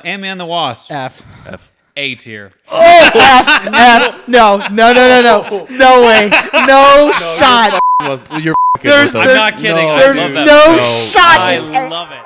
Ant-Man the Wasp. F. A tier. F. No way. No shot. You're There's- I'm not kidding. I There's love that no movie. shot. I It's love it.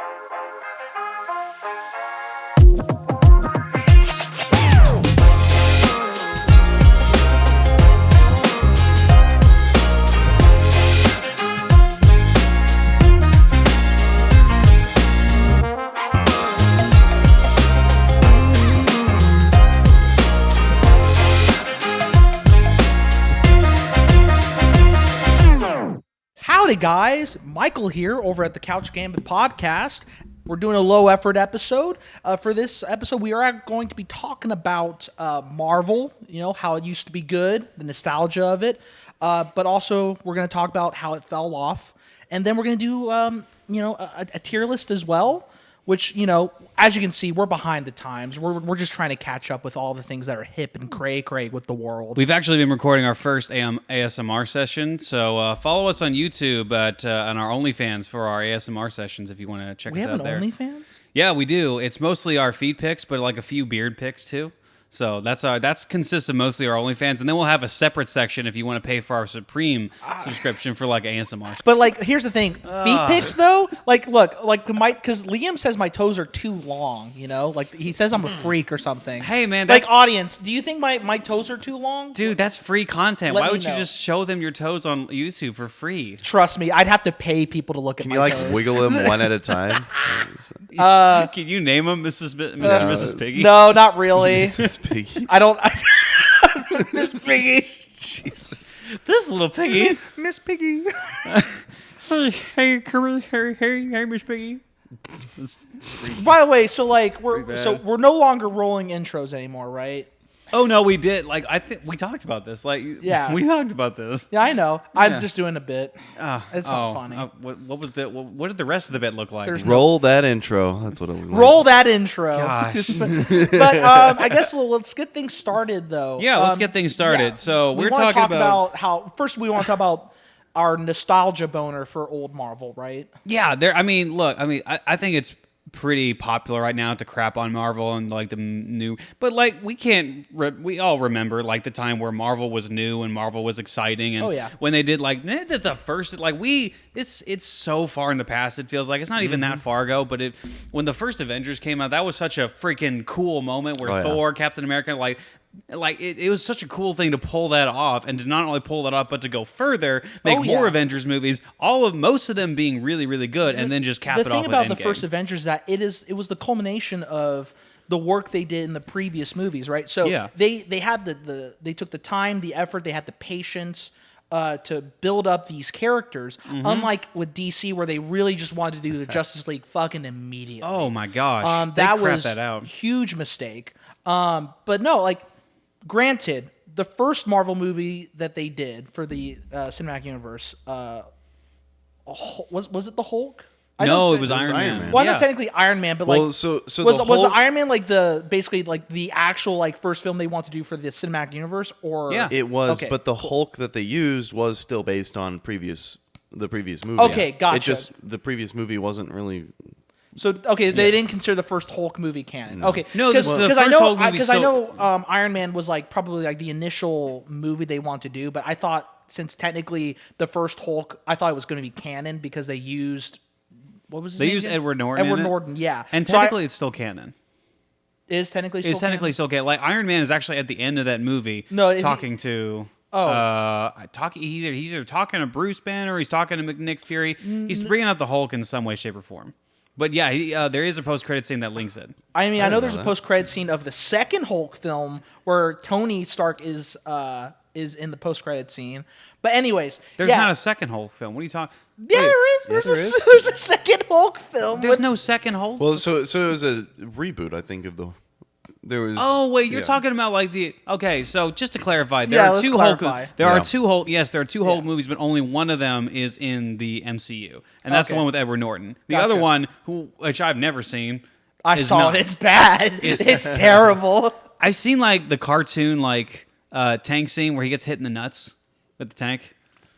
Howdy, guys. Michael here over at the Couch Gambit podcast. We're doing a low effort episode. For this episode, we are going to be talking about Marvel, how it used to be good, the nostalgia of it. But also, we're going to talk about how it fell off. And then we're going to do, a tier list as well, which, as you can see, we're behind the times. We're just trying to catch up with all the things that are hip and cray-cray with the world. We've actually been recording our first ASMR session, so follow us on YouTube on our OnlyFans for our ASMR sessions if you want to check We us have out an there. OnlyFans? Yeah, we do. It's mostly our feet pics, but like a few beard pics too. So that's consists of mostly our OnlyFans, and then we'll have a separate section if you want to pay for our Supreme subscription for like ASMR. But here's the thing: feet pics, though. Look, because Liam says my toes are too long. He says I'm a freak or something. Hey, man, that's- audience, do you think my toes are too long? Dude, that's free content. Let Why me would you know. just show them your toes on YouTube for free? Trust me, I'd have to pay people to look Can at you my like toes. wiggle them one at a time? Can you name them, Mr. and Mrs. Piggy? No, not really. It's Piggy. I don't. Miss Piggy. Jesus. This little piggy. Miss Piggy. Hey, Miss Piggy. By the way, so bad. we're no longer rolling intros anymore, right? Oh no, we did. I think we talked about this. Yeah. we talked about this. Yeah, I know. Yeah. I'm just doing a bit. Ah, It's not funny. What was the? What did the rest of the bit look like? There's Roll that intro. That's what it was. Roll that intro. Gosh. But I guess let's get things started, though. Yeah, let's get things started. So we we're want to talking talk about how. First, we want to talk about our nostalgia boner for old Marvel, right? yeah. I think it's pretty popular right now to crap on Marvel and like the new, but we all remember like the time where Marvel was new and Marvel was exciting, and Oh, yeah. when they did the first it's so far in the past it feels like it's not even that far ago, but when the first Avengers came out, that was such a freaking cool moment where Oh, yeah. Thor, Captain America, it was such a cool thing to pull that off, and to not only pull that off, but to go further, make Oh, more yeah. Avengers movies, most of them being really, really good, and then just cap it off The thing with about the Endgame. first Avengers that it was the culmination of the work they did in the previous movies, right? So Yeah. they had they took the time, the effort, they had the patience to build up these characters. Mm-hmm. Unlike with DC, where they really just wanted to do the Justice League fucking immediately. Oh my gosh, That they crap was that out. huge mistake. But no, granted, the first Marvel movie that they did for the cinematic universe was it the Hulk? I know No, it te- was Iron Man. Well, yeah. not technically Iron Man, but Well, so was the was Hulk- Iron Man basically the actual first film they want to do for the cinematic universe, or Yeah. It was, Okay, but the Hulk that they used was still based on the previous movie. Okay, gotcha. The previous movie wasn't really. So they didn't consider the first Hulk movie canon. Okay, No, the because first I know Hulk movie because I still- know Iron Man was probably the initial movie they want to do, but I thought since technically the first Hulk, I thought it was going to be canon because they used what was his They name used again? Edward Norton. Edward in it. Norton, yeah. And So technically, it's still canon. is technically still It's technically canon? still canon. Like Iron Man is actually at the end of that movie. No, is he- talking to. He's either talking to Bruce Banner or he's talking to Nick Fury. He's bringing out the Hulk in some way, shape, or form. But yeah, there is a post-credit scene that links it. I mean, I know there's know a that. post-credit scene of the second Hulk film where Tony Stark is in the post-credit scene. But anyways, There's not a second Hulk film. What are you talking? Yeah, there is. There's a second Hulk film. There's with- no second Hulk. Well, so it was a reboot, I think, of the. There was. Oh wait, you're yeah. talking about okay. So just to clarify, there Yeah, are let's two clarify. Hulk. There Yeah. are two Hulk. Yes, there are two Hulk Yeah. movies, but only one of them is in the MCU, and that's the Okay. one with Edward Norton. The Gotcha. other one, which I've never seen, I is saw not- it. It's bad. It's terrible. I've seen the cartoon tank scene where he gets hit in the nuts with the tank.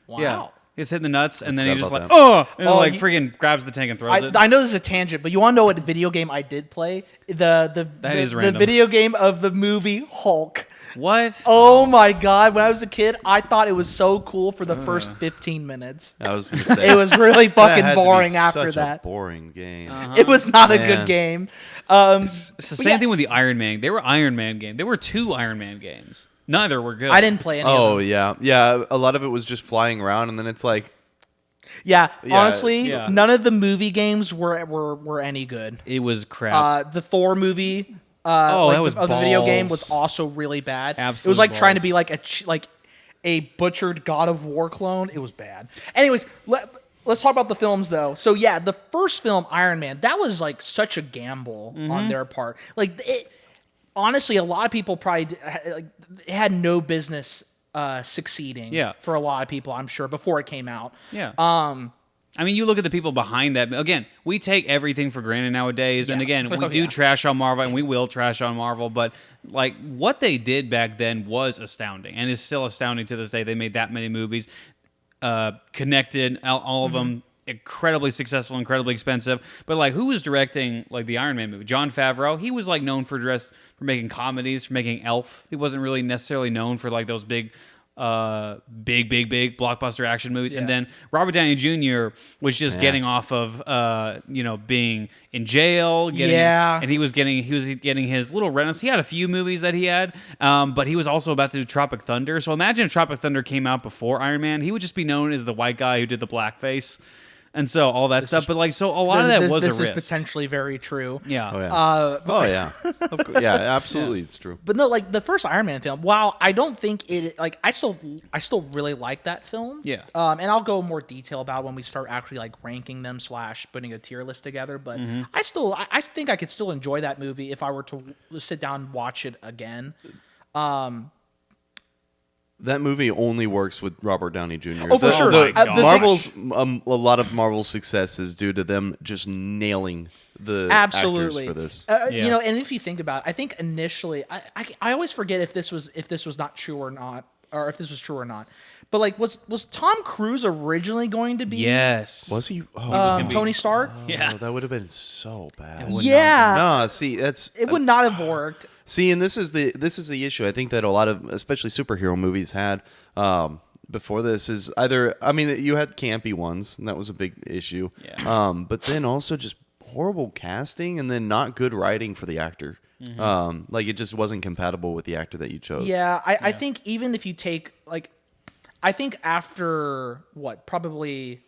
Wow. Yeah. gets hit in the nuts, and then he forgot just like, about that. oh, and Oh, like he- freaking grabs the tank and throws it. I know this is a tangent, but you want to know what video game I did play? The is the random. video game of the movie Hulk. What? Oh my god! When I was a kid, I thought it was so cool for the first 15 minutes. I was gonna say It was really that fucking had to be boring after such that. A boring game. It was not a good Man. game. It's the but same yeah, thing with the Iron Man. There were Iron Man games. There were 2 Iron Man games. Neither were good. I didn't play any of Oh them. yeah. A lot of it was just flying around, and then it's like, Yeah, Yeah, honestly, yeah. none of the movie games were any good. It was crap. The Thor movie, that was the video game balls. was also really bad. it Absolute was like trying to balls. be like a butchered God of War clone. It was bad. Anyways, let's talk about the films though. So yeah, the first film, Iron Man, that was like such a gamble Mm-hmm. on their part. Like honestly, a lot of people probably had no business succeeding. Yeah. For a lot of people, I'm sure before it came out. yeah. I mean, you look at the people behind that. Again, we take everything for granted nowadays. And Yeah. again, we Oh, do yeah. trash on Marvel, and we will trash on Marvel. But like what they did back then was astounding, and is still astounding to this day. They made that many movies, connected, all of them incredibly successful, incredibly expensive. But like, who was directing like the Iron Man movie? Jon Favreau. He was like known for making comedies, for making Elf. He wasn't really necessarily known for like those big blockbuster action movies. And Yeah. then Robert Downey Jr. was just getting off of being in jail. Yeah. And he was getting his little renaissance. He had a few movies that he had, but he was also about to do Tropic Thunder. So imagine if Tropic Thunder came out before Iron Man, he would just be known as the white guy who did the blackface. And so all that stuff, but like, so a lot of that was this a risk. is potentially very true. Yeah. oh yeah, Uh, yeah, absolutely, it's true. But no, like the first Iron Man film. While I don't think it, like I still really like that film. Yeah. And I'll go more detail about when we start actually like ranking them / putting a tier list together. But Mm-hmm. I think I could still enjoy that movie if I were to sit down and watch it again. That movie only works with Robert Downey Jr. Oh, for sure. my gosh. Marvel's a lot of Marvel's success is due to them just nailing the Absolutely. actors for this. Yeah. You know, and if you think about it, I think initially, I always forget if this was not true or not, or if this was true or not. But like, was Tom Cruise originally going to be Yes. Was he? Oh, Tony Stark? Yeah. that would have been so bad. Yeah, No, see, that's it would not have worked. See, and this is the issue. I think that a lot of, especially superhero movies, had before this is either. I mean, you had campy ones, and that was a big issue. Yeah. But then also just horrible casting, and then not good writing for the actor. Like it just wasn't compatible with the actor that you chose. Yeah, I think even if you take like, I think after probably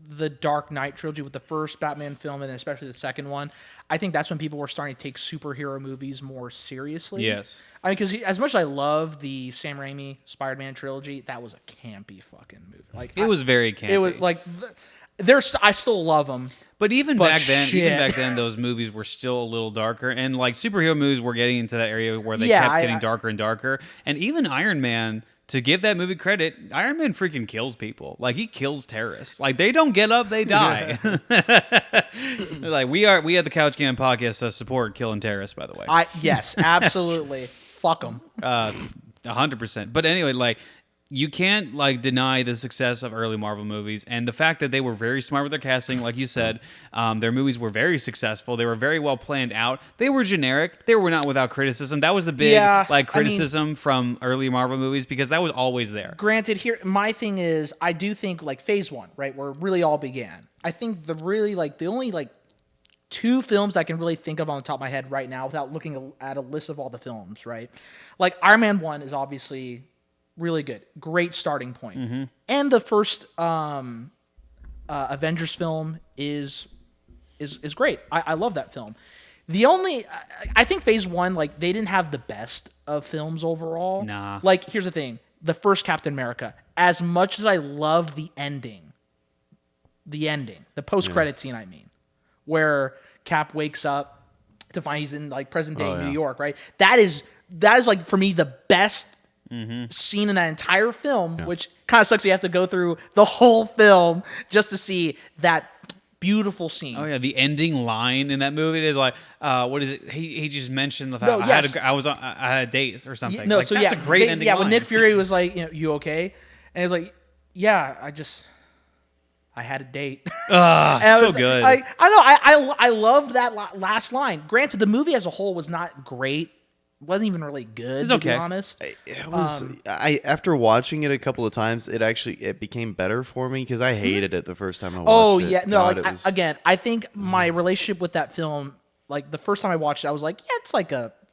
the Dark Knight trilogy with the first Batman film and then especially the second one, I think that's when people were starting to take superhero movies more seriously. Yes. I mean, because as much as I love the Sam Raimi Spider-Man trilogy, that was a campy fucking movie. Like It was very campy. It was like there's I still love them. But even But back shit. then, those movies were still a little darker, and like superhero movies were getting into that area where they Yeah, kept I- getting darker and darker. And even Iron Man, to give that movie credit, Iron Man freaking kills people. Like he kills terrorists. Like they don't get up, they die. Like we at the Couch Game podcast support killing terrorists. By the way, Yes, absolutely. Fuck them. 100%. But anyway, like you can't like deny the success of early Marvel movies and the fact that they were very smart with their casting. Like you said, their movies were very successful. They were very well planned out. They were generic. They were not without criticism. That was the big criticism from early Marvel movies because that was always there. Granted, here my thing is I do think like Phase 1, right, where it really all began. I think the only 2 films I can really think of on the top of my head right now without looking at a list of all the films, right? Like Iron Man 1 is obviously really good. Great starting point. Mm-hmm. And the first Avengers film is great. I love that film. I think Phase 1, like they didn't have the best of films overall. Nah. Like here's the thing. The first Captain America, as much as I love the ending, the post-credit scene, I mean, where Cap wakes up to find he's in like present day New York, right? That is like for me the best scene in that entire film, which kind of sucks. You have to go through the whole film just to see that beautiful scene. Oh yeah, the ending line in that movie is like, what is it? He just mentioned the fact No, yes. I had a date or something. No, like, so that's yeah, a great ending line. when Nick Fury was like, you okay? And he was like, yeah, I had a date. Ah, And I so was- good. I know. I loved that last line. Granted, the movie as a whole was not great. Wasn't even really good. It's to okay. be honest. It was. I after watching it a couple of times, it became better for me because I hated it the first time I watched Oh it. yeah, no. God, Like it was, again, I think my relationship with that film, like the first time I watched it, I was like, yeah, it's like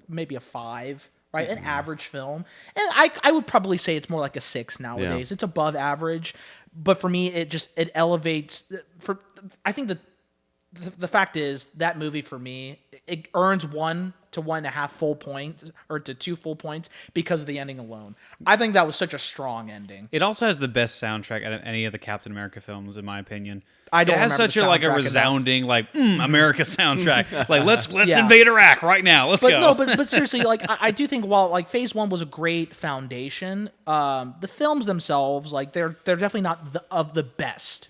maybe a 5, right? An average film, and I would probably say it's more like a 6 nowadays. Yeah. It's above average, but for me, it elevates. I think the fact is that movie for me it earns 1 to 1.5 full points or to 2 full points because of the ending alone. I think that was such a strong ending. It also has the best soundtrack out of any of the Captain America films, in my opinion. I don't It has remember such the a like a soundtrack enough. resounding like America soundtrack. Like let's Yeah. invade Iraq right now. Let's But go. no, but seriously, like I do think while like Phase 1 was a great foundation, the films themselves, like they're definitely not of the best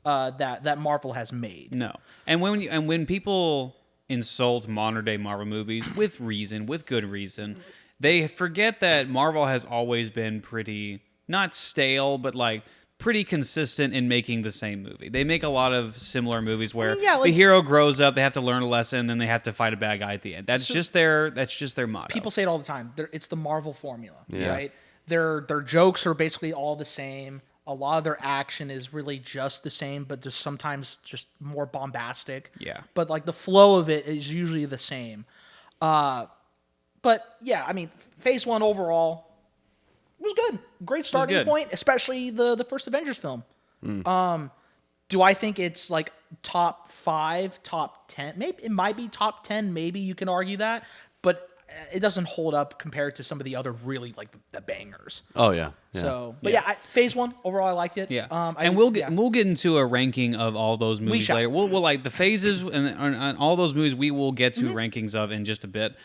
that Marvel has made. No, and when people insult modern day Marvel movies with reason, with good reason, they forget that Marvel has always been pretty not stale, but like pretty consistent in making the same movie. They make a lot of similar movies where yeah, the like- hero grows up, they have to learn a lesson, then they have to fight a bad guy at the end. That's just their motto. People say it all the time. It's the Marvel formula, Yeah. right? Their jokes are basically all the same. A lot of their action is really just the same, but just sometimes just more bombastic. Yeah. But like the flow of it is usually the same. But yeah, I mean, Phase 1 overall was good. Great starting good. point, especially the first Avengers film. Do I think it's like top 5, top 10? Maybe it might be top 10. Maybe you can argue that, but it doesn't hold up compared to some of the other really like the bangers. oh yeah. So, but yeah, Phase 1 overall, I liked it. Yeah, And we'll get into a ranking of all those movies shall. later. We'll like the phases and all those movies. We will get to rankings of in just a bit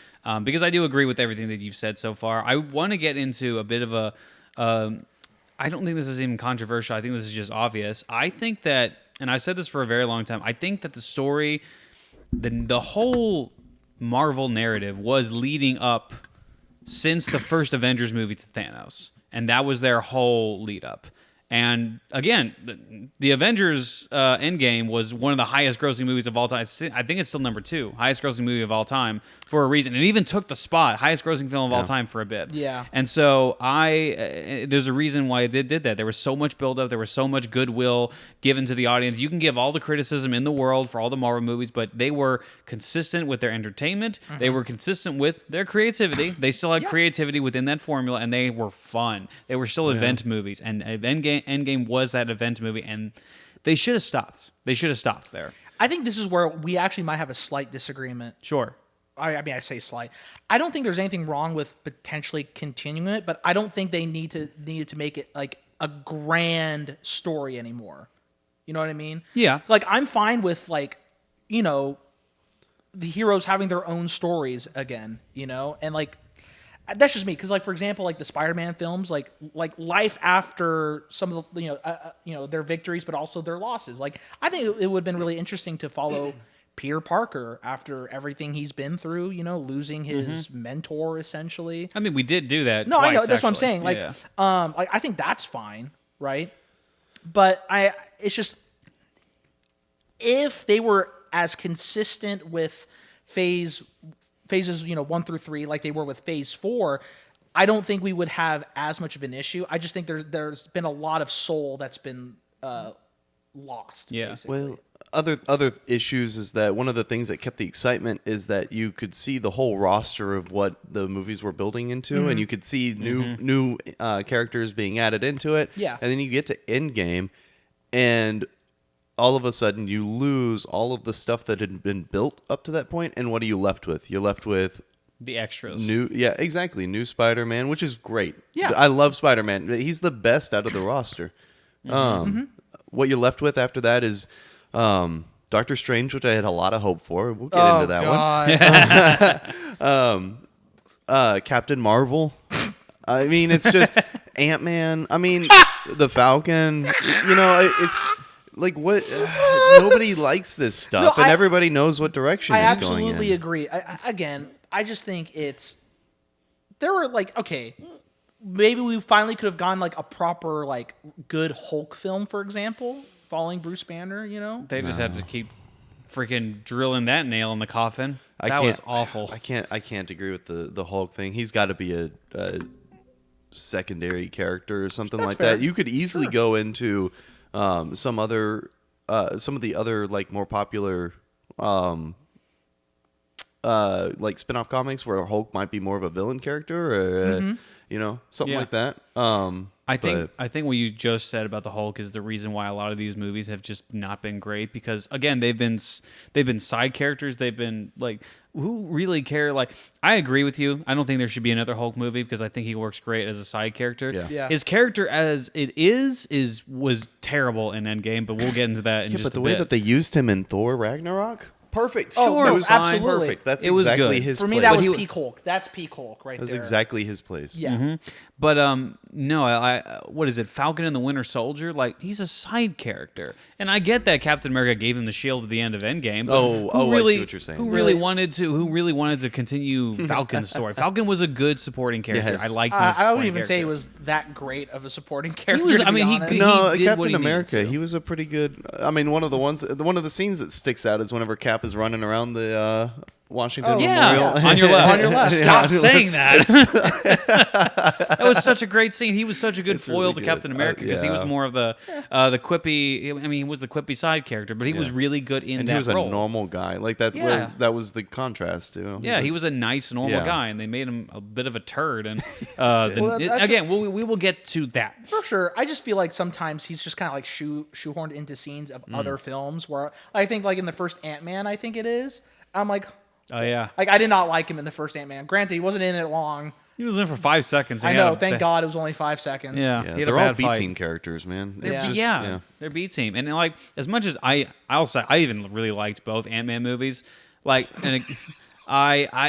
because I do agree with everything that you've said so far. I want to get into a bit of a. I don't think this is even controversial. I think this is just obvious. I think that, and I've said this for a very long time. I think that the story, the whole Marvel narrative was leading up since the first Avengers movie to Thanos. And that was their whole lead up. And again, the Avengers Endgame was one of the highest grossing movies of all time. I think it's still number 2, highest grossing movie of all time for a reason. It even took the spot, highest grossing film of all time for a bit. Yeah. And so there's a reason why they did that. There was so much build up. There was so much goodwill given to the audience. You can give all the criticism in the world for all the Marvel movies, but they were consistent with their entertainment. They were consistent with their creativity. They still had creativity within that formula, and they were fun. They were still event movies, and Endgame was that event movie, and they should have stopped. They should have stopped there. I think this is where we actually might have a slight disagreement. Sure. I mean, I say slight. I don't think there's anything wrong with potentially continuing it, but I don't think they needed to make it like a grand story anymore. You know what I mean? Yeah. Like I'm fine with like, you know, the heroes having their own stories again, you know, and like that's just me because like for example like the Spider-Man films like life after some of the their victories but also their losses. Like I think it would have been really interesting to follow Peter Parker after everything he's been through, you know, losing his mentor essentially. I mean, we did do that. No, I know twice, that's what I'm actually. saying. Like Yeah. like I think that's fine, right? But it's just if they were as consistent with phases 1 through 3 like they were with Phase 4, I don't think we would have as much of an issue. I just think there's been a lot of soul that's been lost. Yeah. basically. Well, other issues is that one of the things that kept the excitement is that you could see the whole roster of what the movies were building into, and you could see new characters being added into it. Yeah. And then you get to Endgame, and all of a sudden you lose all of the stuff that had been built up to that point, and what are you left with? You're left with The extras. new Spider-Man, which is great. Yeah. I love Spider-Man. He's the best out of the roster. What you're left with after that is Doctor Strange, which I had a lot of hope for. We'll get into that one. Captain Marvel. I mean, it's just Ant-Man. I mean, the Falcon. You know, it's like what? Nobody likes this stuff, No, and I- everybody knows what direction I it's going absolutely in. agree. Again, I just think there were like, okay, maybe we finally could have gotten like a proper like good Hulk film, for example, following Bruce Banner. You know, They just had to keep freaking drilling that nail in the coffin. I That can't- was awful. I can't agree with the Hulk thing. He's got to be a secondary character or something That's like fair. that. You could easily go into some of the other like more popular like spin-off comics where Hulk might be more of a villain character or something Yeah. like that. I think but- I think what you just said about the Hulk is the reason why a lot of these movies have just not been great, because again they've been side characters. They've been like, who really care? Like, I agree with you. I don't think there should be another Hulk movie because I think he works great as a side character. Yeah. Yeah. His character as it was terrible in Endgame, but we'll get into that in Yeah, just but the a way bit. that they used him in Thor Ragnarok, perfect. Oh, Sure, no, it was fine. absolutely. Perfect. That's It was exactly good. his For me, place. that was he- peak Hulk. That's peak Hulk right That's there. exactly his place. Yeah. But no, I what is it? Falcon and the Winter Soldier? Like, he's a side character, and I get that Captain America gave him the shield at the end of Endgame. But Oh, I see really, what you're saying. Who Really? really wanted to continue Falcon's story? Falcon was a good supporting character. Yes. I liked his. I wouldn't supporting even say he character. was that great of a supporting character. was- to I be mean, he- honest. No, did what he Captain needed America. to. He was a pretty good. I mean, one of the scenes that sticks out is whenever Cap is running around the Washington Oh, yeah, Memorial. on your left. On your left. Stop saying that. That was such a great scene. He was such a good It's foil really to good. Captain America because he was Yeah. more of the quippy. I mean, he was the quippy side character, but he was Yeah. really good in And that he was role. a normal guy. Like that. Yeah. That was the contrast. You know. Yeah, he was a nice, normal Yeah. guy, and they made him a bit of a turd. And Well, that's- again, we will get to that. For sure. I just feel like sometimes he's just kind of like shoehorned into scenes of other films where I think like in the first Ant-Man, I think it is. I'm like Oh yeah, I did not like him in the first Ant-Man. Granted, he wasn't in it long. he was in for 5 seconds. I know. Thank God it was only 5 seconds. Yeah, Yeah, he had a they're all bad B fight. team characters, man. Yeah. It's just, yeah, they're B team, and like as much as I'll say I even really liked both Ant-Man movies. Like, and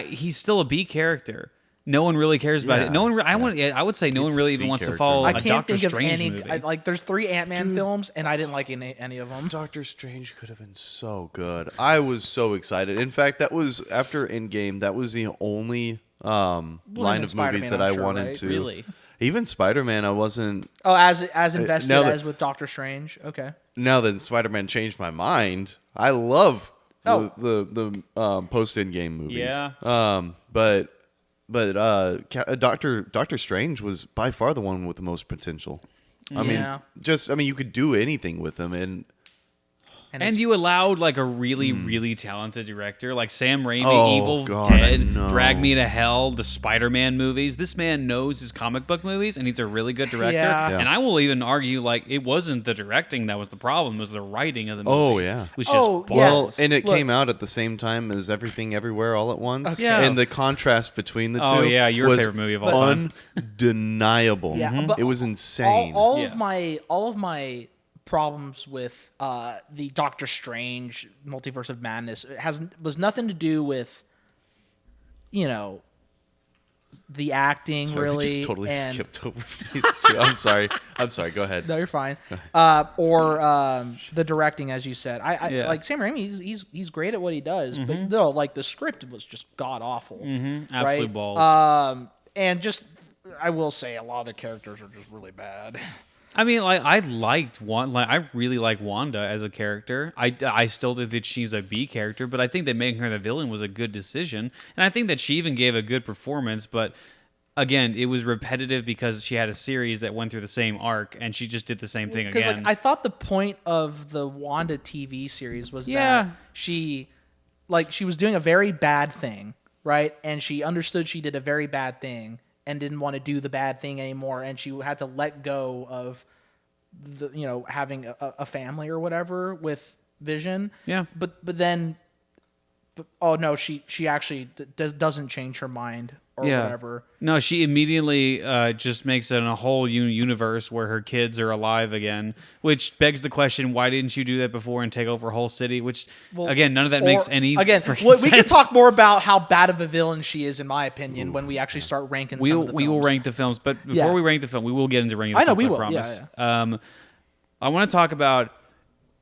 he's still a B character. No one really cares about Yeah, it. No one. I yeah. would say no one It's really C even wants to character. follow I a can't Doctor think of Strange any. movie. Like, there's 3 Ant-Man films, and I didn't like any of them. Doctor Strange could have been so good. I was so excited. In fact, that was after Endgame. That was the only line even of Spider-Man, movies that I'm I sure, wanted right? to. Really? Even Spider-Man, I wasn't. Oh, as invested now that- as with Doctor Strange. Okay. Now that Spider-Man changed my mind, I love Oh. the post Endgame movies. Yeah. But Doctor Strange was by far the one with the most potential. I Yeah. mean, you could do anything with him, and And it's- you allowed like a really, really talented director like Sam Raimi, Oh, Evil God, Dead, I know. Drag Me to Hell, the Spider-Man movies. This man knows his comic book movies, and he's a really good director. Yeah. Yeah. And I will even argue like it wasn't the directing that was the problem; it was the writing of the movie. Oh, yeah. which is Oh, yeah. well, balls. and it Look- came out at the same time as Everything Everywhere All at Once. Okay. Yeah. And the contrast between the two. Oh, yeah, your was favorite movie of all time. Undeniable. Yeah, but It was insane. all Yeah. of my problems with the Doctor Strange Multiverse of Madness was nothing to do with the acting Sorry, really. we just totally and- skipped over these two. I'm sorry. Go ahead. No, you're fine. Or the directing, as you said. I Yeah. like Sam Raimi. He's great at what he does, but no, like the script was just god awful. Absolute right? balls. And just I will say a lot of the characters are just really bad. I mean, like I liked I really like Wanda as a character. I still think that she's a B character, but I think that making her the villain was a good decision, and I think that she even gave a good performance. But again, it was repetitive because she had a series that went through the same arc, and she just did the same thing Because again. like I thought the point of the Wanda TV series was Yeah. that she was doing a very bad thing, right? And she understood she did a very bad thing and didn't want to do the bad thing anymore, and she had to let go of having a family or whatever with Vision. Yeah. But then oh no, she actually doesn't change her mind or whatever. No, she immediately just makes it in a whole universe where her kids are alive again, which begs the question: why didn't you do that before and take over a whole city? Which, again, none of that makes any freaking we sense. could talk more about how bad of a villain she is, in my opinion, when we actually start ranking. We some will, of the we will films. rank the films, but before Yeah. we rank the film, we will get into ranking. The I know, films, we will. promise. Yeah, I want to talk about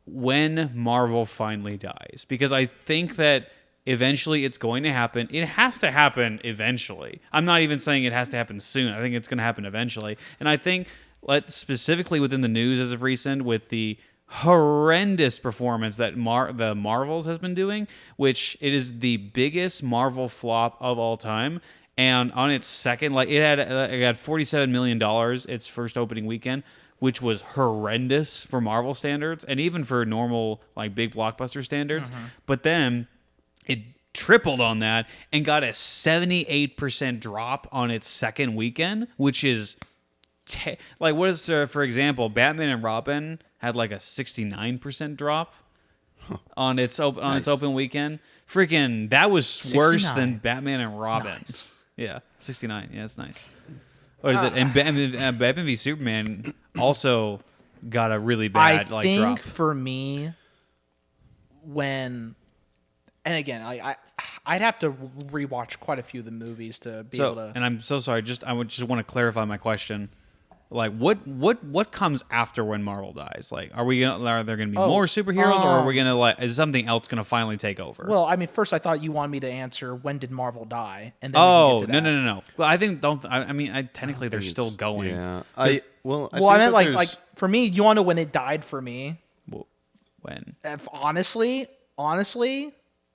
when Marvel finally dies, because I think that eventually it's going to happen. It has to happen eventually. I'm not even saying it has to happen soon. I think it's going to happen eventually. And I think, specifically within the news as of recent, with the horrendous performance that the Marvels has been doing, which it is the biggest Marvel flop of all time. And on its second, it had $47 million its first opening weekend, which was horrendous for Marvel standards and even for normal big blockbuster standards. But then it tripled on that and got a 78% drop on its second weekend, which is what is for example, Batman and Robin had a 69% drop on its open weekend. Freaking, that was worse 69. than Batman and Robin. Nice. Yeah, 69. Yeah, that's nice. What is it? And Batman v Superman also got a really bad I think drop. for me, and again, I'd have to rewatch quite a few of the movies to be able to. And I'm so sorry. I would just want to clarify my question. What comes after when Marvel dies? Are there gonna be more superheroes, or are we gonna is something else gonna finally take over? Well, I mean, first I thought you wanted me to answer when did Marvel die, and then we can get to that. No. Well, I think technically they're still going. Yeah. I meant like for me, you want to know when it died for me? When? If honestly,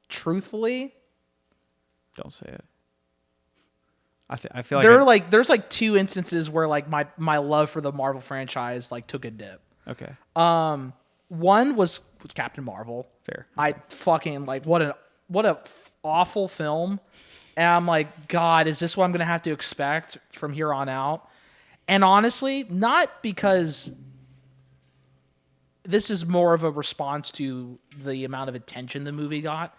truthfully, Don't say it. I feel like there's two instances where my love for the Marvel franchise took a dip. okay, One was Captain Marvel. fair. I fucking what a awful film, and I'm like, God, is this what I'm gonna have to expect from here on out? And honestly, not because this is more of a response to the amount of attention the movie got.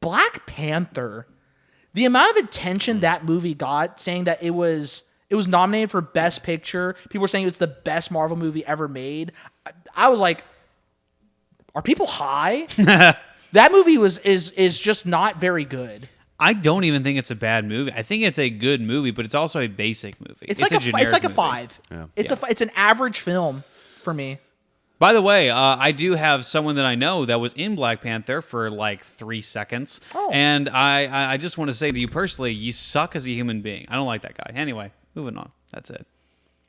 Black Panther. The amount of attention that movie got, saying that it was nominated for Best Picture. People were saying it's the best Marvel movie ever made. I was like, are people high? That movie is just not very good. I don't even think it's a bad movie. I think it's a good movie, but it's also a basic movie. It's like a generic movie. 5. Yeah. It's an average film for me. By the way, I do have someone that I know that was in Black Panther for 3 seconds. Oh. And I just want to say to you personally, you suck as a human being. I don't like that guy. Anyway, moving on. That's it.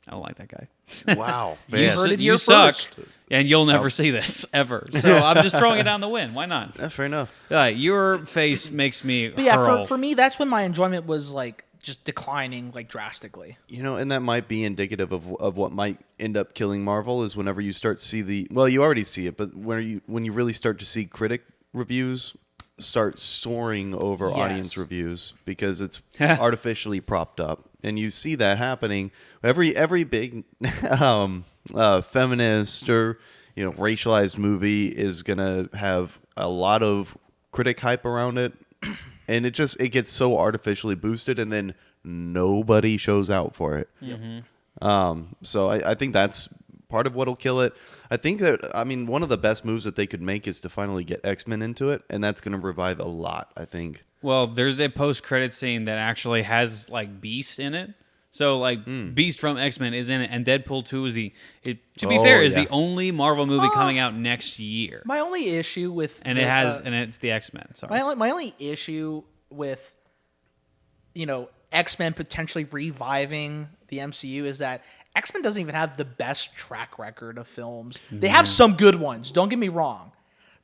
I don't like that guy. Wow. You, Man. heard it you here suck, first. and you'll never see this, ever. So I'm just throwing it down the wind. Why not? Yeah, fair enough. Your face makes me But yeah, hurl. for me, that's when my enjoyment was just declining drastically. And that might be indicative of what might end up killing Marvel is whenever you start to see you already see it, but when you really start to see critic reviews start soaring over Yes. audience reviews because it's artificially propped up, and you see that happening. Every big feminist or racialized movie is gonna have a lot of critic hype around it. And it gets so artificially boosted, and then nobody shows out for it. So I think that's part of what'll kill it. I think that one of the best moves that they could make is to finally get X-Men into it, and that's going to revive a lot. I think. Well, there's a post-credit scene that actually has Beast in it. So Beast from X-Men is in it, and Deadpool 2 is the only Marvel movie coming out next year. My only issue with And it's the X-Men. Sorry. my only issue with X-Men potentially reviving the MCU is that X-Men doesn't even have the best track record of films. They have some good ones, don't get me wrong.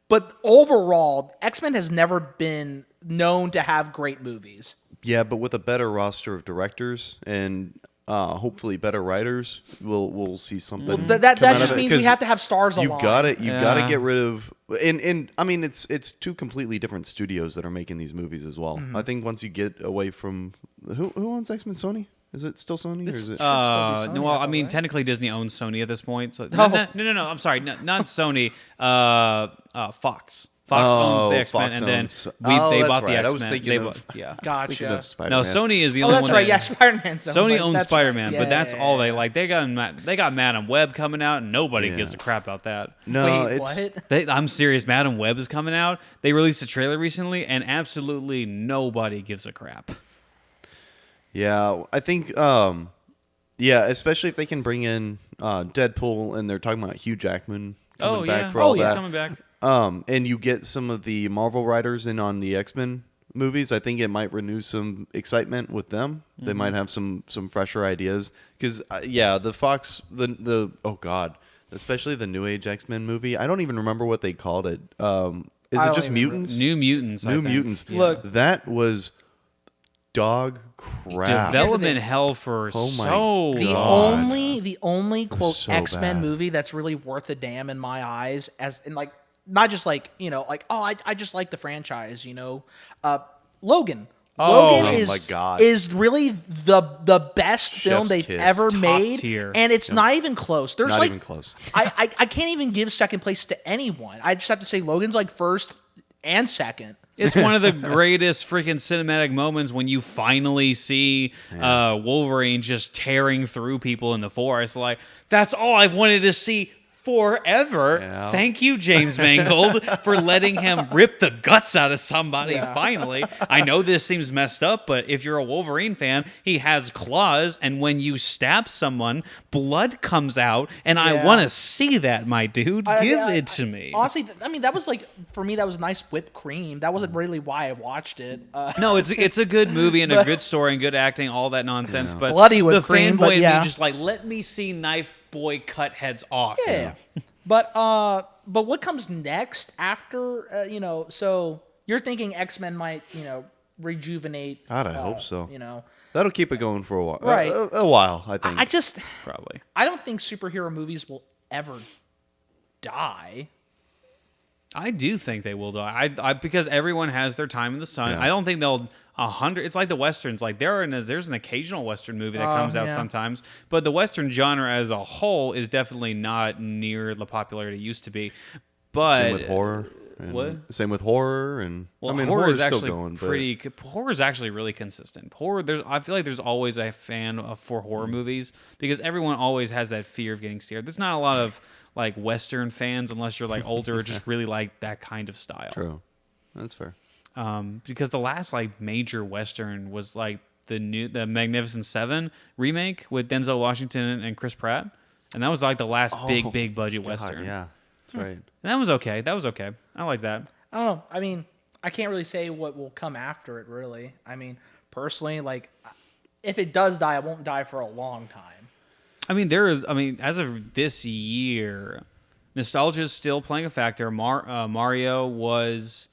But overall, X-Men has never been known to have great movies. Yeah, but with a better roster of directors and hopefully better writers, we'll see something. Well, that just means we have to have stars You align. gotta get rid of and it's two completely different studios that are making these movies as well. I think once you get away from who owns X-Men, Sony? Is it still Sony or is it? No, well, right? technically Disney owns Sony at this point. So Oh. no. I'm sorry, not Sony. Fox. Fox owns the X-Men, Fox and then owns- they that's bought the right. X-Men. I was thinking of- yeah. Gotcha. Thinking of No, Spider-Man. Sony is the Oh, only that's one. right. Yeah, Spider-Man's Sony owns Spider-Man, right. but that's Yeah, all they yeah. like. They got Madam Web coming out, and nobody Yeah. gives a crap about that. No, Wait, it's what? I'm serious. Madam Web is coming out. They released a trailer recently, and absolutely nobody gives a crap. yeah. I think especially if they can bring in Deadpool, and they're talking about Hugh Jackman coming back for all he's that. coming back. And you get some of the Marvel writers in on the X-Men movies. I think it might renew some excitement with them. They might have some fresher ideas because the Fox the oh god, especially the New Age X-Men movie. I don't even remember what they called it. Is I it don't just even mutants? New Mutants. I New think. Mutants. Yeah. Look. That was dog crap. Development hell for Oh my so The God. only quote so X-Men bad. movie that's really worth a damn in my eyes, as in like not just like I just like the franchise, Logan. Oh, Logan oh my God. is really the best film Chef's they've kiss. ever Top made, tier. and it's not even close. There's Not like even close. I can't even give second place to anyone. I just have to say Logan's like first and second. It's one of the greatest freaking cinematic moments when you finally see Wolverine just tearing through people in the forest. Like, that's all I've wanted to see forever. Yeah. Thank you, James Mangold, for letting him rip the guts out of somebody finally. I know this seems messed up, but if you're a Wolverine fan, he has claws, and when you stab someone, blood comes out, and I Yeah. want to see that, my dude. Give I- it to me. Honestly, I mean that was like for me that was nice whipped cream. That wasn't really why I watched it. No, it's a good movie and a good story and good acting, all that nonsense. But Bloody whipped the cream, fanboy but in yeah. me just like, let me see Knife Boy cut heads off. Yeah. But what comes next after so you're thinking X-Men might, rejuvenate. God, I hope so. You know. That'll keep it going for a while. Right. A while, I think. I just Probably. I don't think superhero movies will ever die. I do think they will die. I because everyone has their time in the sun. Yeah. I don't think they'll 100. It's like the westerns. Like there's an occasional western movie that comes out yeah. sometimes, but the western genre as a whole is definitely not near the popularity it used to be. But Same with horror. And What? Same with horror, and Well, I mean, horror is horror's actually still going. horror is actually really consistent. I feel like there's always a fan for horror movies because everyone always has that fear of getting scared. There's not a lot of like Western fans unless you're like older or just really like that kind of style. True, that's fair. Because the last like major Western was like the Magnificent Seven remake with Denzel Washington and Chris Pratt, and that was like the last big budget Western. God, yeah, that's right. And that was okay. I like that. I don't know. I mean, I can't really say what will come after it, really. I mean, personally, like, if it does die, it won't die for a long time. I mean, as of this year, nostalgia is still playing a factor. Mario was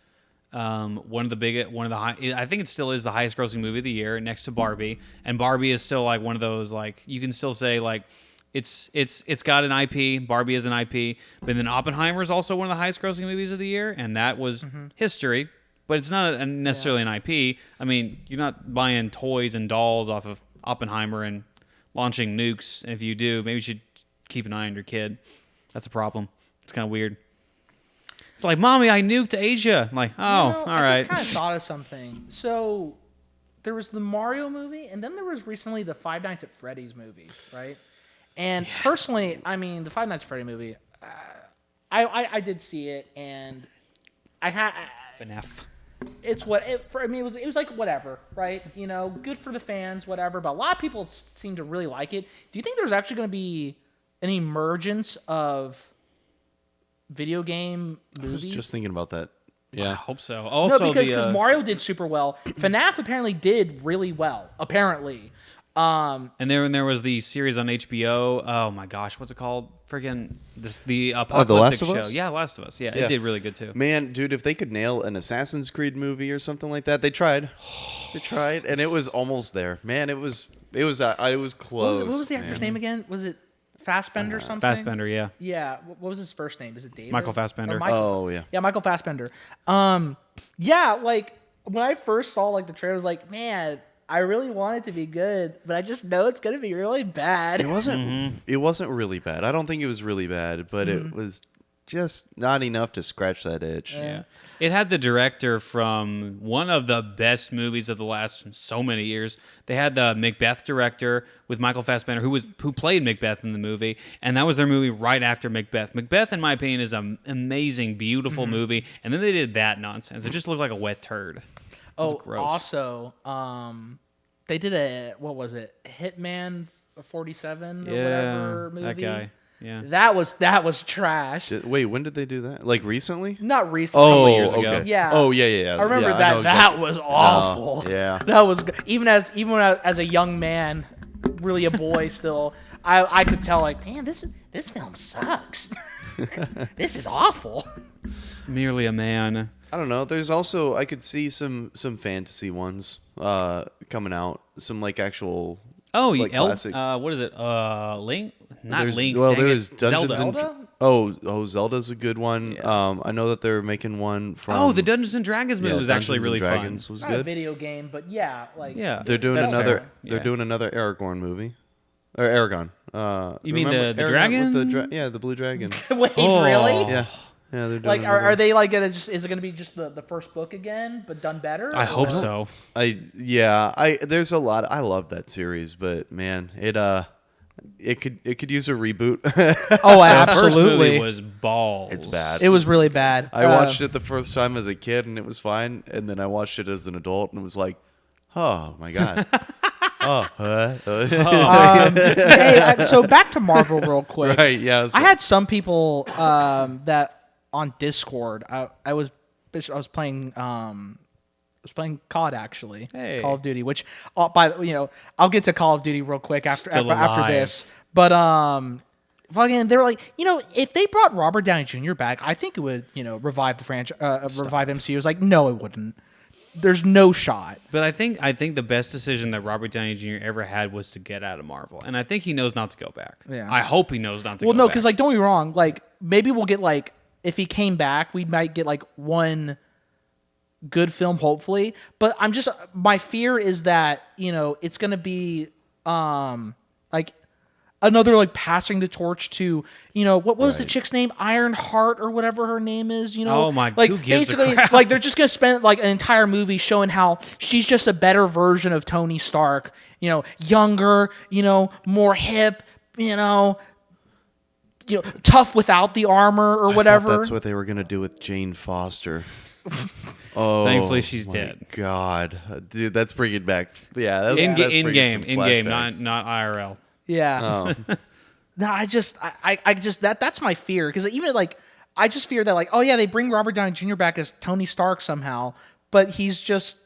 one of the high. I think it still is the highest grossing movie of the year, next to Barbie. And Barbie is still like one of those like you can still say like it's got an IP. Barbie is an IP, but then Oppenheimer is also one of the highest grossing movies of the year, and that was history. But it's not necessarily an IP. I mean, you're not buying toys and dolls off of Oppenheimer and launching nukes. And if you do, maybe you should keep an eye on your kid. That's a problem. It's kind of weird. It's like, Mommy, I nuked Asia. I'm like, oh, all I right. just kind of thought of something. So there was the Mario movie, and then there was recently the Five Nights at Freddy's movie, right? And personally, I mean, the Five Nights at Freddy movie, I did see it, and I had. FNAF. It's it was like whatever, right? Good for the fans, whatever. But a lot of people seem to really like it. Do you think there's actually going to be an emergence of video game I was movies? just thinking about that. I Yeah, hope so. No, Also, because Mario did super well. FNAF apparently did really well. Apparently, and then there was the series on HBO. Oh my gosh, what's it called? Friggin' the apocalyptic Last of show. Us? Yeah, Last of Us. Yeah, Yeah. it did really good too. man, dude, if they could nail an Assassin's Creed movie or something like that, they tried. They tried, and it was almost there. Man, it was close. what was the actor's name again? Was it Fassbender or something? Fassbender, yeah. Yeah. What was his first name? Is it David? Michael Fassbender. Or Michael Oh, yeah. Yeah, Michael Fassbender. Yeah, like when I first saw like the trailer, I was like, man, I really want it to be good, but I just know it's gonna be really bad. It wasn't. It wasn't really bad. I don't think it was really bad, but it was just not enough to scratch that itch. Yeah. It had the director from one of the best movies of the last so many years. They had the Macbeth director with Michael Fassbender, who played Macbeth in the movie, and that was their movie right after Macbeth. Macbeth, in my opinion, is an amazing, beautiful movie, and then they did that nonsense. It just looked like a wet turd. Oh, gross. also, they did what was it? Hitman 47 or Yeah, whatever movie. that guy. Yeah. That was trash. Wait, when did they do that? Like recently? Not recently. Oh, years ago. okay. Yeah. Oh, yeah. I remember Yeah, that. know That exactly. was awful. yeah. That was even as a young man, really a boy still. I could tell like, man, this film sucks. This is awful. Merely a man. I don't know. There's also I could see some fantasy ones coming out. Some like actual. Oh, like classic. what is it? Link? Not There's, Link. well, dang there it. is Dungeons Zelda. and Zelda's a good one. Yeah. I know that they're making one from. Oh, the Dungeons and Dragons movie was actually Dungeons really and fun. Dragons was Not a good. video game, but yeah, like Yeah. They're doing That's another. fair. They're Yeah. doing another Aragorn movie, or Aragon. You mean remember the Aragorn dragon? with the blue dragon. wait, Oh. really? Yeah, they're doing Like, another are they like gonna just? Is it gonna be just the first book again, but done better? I Or hope what? so. There's a lot. I love that series, but man, it could use a reboot. Oh, The first absolutely. movie was balls. It's bad. It was really bad. I watched it the first time as a kid and it was fine, and then I watched it as an adult and it was like, oh my god. So back to Marvel real quick. Right? Yeah. I had some people that on Discord. I was playing COD actually. Hey. Call of Duty, which I'll get to Call of Duty real quick after Still after alive. this. But fucking they were like, if they brought Robert Downey Jr. back, I think it would, revive the franchise, revive MCU. It was like, no, it wouldn't. There's no shot. But I think the best decision that Robert Downey Jr. ever had was to get out of Marvel, and I think he knows not to go back. Yeah. I hope he knows not to. Well, go no, back. because don't get me wrong. Like maybe we'll get like if he came back, we might get like one good film, hopefully. But my fear is that it's gonna be like another like passing the torch to what was the chick's name, Ironheart or whatever her name is. Oh my- like who gives a basically crap? like they're just gonna spend like an entire movie showing how she's just a better version of Tony Stark. Younger, more hip, tough without the armor or whatever. That's what they were gonna do with Jane Foster. Oh, Thankfully, she's my dead. God, dude, that's bringing back. Yeah, that's in bringing game, some in game, flashbacks. not IRL. Yeah. Oh. No, I just that's my fear because even like I just fear that like oh yeah they bring Robert Downey Jr. back as Tony Stark somehow, but he's just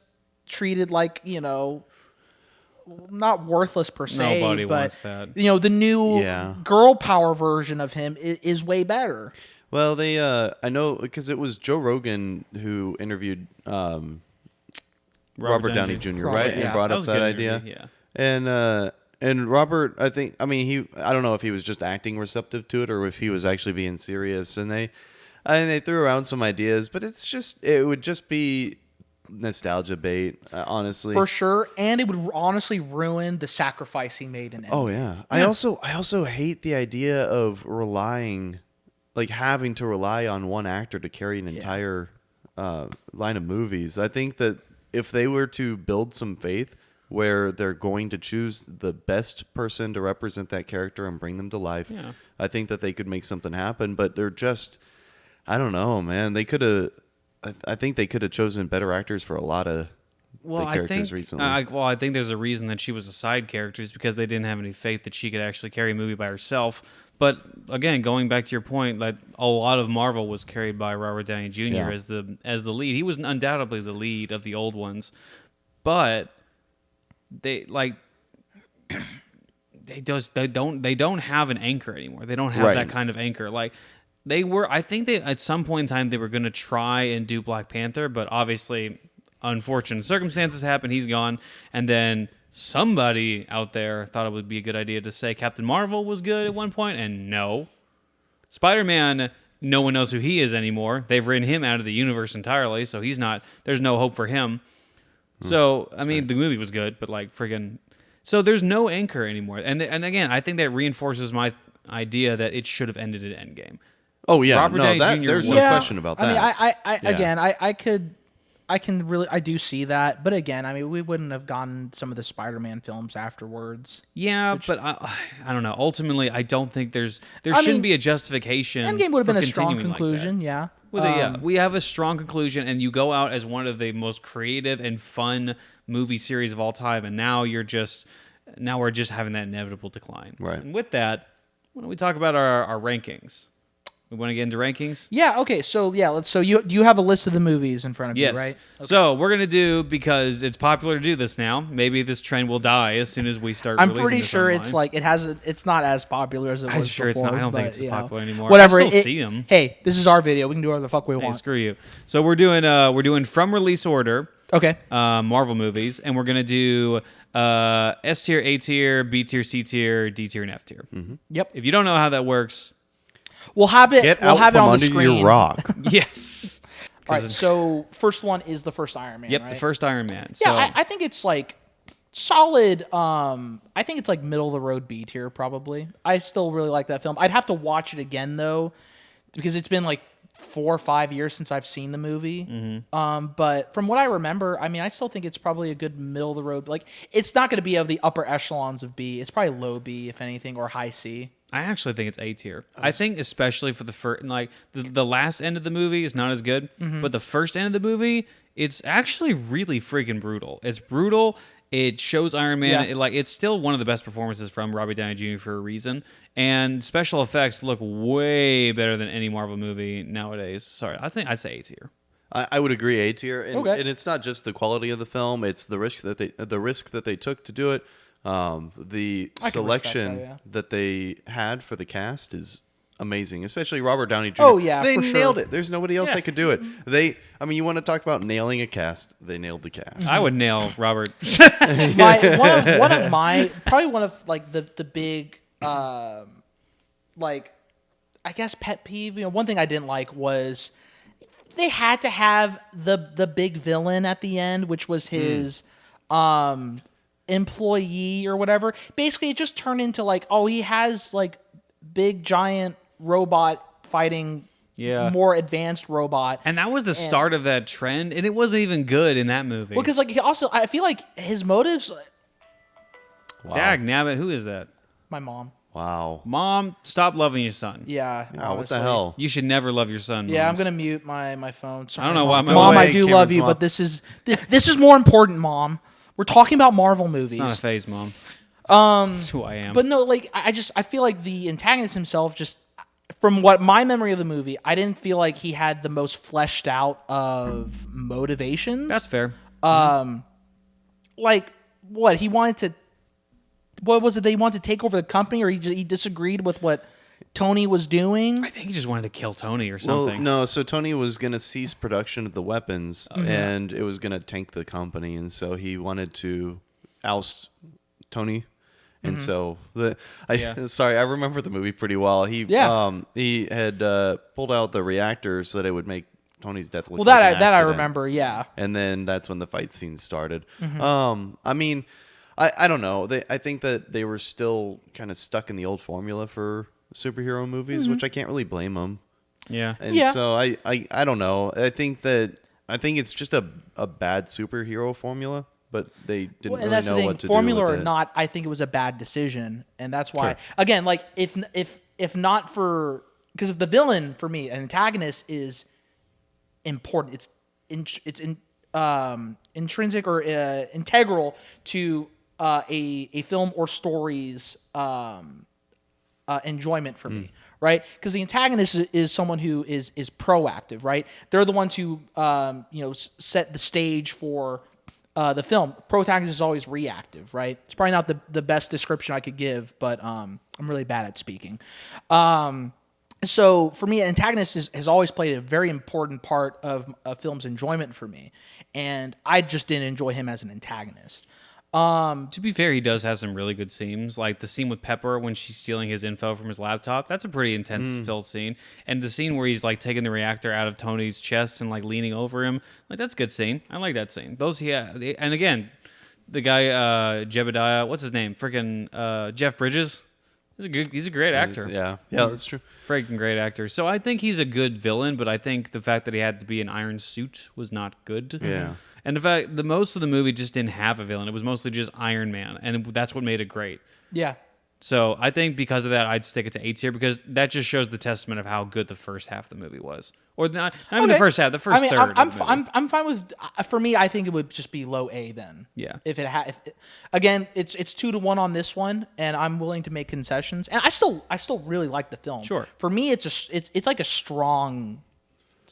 treated like not worthless per se. Nobody but, wants that. The new Yeah. girl power version of him is way better. Well, they I know because it was Joe Rogan who interviewed Robert Downey Jr. Robert, right, yeah. and brought That up was a that good idea. interview, yeah. And Robert, I don't know if he was just acting receptive to it or if he was actually being serious. And they threw around some ideas, but it would just be nostalgia bait, honestly. For sure, and it would honestly ruin the sacrifice he made in Endgame. Oh yeah. I also hate the idea of having to rely on one actor to carry an entire line of movies. I think that if they were to build some faith where they're going to choose the best person to represent that character and bring them to life, Yeah. I think that they could make something happen. But they're just, I don't know, man. They could have. I think they could have chosen better actors for a lot of the characters recently. I think there's a reason that she was a side character is because they didn't have any faith that she could actually carry a movie by herself. But again, going back to your point, like a lot of Marvel was carried by Robert Downey Jr. Yeah. as the lead. He was undoubtedly the lead of the old ones, but they don't have an anchor anymore. They don't have Right. that kind of anchor. Like I think they at some point in time they were going to try and do Black Panther, but obviously unfortunate circumstances happened. He's gone, and then somebody out there thought it would be a good idea to say Captain Marvel was good at one point, and no. Spider-Man, no one knows who he is anymore. They've written him out of the universe entirely, so he's not. There's no hope for him. So I mean, the movie was good, but like friggin'. So there's no anchor anymore, and again, I think that reinforces my idea that it should have ended at Endgame. Oh yeah, Robert Downey Jr. there's no was- question about that. I mean, Yeah. again, I do see that, but again, I mean, we wouldn't have gotten some of the Spider-Man films afterwards. Yeah, but I don't know. Ultimately, I don't think there shouldn't be a justification. Endgame would have for been a strong continuing like that. conclusion, yeah. Well, we have a strong conclusion, and you go out as one of the most creative and fun movie series of all time, and now we're just having that inevitable decline. Right. And with that, why don't we talk about our rankings? We want to get into rankings? Yeah. Okay. So yeah. So you have a list of the movies in front of Yes. you, right? So we're gonna do, because it's popular to do this now. Maybe this trend will die as soon as we start. I'm releasing pretty this sure online. it's like it's not as popular as it was I'm sure it's not. before, I don't think but, it's you know, popular anymore. Whatever. I still see them. Hey, this is our video. We can do whatever the fuck we Hey, want. screw you. So we're doing from release order. Okay. Marvel movies, and we're gonna do S tier, A tier, B tier, C tier, D tier, and F tier. Yep. If you don't know how that works, We'll have it. Get we'll out have it from on under the screen. your rock. yes. All right. So first one is the first Iron Man. Yep, right? the first Iron Man. Yeah, So, I think it's like solid. I think it's like middle of the road B tier probably. I still really like that film. I'd have to watch it again though, because it's been like 4 or 5 years since I've seen the movie. But from what I remember, I mean, I still think it's probably a good middle of the road. Like, it's not going to be of the upper echelons of B. It's probably low B, if anything, or high C. I actually think it's A tier. I think especially for the first, like the last end of the movie is not as good, but the first end of the movie, it's actually really freaking brutal. It's brutal. It shows Iron Man. Yeah. It's still one of the best performances from Robert Downey Jr. for a reason. And special effects look way better than any Marvel movie nowadays. Sorry, I think I'd say A tier. I would agree A tier, and, Okay. and it's not just the quality of the film; it's the risk that they took to do it. The I can respect selection that, yeah. that they had for the cast is amazing, especially Robert Downey Jr. Oh, yeah, they for sure. nailed it. There's nobody else Yeah. that could do it. I mean, you want to talk about nailing a cast? They nailed the cast. I would nail Robert. One of my probably one of like the big like I guess pet peeve. You know, one thing I didn't like was they had to have the big villain at the end, which was his employee or whatever. Basically, it just turned into like, oh, he has like big giant robot fighting. Yeah. More advanced robot. And that was the start of that trend, and it wasn't even good in that movie. Because like he also, I feel like his motives. Wow. Dag nabbit, who is that? My mom. Wow. Mom, stop loving your son. Yeah. Wow, what honestly. the hell? You should never love your son. Yeah, I'm moms. gonna mute my phone. Sorry, I don't know why Mom. my- Mom, Go I away, do Cameron's love you, mom. but this is more important, Mom. We're talking about Marvel movies. It's not a phase, Mom. That's who I am. But no, like I feel like the antagonist himself, just from what my memory of the movie, I didn't feel like he had the most fleshed out of motivations. That's fair. Like what he wanted to. What was it? They wanted to take over the company, or he disagreed with what Tony was doing. I think he just wanted to kill Tony or Well, something. no. So Tony was going to cease production of the weapons, and it was going to tank the company, and so he wanted to oust Tony. And so Yeah. sorry, I remember the movie pretty well. He had pulled out the reactor so that it would make Tony's death look Well, like that an I accident. remember. Yeah. And then that's when the fight scene started. Mm-hmm. I mean, I don't know. I think that they were still kind of stuck in the old formula for superhero movies, which I can't really blame them. Yeah. And Yeah. so I don't know. I think it's just a bad superhero formula, but they didn't And really that's know the thing, what to formula do or with it. not, I think it was a bad decision, and that's why. Sure. Again, like if not for because if the villain for me, an antagonist is important. It's intrinsic or integral to a film or story's enjoyment for me, right? Because the antagonist is someone who is proactive, right? They're the ones who set the stage for the film. Protagonist is always reactive, right? It's probably not the best description I could give, but I'm really bad at speaking. So for me, an antagonist has always played a very important part of a film's enjoyment for me, and I just didn't enjoy him as an antagonist. To be fair, he does have some really good scenes. Like the scene with Pepper when she's stealing his info from his laptop. That's a pretty intense filled scene. And the scene where he's like taking the reactor out of Tony's chest and like leaning over him. Like that's a good scene. I like that scene. And again, the guy Jebediah, what's his name? Freaking Jeff Bridges. He's a great actor. Yeah, that's true. Freaking great actor. So I think he's a good villain, but I think the fact that he had to be an iron suit was not good. Yeah. And the fact the most of the movie just didn't have a villain. It was mostly just Iron Man, and that's what made it great. Yeah. So I think because of that, I'd stick it to A tier because that just shows the testament of how good the first half of the movie was. Or not even the first half, the first third. I'm fine with. For me, I think it would just be low A then. Yeah. If again, it's 2-1 on this one, and I'm willing to make concessions. And I still really like the film. Sure. For me, it's like a strong.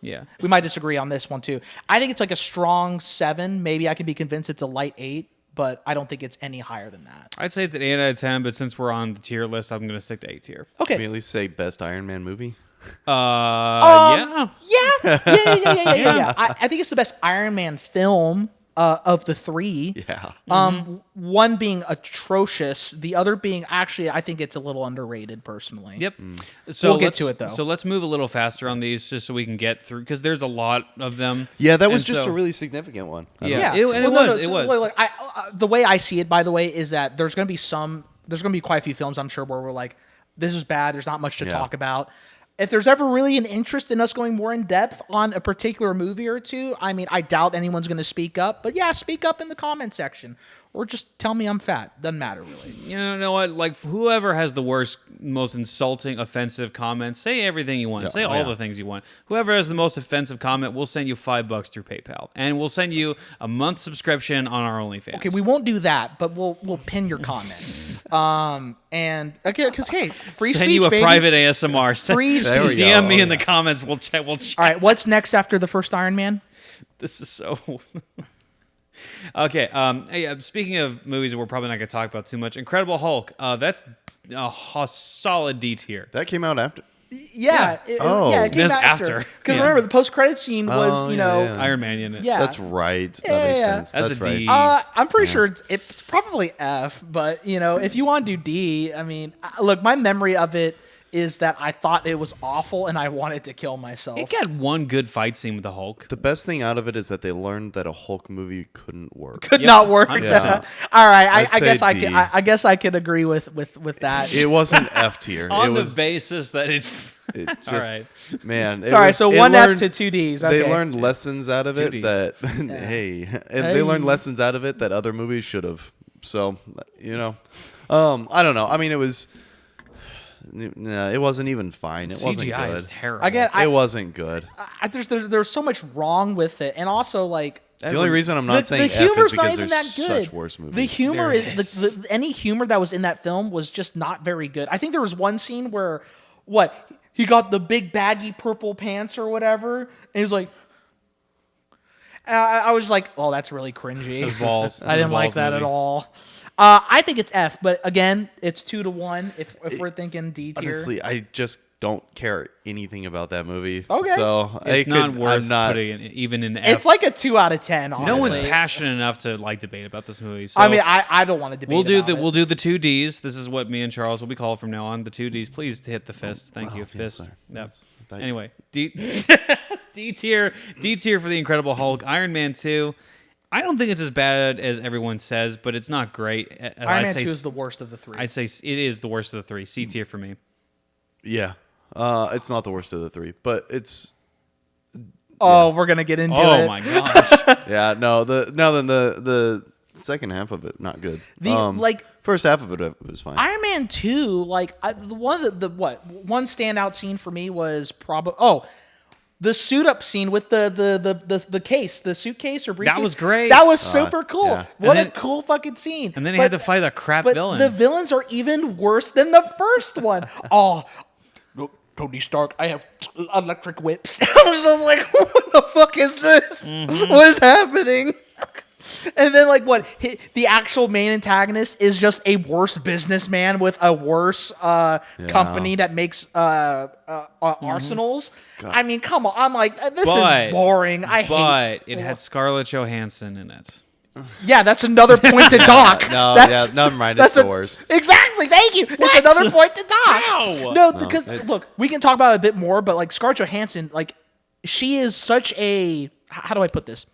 Yeah. We might disagree on this one too. I think it's like a strong 7. Maybe I can be convinced it's a light 8, but I don't think it's any higher than that. I'd say it's an 8 out of 10, but since we're on the tier list, I'm going to stick to A tier. Okay. Can we at least say best Iron Man movie? Yeah. Yeah. I think it's the best Iron Man film of the 3. Yeah. One being atrocious, the other being actually, I think it's a little underrated personally. Yep. So We'll get let's- to it, though. So let's move a little faster on these just so we can get through, because there's a lot of them. Yeah, that was And just so- a really significant one. Yeah. It was. Like, the way I see it, by the way, is that there's going to be quite a few films, I'm sure, where we're like, this is bad. There's not much to talk about. If there's ever really an interest in us going more in depth on a particular movie or two, I mean, I doubt anyone's going to speak up. But yeah, speak up in the comment section. Or just tell me I'm fat. Doesn't matter, really. You know what? Like, whoever has the worst, most insulting, offensive comments, say everything you want. Say all the things you want. Whoever has the most offensive comment, we'll send you $5 through PayPal, and we'll send you a month subscription on our OnlyFans. Okay, we won't do that, but we'll pin your comments. And okay, because hey, free send speech, you a baby. private ASMR. Free There we speech. go. DM me Oh, in the yeah. comments. We'll check. We'll check. All right, what's next after the first Iron Man? This is so. Okay. Yeah, speaking of movies that we're probably not going to talk about too much, Incredible Hulk. That's a solid D tier. That came out after. Yeah. It came That's after. after. Because Yeah. remember, the post-credit scene was, Oh, you yeah, know, yeah. Iron Man in it. yeah. That's right. Yeah, That makes yeah. sense. That's That's a right. D. I'm pretty sure it's probably F, but you know, if you want to do D, I mean, look, my memory of it is that I thought it was awful and I wanted to kill myself. It got one good fight scene with the Hulk. The best thing out of it is that they learned that a Hulk movie couldn't work. Could not work. 100%. All right, I'd I guess say I D. can. I guess I could agree with that. It wasn't F tier. On it the was basis that it. it just, All right. man. it Sorry, was- so it 1 learned- F to 2 Ds. They Okay. learned lessons out of Two it Ds. that hey, and they learned lessons out of it that other movies should have. So, you know, I don't know. I mean, it was. No, it wasn't even fine. It wasn't CGI is good. terrible. Again, It wasn't good. there's so much wrong with it, and also like The only reason I'm not saying the F humor's is not because even there's that good. such worse movies. The humor There is any humor that was in that film was just not very good. I think there was one scene where he got the big baggy purple pants or whatever, and he was like. I was like, "Oh, that's really cringy." Those balls. I didn't Those like balls that movie. at all. I think it's F, but again, it's 2-1 if we're thinking D tier. Honestly, I just don't care anything about that movie. Okay. So It's not worth I'm not, putting it even in F. It's like a 2 out of 10. Honestly. no one's passionate enough to like debate about this movie. So I mean, I don't want to debate. we'll do the 2 Ds. This is what me and Charles will be called from now on. The 2 Ds. Please hit the fist. Thank you, fist. sorry. Yep. That- Anyway, D tier for the Incredible Hulk. Iron Man 2. I don't think it's as bad as everyone says, but it's not great. Iron Man 2 is the worst of the 3. I'd say it is the worst of the 3. C tier for me. Yeah. It's not the worst of the 3, but it's we're gonna get into it. Oh my gosh. yeah. No, the second half of it not good. First half of it was fine. Iron Man 2, like one standout scene for me was probably the suit up scene with the case, the suitcase or briefcase. That was great. That was super cool. yeah. What And a cool fucking scene. And then he had to fight a crap but villain. the villains are even worse than the first one. Look, Tony Stark, I have electric whips. I was just like, what the fuck is this? Mm-hmm. What is happening? And then, the actual main antagonist is just a worse businessman with a worse company that makes arsenals. I mean, come on. I'm like, this is boring. I hate But it had Scarlett Johansson in it. Yeah, that's another point to dock. Never mind. It's the worst. Exactly. Thank you. It's another point to dock. How? No, because look, we can talk about it a bit more, but like Scarlett Johansson, like she is such a how do I put this?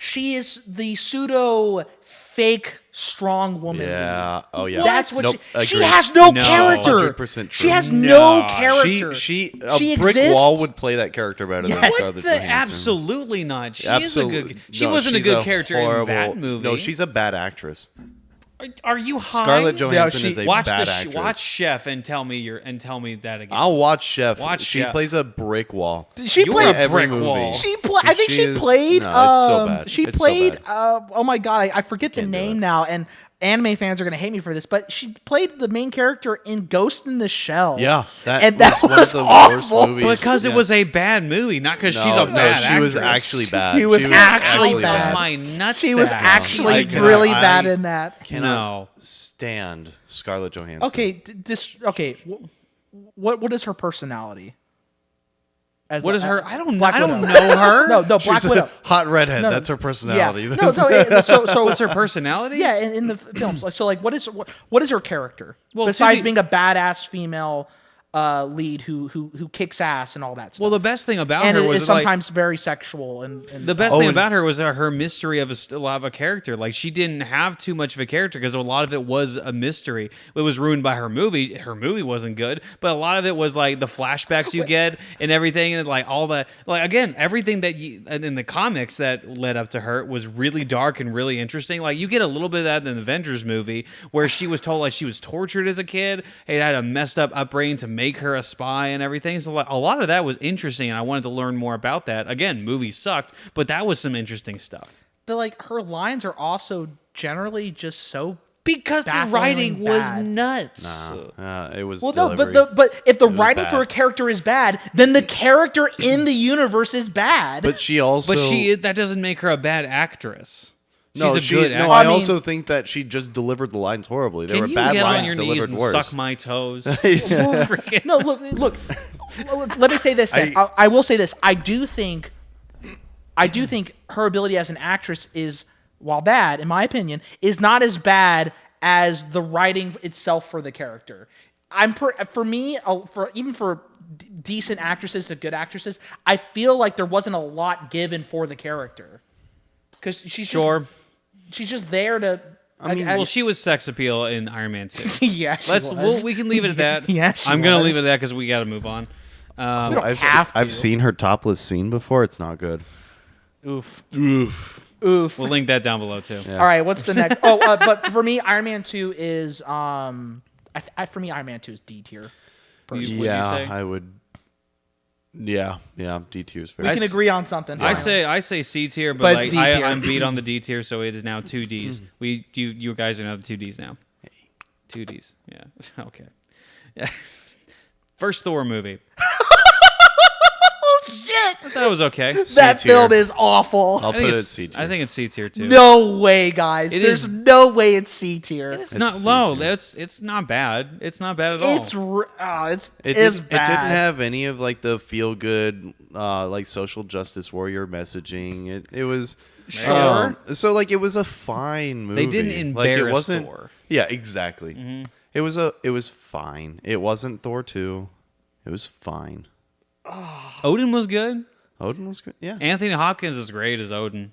She is the pseudo fake strong woman. Yeah. Oh yeah. That's what she agreed. has no No. character. 100% She true. has No. no character. She She brick exists. wall would play that character better than Yes. Scarlett The, Johansson. absolutely not. She Absolutely. is a good. She No, wasn't a she's good character horrible- in that movie. No, she's a bad actress. Are you high? Scarlett Johansson she- is a watch bad actress. watch Chef and tell me that again. I'll watch Chef. Watch she Chef. plays a brick wall. She You're played a every brick movie. wall. I think she played. No, it's so bad. She It's so played. bad. Oh my god, I forget the Can't do name it. now, and anime fans are gonna hate me for this, but she played the main character in Ghost in the Shell. Yeah, and that one was of the worst awful. movies. because it Yeah. was a bad movie, not because she's No, a bad she was actress. actually bad. She was actually Out bad. of my nuts. She was actually I cannot- really I- bad in that. Cannot stand Scarlett Johansson. Okay, what is her personality? As What is her? I don't know. Black I don't Widow. know her. No, Black She's a Widow. hot redhead. No, That's her personality. Yeah. No, so What's her personality? yeah, in the films. So like, what is her character Well, besides to the- being a badass female lead who kicks ass and all that stuff? Well, the best thing about and her it was is like, sometimes very sexual and the best Oh, thing and- about her was her mystery of a character. Like she didn't have too much of a character because a lot of it was a mystery. It was ruined by her movie. Her movie wasn't good, but a lot of it was like the flashbacks you get and everything, and like all the again everything that you in the comics that led up to her was really dark and really interesting. Like you get a little bit of that in the Avengers movie where she was told like she was tortured as a kid, and had a messed up upbringing to make her a spy and everything. So like, a lot of that was interesting, and I wanted to learn more about that. Again, movie sucked, but that was some interesting stuff. but like her lines are also generally just so Because the bafflingly writing was bad. nuts. it was. Well, no, delivery. but if the was writing bad. for a character is bad, then the character in the universe is bad. But she also. But that doesn't make her a bad actress. She's No, a good actress. no. I mean- also think that she just delivered the lines horribly. There Can were you bad get lines on your knees delivered and worse. suck my toes? Yeah. No, look. Let me say this. Then I will say this. I do think her ability as an actress is, while bad in my opinion, is not as bad as the writing itself for the character. For decent actresses to good actresses, I feel like there wasn't a lot given for the character because she's just there to. I mean, Well, she was sex appeal in Iron Man 2. yeah, she was. We can leave it at that. Yeah, she I'm gonna was. leave it at that because we got to move on. don't I've, have to. I've seen her topless scene before. It's not good. Oof. Oof. Oof. We'll link that down below too. Yeah. All right, what's the next? But for me, Iron Man 2 is for me, Iron Man 2 is D tier. Would you Yeah, say? I would. Yeah. D tier is fair. We can agree on something. I finally. say C tier, But but, it's like D tier. I'm beat on the D tier, so it is now 2 Ds. You guys are now the 2 Ds now. 2 Ds. Yeah. Okay. Yeah. First Thor movie. Shit, I thought it was okay. that tier. film is awful. I'll I think put it it's at C tier. I think it's C tier too. No way, guys. It There's is- no way it's C tier. It's It's not C low. tier. It's not bad. It's not bad at all. It's It is didn't, bad. it didn't have any of like the feel good like social justice warrior messaging. It was Sure. so like it was a fine movie. They didn't like, it embarrass wasn't, Thor. Yeah, exactly. It was fine. It wasn't Thor 2. It was fine. Odin was good. Odin was good. Yeah. Anthony Hopkins is great as Odin.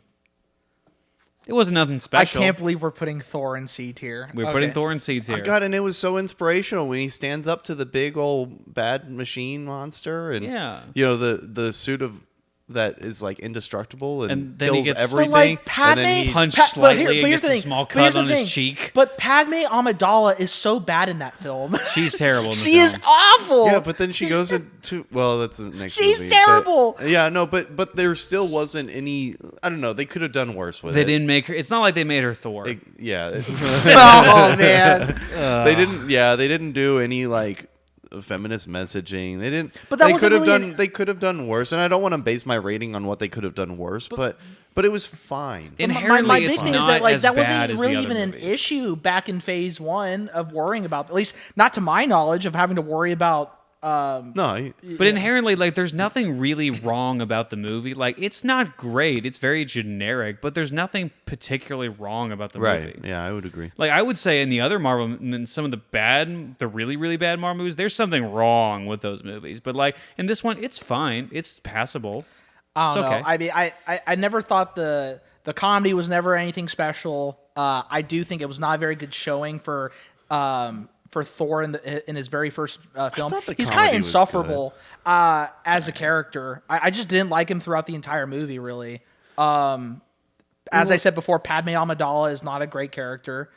It wasn't nothing I special. can't believe we're putting Thor in C tier. We're putting Okay. Thor in C tier. Oh, God, and it was so inspirational when he stands up to the big old bad machine monster, and Yeah. you know the suit of that is like indestructible and, And then he kills gets- everything. But like Padme, and then he, Punch but slightly here- and but here's gets the a thing. small But here's cut the on his thing. cheek. But Padme Amidala is so bad in that film. She's terrible in the She film. is awful. yeah, but then she goes into that's the next. She's movie, terrible. But, yeah, no, but there still wasn't any. I don't know. They could have done worse with They it. didn't make her. It's not like they made her Thor. Yeah, Oh man. they didn't. Yeah, they didn't do any like feminist messaging. They didn't. But that they wasn't could have really done. an- They could have done worse. And I don't want to base my rating on what they could have done worse. But it was fine. Inherently, my it's big thing not is that like as that bad wasn't as really the even other an movies. issue back in phase 1 of worrying about, at least not to my knowledge, of having to worry about No, But inherently, like, there's nothing really wrong about the movie. Like, it's not great. It's very generic, but there's nothing particularly wrong about the right. movie. Yeah, I would agree. Like, I would say in the other Marvel, in some of the really, really bad Marvel movies, there's something wrong with those movies. But, like, in this one, it's fine. It's passable. I don't It's know. okay. I mean, I never thought the comedy was never anything special. I do think it was not a very good showing for Thor in his very first film. thought the He's kind of comedy was insufferable as a character. I just didn't like him throughout the entire movie, really. As I said before, Padme Amidala is not a great character.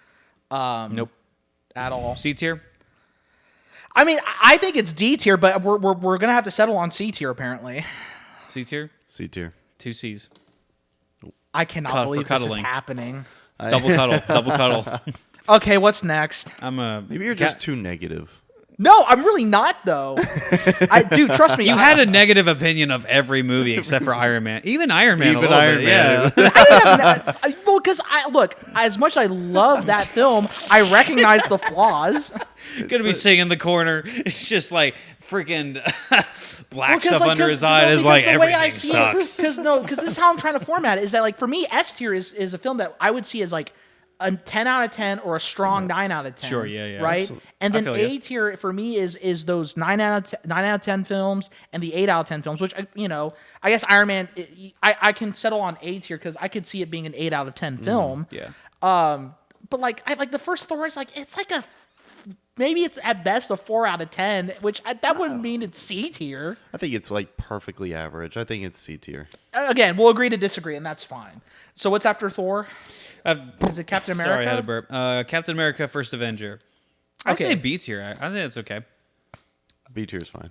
Nope. at all. C tier. I mean, I think it's D tier, but we're gonna have to settle on C tier apparently. C tier. C tier. 2 C's. I cannot For believe this is cuddling. happening. Double cuddle. Double cuddle. Okay, what's next? I'm gonna. Maybe you're just too negative. No, I'm really not though. Dude, trust me. You had a negative opinion of every movie except for Iron Man. Even Iron Man. Even a little Iron bit, Man. Yeah. I didn't have well, because look, as much as I love that film, I recognize the flaws. Gonna be sitting in the corner. It's just like freaking black Well, 'cause, stuff like, under 'cause, his eye. Is because like the way I everything see it- sucks. Because this is how I'm trying to format it. Is that like for me, S tier is a film that I would see as like a 10 out of 10 or a strong 9 out of 10. Sure, yeah, right. absolutely. And I then feel A you. tier for me is those 9 out of 10 films and the 8 out of 10 films. Which I guess Iron Man, I can settle on A tier because I could see it being an 8 out of 10 film. Yeah. But like I like the first Thor is like it's like maybe it's at best a 4 out of 10, which that wouldn't mean it's C tier. I think it's like perfectly average. I think it's C tier. Again, we'll agree to disagree, and that's fine. So what's after Thor? Is it Captain America? Sorry, I had a burp. Captain America: First Avenger. I'd Okay. say B tier. I think it's okay. B tier is fine.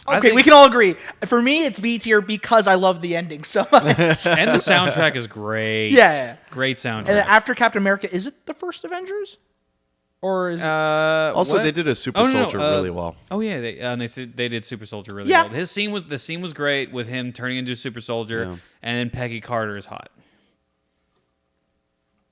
I Okay, think- we can all agree. For me, it's B tier because I love the ending so much. And the soundtrack is great. Yeah. Great soundtrack. And then after Captain America, is it the first Avengers? Or is Also, what? they did a Super Oh, no, Soldier no, really well. Oh yeah, and they did Super Soldier really Yeah. well. The scene was great with him turning into a Super Soldier, Yeah. and Peggy Carter is hot.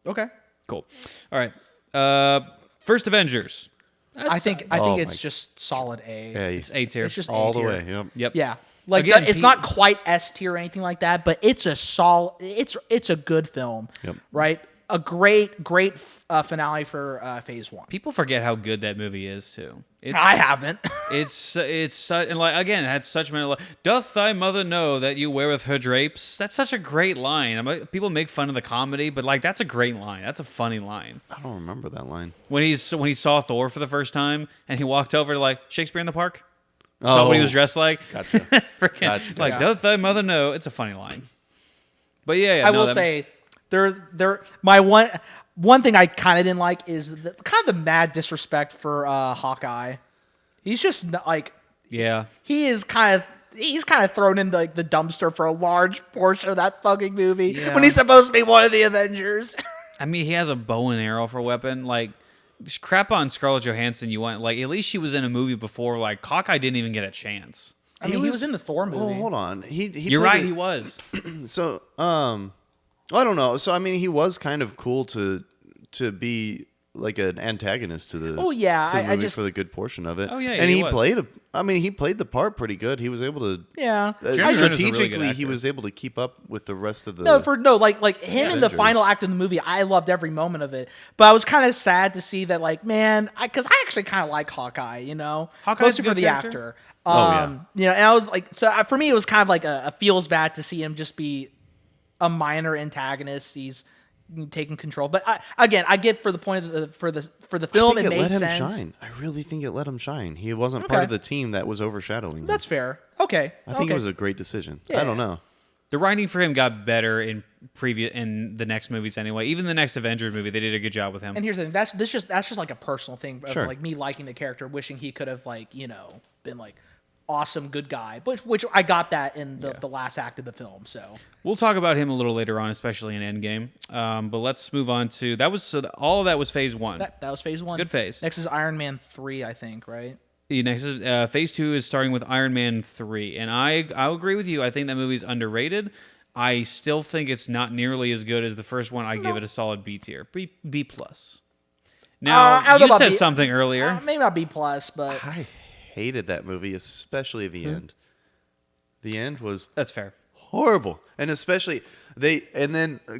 okay? Cool. All right. First Avengers. I think Oh it's my- just solid A. Yeah, It's A tier. It's just all A the tier. way. Yep. Yep. Yeah. Like Again, it's Pete- not quite S tier or anything like that, but it's a solid. It's a good film. Yep. Right. A great finale for Phase 1. People forget how good that movie is too. It's, I haven't. It's such, and like again, it had such many. Doth thy mother know that you weareth her drapes? That's such a great line. People make fun of the comedy, but like that's a great line. That's a funny line. I don't remember that line. When he saw Thor for the first time, and he walked over to like Shakespeare in the Park. Saw what he was dressed like. Gotcha. Freaking, Gotcha. like Yeah. doth thy mother know? It's a funny line. But yeah, I no, will that- say my one thing I kind of didn't like is kind of the mad disrespect for Hawkeye. He's just like yeah. he's kind of thrown in like the dumpster for a large portion of that fucking movie Yeah. when he's supposed to be one of the Avengers. I mean, he has a bow and arrow for a weapon. Like, just crap on Scarlett Johansson. You want like at least she was in a movie before. Like Hawkeye didn't even get a chance. I mean, he was in the Thor movie. Well, hold on. He You're played right. it- He was. So, I don't know. So, I mean, he was kind of cool to be like an antagonist to the Oh, yeah, to the I movie just- for the good portion of it. Oh, yeah, and he he was. he played the part pretty good. He was able to Yeah. Jeremy Renner's a really good strategically he actor. was able to keep up with the rest of the Like him in the Avengers. final act of the movie, I loved every moment of it. But I was kind of sad to see that, like, man, because I actually kind of like Hawkeye, Hawkeye's mostly a for good the character. actor. Oh, yeah. And I was like, so for me, it was kind of like a feels bad to see him just be a minor antagonist. He's taking control, but I get for the point of for the film, I it think it let made him sense. shine. I really think it let him shine. He wasn't Okay. part of the team that was overshadowing him. That's fair. Okay, I think okay. it was a great decision. Yeah. I don't know. The writing for him got better in the next movies anyway. Even the next Avengers movie, they did a good job with him. And here's the thing. That's just like a personal thing of Sure. like me liking the character, wishing he could have been like awesome good guy. Which I got that in the last act of the film. So We'll talk about him a little later on, especially in Endgame. But let's move on to all of that was Phase 1. that was Phase 1. good phase. Next is Iron Man 3, I think, right? The next is Phase 2 is starting with Iron Man 3, and I agree with you. I think that movie's underrated. I still think it's not nearly as good as the first one. I give it a solid B tier, B plus. I Now don't know you about said B- something earlier. Maybe not B plus, but I hated that movie, especially the end. The end was That's fair. horrible, and especially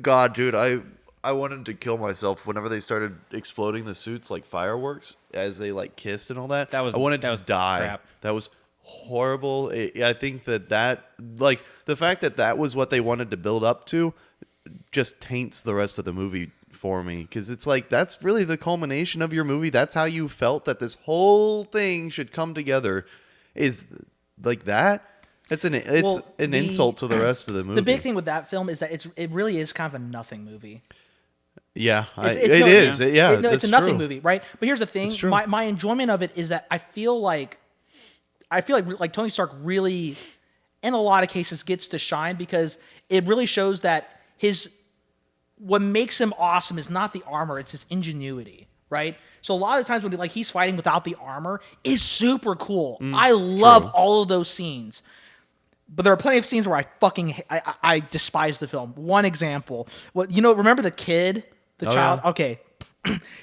God, dude, I wanted to kill myself whenever they started exploding the suits like fireworks as they like kissed and all that. That was- I wanted that to was die. crap. That was horrible. I think that like the fact that was what they wanted to build up to just taints the rest of the movie for me, because it's like that's really the culmination of your movie. That's how you felt that this whole thing should come together, is like that. It's an insult to the rest of the movie. the big thing with that film is that it really is kind of a nothing movie. Yeah, It's it is. Yeah, it's that's a nothing true. movie, right? But here's the thing: true. my enjoyment of it is that I feel like Tony Stark really, in a lot of cases, gets to shine because it really shows that what makes him awesome is not the armor; it's his ingenuity, right? So a lot of times when he's fighting without the armor is super cool. I love all of those scenes. But there are plenty of scenes where I despise the film. One example, remember the kid, the child? Yeah. Okay,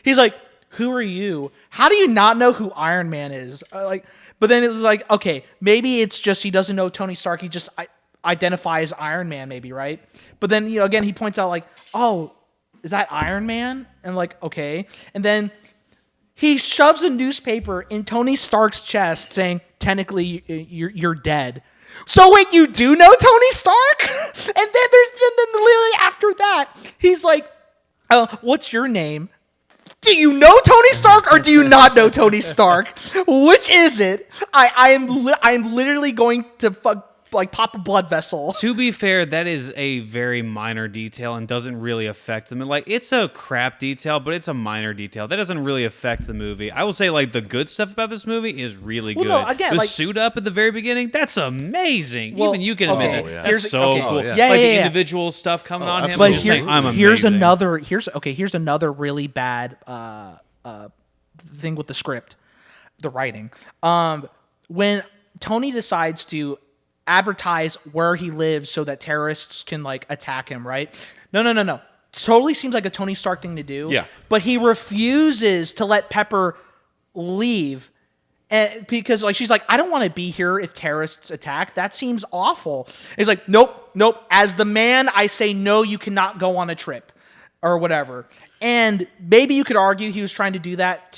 he's like, "Who are you? How do you not know who Iron Man is?" But then it was like, okay, maybe it's just he doesn't know Tony Stark. He just identifies Iron Man, maybe, right? But then again, he points out like, "Oh, is that Iron Man?" And I'm like, okay, and then he shoves a newspaper in Tony Stark's chest, saying, "Technically, you're dead." So wait, you do know Tony Stark? And then literally after that, he's like, "What's your name? Do you know Tony Stark or do you not know Tony Stark? Which is it?" I am literally going to pop a blood vessel. To be fair, that is a very minor detail and doesn't really affect them. It's a crap detail, but it's a minor detail. That doesn't really affect the movie. I will say, the good stuff about this movie is really good. No, again, the suit up at the very beginning, that's amazing. Well, Even you can admit okay. that. Yeah. That's so cool. yeah. Yeah, the yeah. individual stuff coming on him. But just saying, I'm here's amazing. another really bad thing with the script, the writing. When Tony decides to advertise where he lives so that terrorists can attack him, right? No. Totally seems like a Tony Stark thing to do. Yeah. But he refuses to let Pepper leave. And because she's like, "I don't want to be here if terrorists attack. That seems awful." And he's like, Nope. As the man, I say no, you cannot go on a trip or whatever. And maybe you could argue he was trying to do that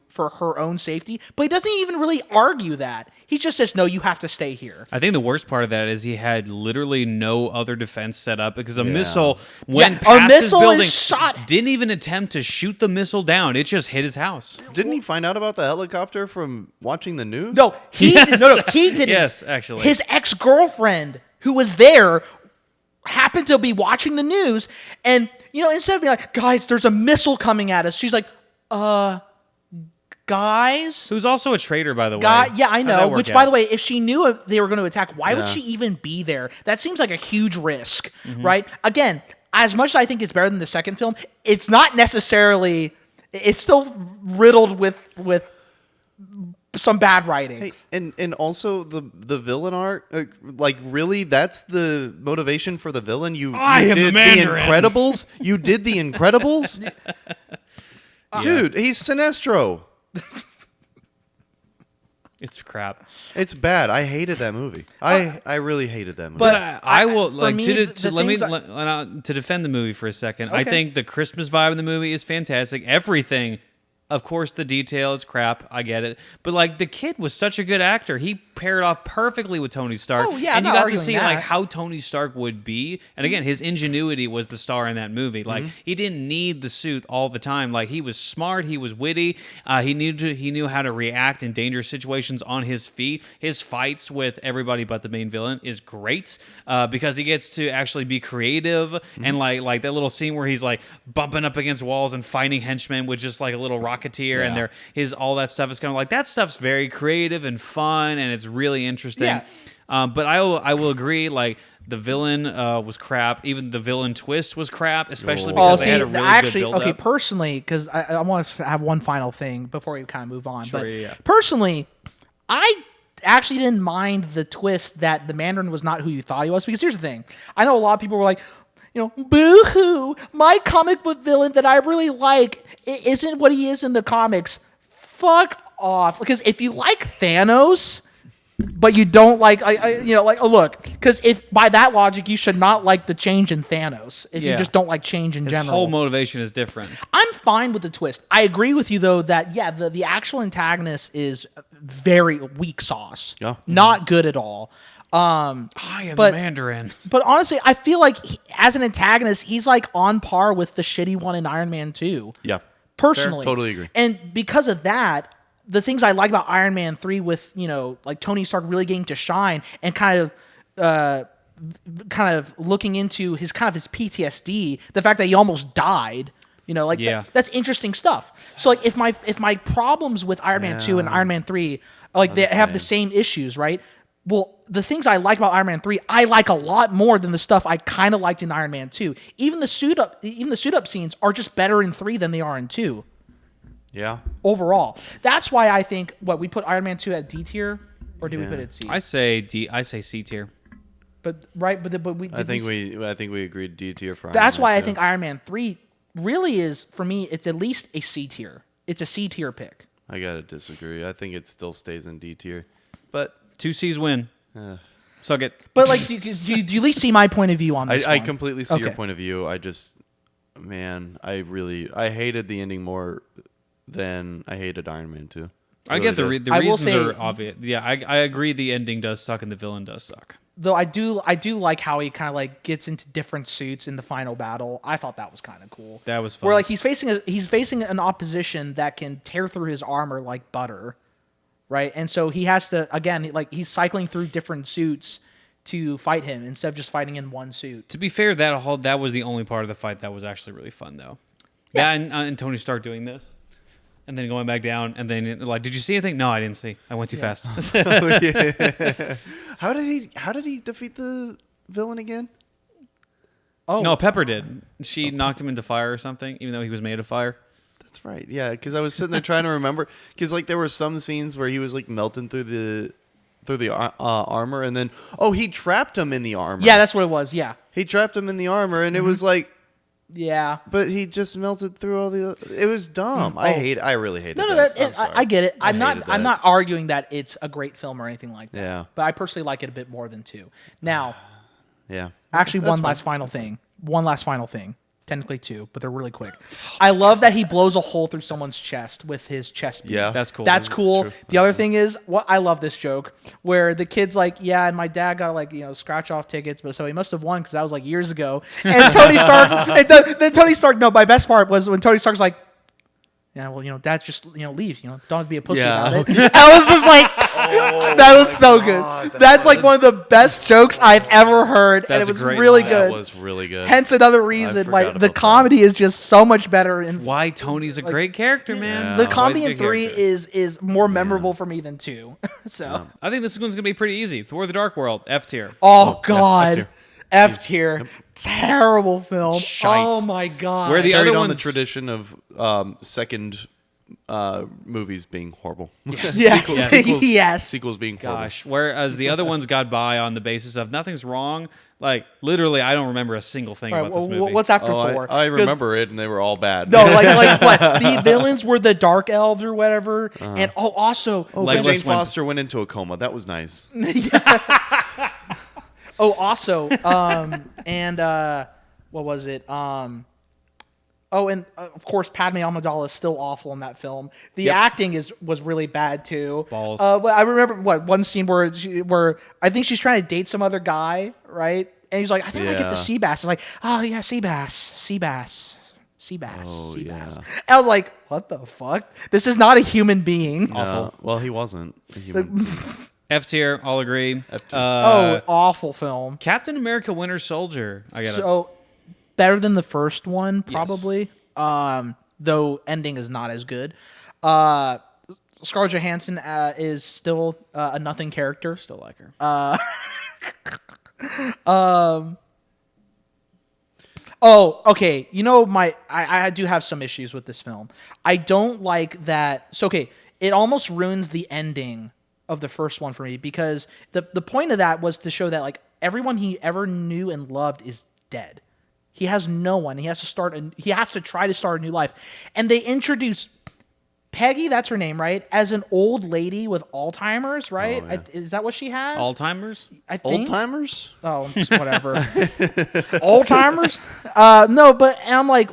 for her own safety, but he doesn't even really argue that. He just says, "No, you have to stay here." I think the worst part of that is he had literally no other defense set up because a missile went a past his missile building, is shot. didn't even attempt to shoot the missile down. It just hit his house. Didn't he find out about the helicopter from watching the news? No, he didn't. Yes, actually. His ex-girlfriend who was there happened to be watching the news, and instead of being like, "Guys, there's a missile coming at us," she's like, "Guys." Who's also a traitor, by the way. Yeah, I How'd know. that work Which, by out? the way, if she knew they were going to attack, why would Yeah. she even be there? That seems like a huge risk, Mm-hmm. right? Again, as much as I think it's better than the second film, it's not necessarily. It's still riddled with some bad writing. Hey, and also the villain arc, really, that's the motivation for the villain. You am did the Mandarin. Incredibles. You did the Incredibles, dude. He's Sinestro. It's crap. It's bad. I hated that movie. I really hated that movie. But I will for me, the things to defend the movie for a second. I Okay. think the Christmas vibe in the movie is fantastic. Everything, of course, the detail is crap. I get it, but the kid was such a good actor. He paired off perfectly with Tony Stark. Oh, yeah, I'm and you not got to arguing see that. how Tony Stark would be. And again, his ingenuity was the star in that movie. He didn't need the suit all the time. He was smart. He was witty. He knew how to react in dangerous situations on his feet. His fights with everybody but the main villain is great because he gets to actually be creative and like that little scene where he's bumping up against walls and fighting henchmen with just a little rocketeer and all that stuff is kind of that stuff's very creative and fun and it's really interesting. Yeah. But I will agree. The villain was crap. Even the villain twist was crap, especially because they had a really good build okay, up. personally, because I want to have one final thing before we kind of move on. Sure, but yeah. personally, I actually didn't mind the twist that the Mandarin was not who you thought he was. Because here's the thing: I know a lot of people were like, "Boo hoo! My comic book villain that I really like isn't what he is in the comics." Fuck off! Because if you like Thanos, but you don't look, because if by that logic you should not like the change in Thanos if you Yeah. just don't like change in His general. whole motivation is different. I'm fine with the twist. I agree with you though that the actual antagonist is very weak sauce, Yeah. not good at all. I am But- the Mandarin. But honestly, I feel like as an antagonist, he's on par with the shitty one in Iron Man 2. yeah, Personally. Totally agree. And because of that, the things I like about Iron Man 3 with, Tony Stark really getting to shine and kind of looking into his PTSD, the fact that he almost died You know, like Yeah. that's interesting stuff. So like if my problems with Iron Man 2 and Iron Man 3 like they have the same issues, right? Well, the things I like about Iron Man 3, I like a lot more than the stuff I kind of liked in Iron Man 2. Even the suit up scenes are just better in 3 than they are in 2 Yeah. overall. That's why I think we put Iron Man 2 at D tier, or did we Yeah. put it at C? I say D. I say C tier. But we. I think we agreed D tier for. That's Iron why Man I 2. think Iron Man 3 really is, for me, it's at least a C tier. It's a C tier pick. I gotta disagree. I think it still stays in D tier, but 2 C's win. Suck it. But like, do you at least see my point of view on this? I one? completely see your Okay. point of view. I just, man, I hated the ending more than I hated Iron Man 2. I get the Really did. the I will reasons say- are obvious. Yeah, I agree. The ending does suck and the villain does suck. Though I do like how he kind of like gets into different suits in the final battle. I thought that was kind of cool. That was fun. Where like he's facing an opposition that can tear through his armor like butter, right? And so he has to again like he's cycling through different suits to fight him instead of just fighting in one suit. To be fair, that was the only part of the fight that was actually really fun, though. Yeah. That and Tony Stark doing this, and then going back down, and then like, did you see anything? No, I didn't see. I went too fast. How did he defeat the villain again? Oh No, Pepper did. She knocked him into fire or something, even though he was made of fire. That's right. Yeah, because I was sitting there trying to remember. Because like there were some scenes where he was like melting through the armor, and then he trapped him in the armor. yeah, that's what it was. Yeah, he trapped him in the armor, and it was like, yeah. but he just melted through all the. It was dumb. I really hated. No, that. that I'm sorry. I get it. I'm hated that. not arguing that it's a great film or anything like that. Yeah. But I personally like it a bit more than 2. Now, Yeah. actually, That's one fine. last final thing. One last final thing. Technically 2, but they're really quick. I love that he blows a hole through someone's chest with his chest beam. Yeah. That's cool. That's cool. true. The other thing is, I love this joke where the kid's like, yeah, and my dad got like, scratch off tickets, but so he must have won because that was like years ago. And Tony Stark's, and then Tony Stark, no, my best part was when Tony Stark's like, yeah, well, dad just, leaves, don't be a pussy Yeah. about it. I was just like, that was so good. That's like one of the best jokes I've ever heard. And That's it was a great really line. good. That was really good. Hence another reason, forgot like the about that. comedy is just so much better in Why Tony's a great character, man. Yeah. the Why comedy he's a in good 3 character. is more memorable for me than 2. So, I think this one's gonna be pretty easy. Thor: The Dark World, F tier. oh god, tier. F tier, terrible film. Shite. Oh my god. Where the Carried other on the ones- tradition of second movies being horrible. Yes. Sequels, Yes. Sequels being horrible. Gosh, whereas the other ones got by on the basis of nothing's wrong. Like literally, I don't remember a single thing All right, about this well, movie. what's after Oh, Thor? I 'Cause- remember it, and they were all bad. No, like what? The villains were the dark elves or whatever, and also Like But Jane Legolas went- Foster went into a coma. That was nice. also, and what was it? And of course, Padme Amidala is still awful in that film. The Yep. acting was really bad too. Balls. But I remember one scene where I think she's trying to date some other guy, right? And he's like, I think I get Yeah. the sea bass. It's like, oh yeah, sea bass, sea bass. Sea bass, Oh, sea yeah. bass. And I was like, what the fuck? This is not a human being. Well, he wasn't a human. F tier, I'll agree. F tier. Awful film. Captain America: Winter Soldier. I got it. So better than the first one, probably. Though ending is not as good. Scarlett Johansson is still a nothing character. Still like her. Oh, okay. I do have some issues with this film. I don't like that. So, okay, it almost ruins the ending of the first one for me because the point of that was to show that like everyone he ever knew and loved is dead. He has no one. He has to try to start a new life. And they introduce Peggy, that's her name, right? As an old lady with Alzheimer's, right? Oh, yeah. Is that what she has? Alzheimer's. I think. Old timers? Oh, whatever. Old timers? No, and I'm like,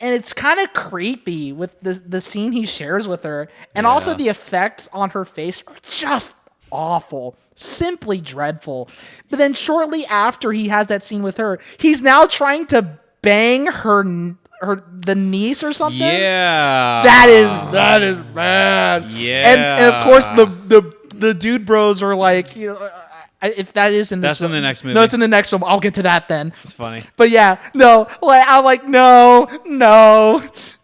and it's kind of creepy with the scene he shares with her, and also Yeah. the effects on her face are just awful, simply dreadful. But then shortly after he has that scene with her, he's now trying to bang the niece or something. Yeah. That is bad. Yeah. And of course the dude bros are like, If that is in this, That's in the next movie. No, it's in the next film. I'll get to that then. It's funny. But yeah, no, like I'm like no.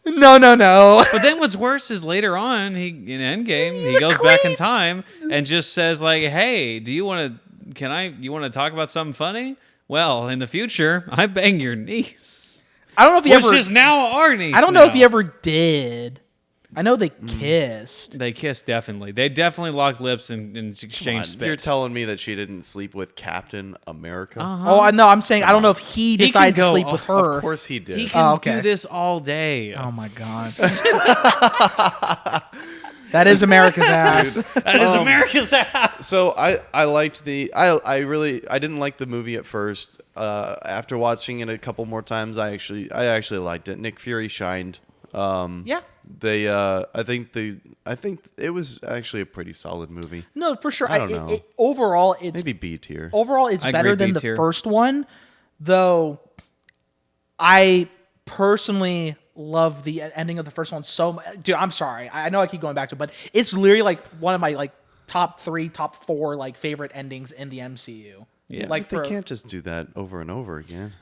But then what's worse is later on, in Endgame, he goes back in time and just says like, "Hey, you want to talk about something funny? Well, in the future, I bang your niece, I don't know if he which ever. is now our niece. I don't know if now." he ever did. I know they kissed. They kissed definitely. They definitely locked lips and exchanged spit. You're telling me that she didn't sleep with Captain America? Oh, I know. I'm saying I don't know if he can decided to go- sleep with her. Of course he did. He can okay. do this all day. Oh my god. That is America's ass. That is America's ass. So I liked I didn't like the movie at first. After watching it a couple more times, I actually liked it. Nick Fury shined. Yeah. I think it was actually a pretty solid movie. No, for sure. I don't know. Overall, it's Maybe B tier. it's I better agree, than the B-tier. first one, though. I personally love the ending of the first one so much. Dude, I'm sorry. I know I keep going back to it, but it's literally like one of my like top 3, top 4 like favorite endings in the MCU. Yeah. Like But they can't just do that over and over again.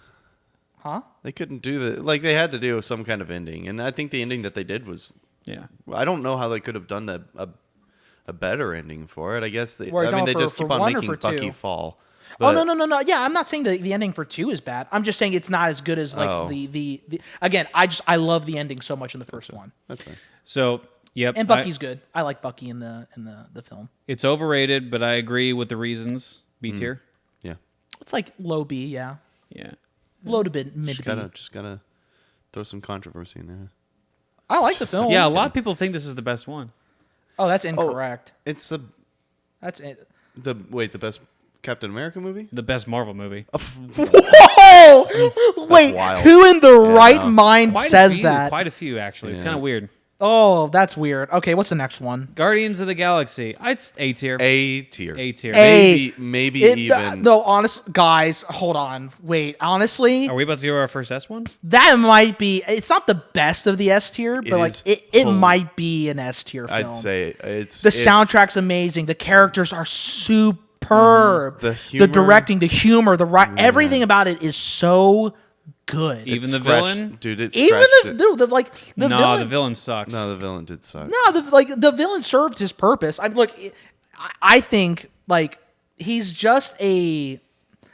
Huh? They couldn't do that. Like they had to do some kind of ending, and I think the ending that they did was. Yeah. I don't know how they could have done a better ending for it. I guess Were you I mean talking they for- just for keep on one or making for Bucky two? fall. Oh But- no. Yeah, I'm not saying the ending for 2 is bad. I'm just saying it's not as good as like Oh. the again. I love the ending so much in the first one. That's fine. So, yep. And Bucky's good. I like Bucky in the film. It's overrated, but I agree with the reasons. B tier. Yeah. It's like low B, yeah. Yeah. Low to mid B. Just gotta throw some controversy in there. I like the film. Yeah, a lot of people think this is the best one. Oh, that's incorrect. It's That's it. the best Captain America movie. The best Marvel movie. Whoa! Wait, wild. who in the right no. mind Quite says a few, that? Quite a few, actually. It's Yeah. kind of weird. Oh, that's weird. Okay, what's the next one? Guardians of the Galaxy. I'd A tier. A tier. A tier. Maybe It- even. no, honest guys, hold on. Wait, honestly, Are we about to go our first S one? that might be. It's not the best of the S tier, but like is it full- might be an S tier film. I'd say it's the it's- soundtrack's amazing. The characters are superb. The The humor. directing, the humor, everything about it is so good. Even the scratched- villain? dude. It Even scratched the it. dude, the No, villain. the villain sucks. No, the villain did suck. No, the villain served his purpose. I think like he's just a.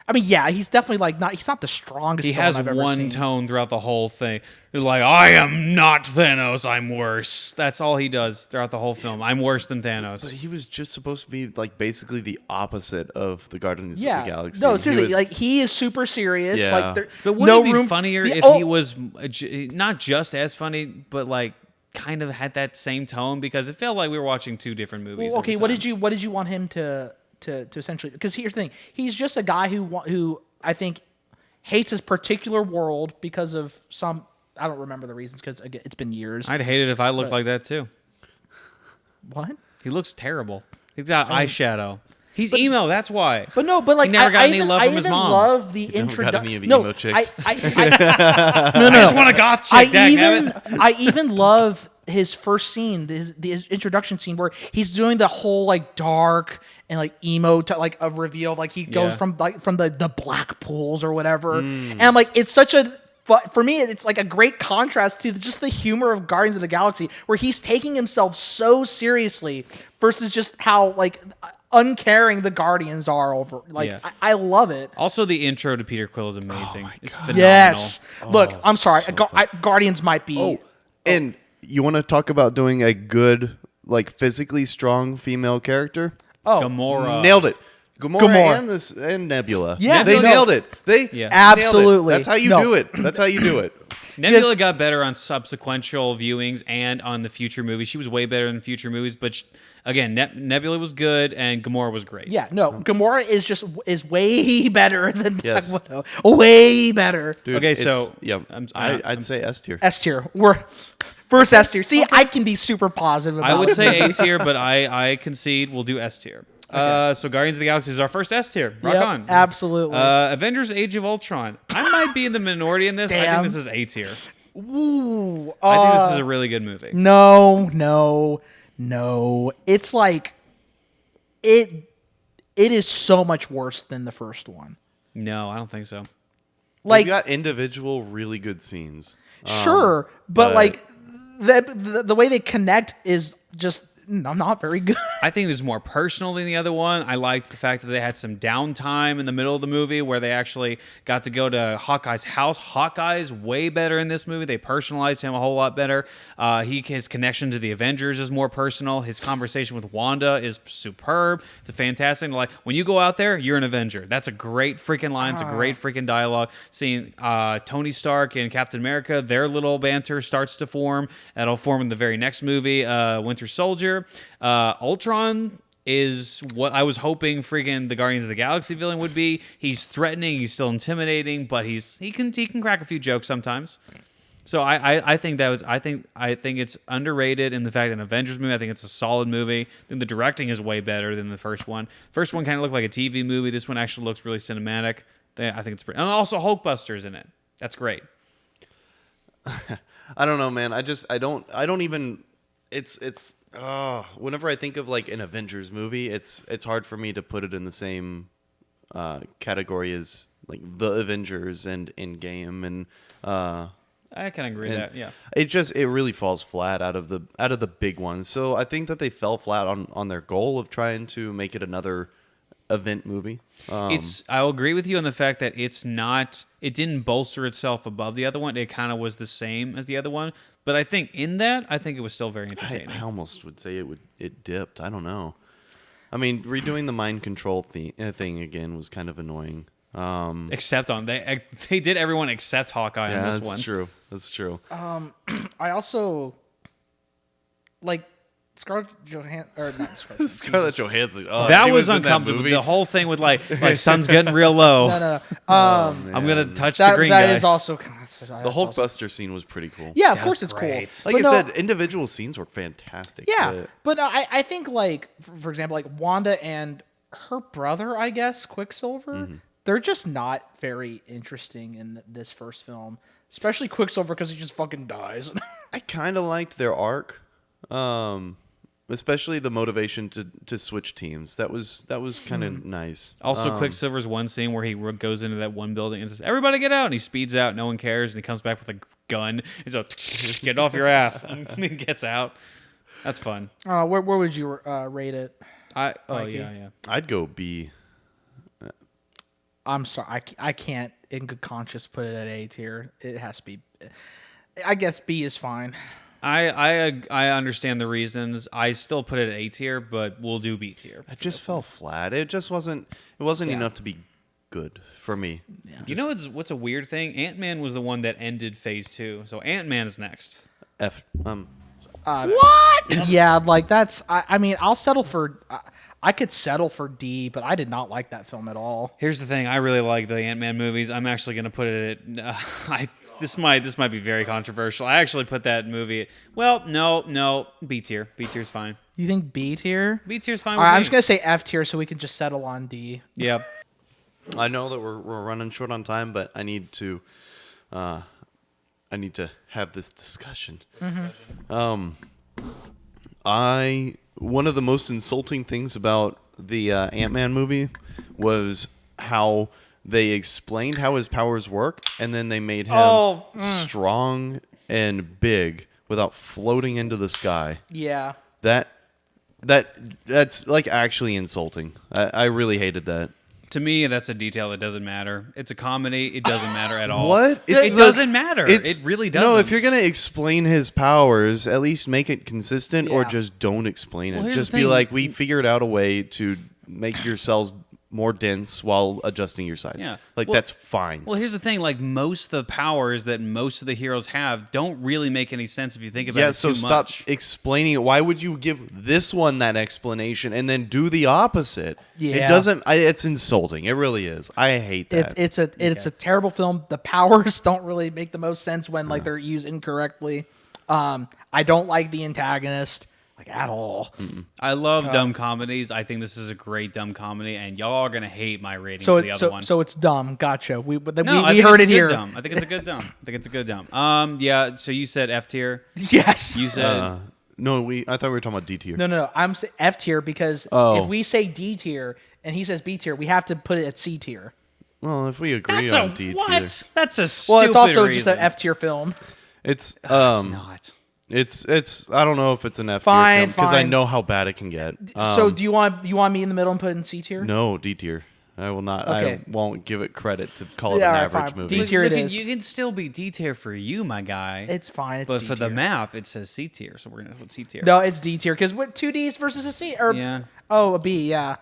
I mean, yeah, he's definitely like not. He's not the strongest. He villain has I've ever one seen. tone throughout the whole thing. He's like, I am not Thanos, I'm worse. That's all he does throughout the whole film. I'm worse than Thanos. But he was just supposed to be like basically the opposite of the Guardians Yeah, of the Galaxy. no, He seriously, was- like he is super serious. Yeah. Like, there, But wouldn't no it be room, funnier the- if oh, he was not just as funny, but like kind of had that same tone? Because it felt like we were watching two different movies. Well, at the okay, what time. did you want him to essentially? Because here's the thing: he's just a guy who I think hates his particular world because of some. I don't remember the reasons because again, it's been years. I'd hate it if I looked like that too. What? He looks terrible. He's got eyeshadow. He's emo. That's why. But no, but like He never got I any even, love I from his even mom. love the don't got any of introduction. No, emo chicks. no, I just want a goth chick. dagnabbit. I even love his first scene, his introduction scene where he's doing the whole like dark and like emo to like a reveal, like he goes Yeah. from the black pools or whatever, and I'm like, it's such a. For me, it's like a great contrast to just the humor of Guardians of the Galaxy, where he's taking himself so seriously versus just how like uncaring the Guardians are over. Like, Yeah. I love it. Also, the intro to Peter Quill is amazing. It's phenomenal. Yes. Look, I'm sorry. so Guardians might be. Oh, and you want to talk about doing a good, like physically strong female character? Gamora. Nailed it. Gamora, Gamora. and Nebula. Yeah, they no. nailed it. They Yeah. nailed it. Absolutely. That's how you No. do it. That's how you do it. Nebula got better on subsequential viewings and on the future movies. She was way better in future movies, but again, Nebula was good and Gamora was great. Yeah, no. Gamora is way better than Yes. Black Widow. Way better. Dude, Okay, it's- so yeah, I'd say S tier. S tier. We're first S tier. See, I can be super positive about I would it. say A tier, but I concede we'll do S tier. So Guardians of the Galaxy is our first S tier. Rock Yep, on. absolutely. Avengers Age of Ultron. I might be in the minority in this. I Damn. think this is A tier. Ooh. I think this is a really good movie. No. It's like it is so much worse than the first one. No, I don't think so. Like, you got individual really good scenes. sure, but like the way they connect is just not very good. I think it's more personal than the other one. I liked the fact that they had some downtime in the middle of the movie where they actually got to go to Hawkeye's house. Hawkeye's way better in this movie. They personalized him a whole lot better. His connection to the Avengers is more personal. His conversation with Wanda is superb. It's a fantastic. Like, when you go out there, you're an Avenger. That's a great freaking line. It's a great freaking dialogue. Seeing Tony Stark and Captain America, their little banter starts to form. That'll form in the very next movie, Winter Soldier. Ultron is what I was hoping freaking the Guardians of the Galaxy villain would be. He's threatening, he's still intimidating, but he can crack a few jokes sometimes. So I think it's underrated in the fact that an Avengers movie, I think it's a solid movie. I think the directing is way better than the first one. First one kind of looked like a TV movie. This one actually looks really cinematic. I think it's pretty, and also Hulkbuster's in it. That's great. I don't know, man. I don't even. It's. Whenever I think of like an Avengers movie, it's hard for me to put it in the same category as like the Avengers and Endgame and. I can agree with that. Yeah. It really falls flat out of the big ones. So I think that they fell flat on their goal of trying to make it another event movie. I'll agree with you on the fact that it didn't bolster itself above the other one. It kind of was the same as the other one. But I think it was still very entertaining. I almost would say it dipped. I don't know. I mean, redoing the mind control thing again was kind of annoying. Except they did everyone except Hawkeye on this one. That's true. I also like Scarlett Johansson, or not Scarlett. Scarlett Johansson. Oh, that she was in uncomfortable. That movie? The whole thing with like sun's getting real low. No. I'm gonna touch the green guy. That is also The Hulkbuster scene was pretty cool. Yeah, of course it's great. cool. Like But I no, said, individual scenes were fantastic. yeah, but I think like for example, like Wanda and her brother, I guess Quicksilver, they're just not very interesting in this first film. Especially Quicksilver because he just fucking dies. I kind of liked their arc, especially the motivation to switch teams. That was kind of nice. Also, Quicksilver's one scene where he goes into that one building and says, "Everybody get out!" and he speeds out. No one cares, and he comes back with a gun. He's like, "Get off your ass!" and he gets out. That's fun. Where would you rate it? Mikey? Yeah. I'd go B. I'm sorry, I can't in good conscience put it at A tier. It has to be. I guess B is fine. I understand the reasons. I still put it at A tier, but we'll do B tier. It just fell flat. It just wasn't. It wasn't enough to be good for me. Yeah. You know what's a weird thing? Ant-Man was the one that ended Phase 2, so Ant-Man is next. What? Yeah, like that's. I mean, I'll settle for. I could settle for D, but I did not like that film at all. Here's the thing: I really like the Ant-Man movies. I'm actually going to put it at. This might be very controversial. I actually put that movie. Well, no, B tier. B tier's fine. You think B tier? B tier's fine. All right, I'm just gonna say F tier so we can just settle on D. Yep. I know that we're running short on time, but I need to have this discussion. One of the most insulting things about the Ant-Man movie was how they explained how his powers work, and then they made him strong and big without floating into the sky. Yeah. That's like actually insulting. I really hated that. To me, that's a detail that doesn't matter. It's a comedy. It doesn't matter at all. What? It doesn't matter. It really doesn't. No, if you're going to explain his powers, at least make it consistent or Yeah. just don't explain it. Well, here's Just the be thing. like, we figured out a way to make your cells more dense while adjusting your size. Yeah. Like, Well- that's fine. Well, here's the thing. Like, most of the powers that most of the heroes have don't really make any sense if you think about Yeah, it so too stop much. explaining it. Why would you give this one that explanation and then do the opposite? Yeah. It doesn't. It's insulting. It really is. I hate that. It's a terrible film. The powers don't really make the most sense when like they're used incorrectly. I don't like the antagonist like at all. I love dumb comedies. I think this is a great dumb comedy, and y'all are gonna hate my rating So for the other one. so it's dumb. Gotcha. We I heard think it it's a good here. Dumb. I think it's a good dumb. Yeah. So you said F tier. Yes. You said no, I thought we were talking about D tier. No. I'm saying F tier because Oh. if we say D tier, and he says B tier, we have to put it at C tier. Well, if we agree That's on a D tier, what? That's a stupid Well, it's also just reason. an F tier film. it's It's not. it's I don't know if it's an F tier Fine, film because I fine. know how bad it can get. So do you want me in the middle and put it in C tier? No, D tier. I will not. Okay. I won't give it credit to call it Yeah, an all right, average fine. movie. D tier it Look, is. You can still be D tier for you, my guy. It's fine. It's but D for the tier. map, it says C tier, so we're gonna put C tier. No, it's D tier because what 2Ds versus a C or Yeah. oh a B, yeah.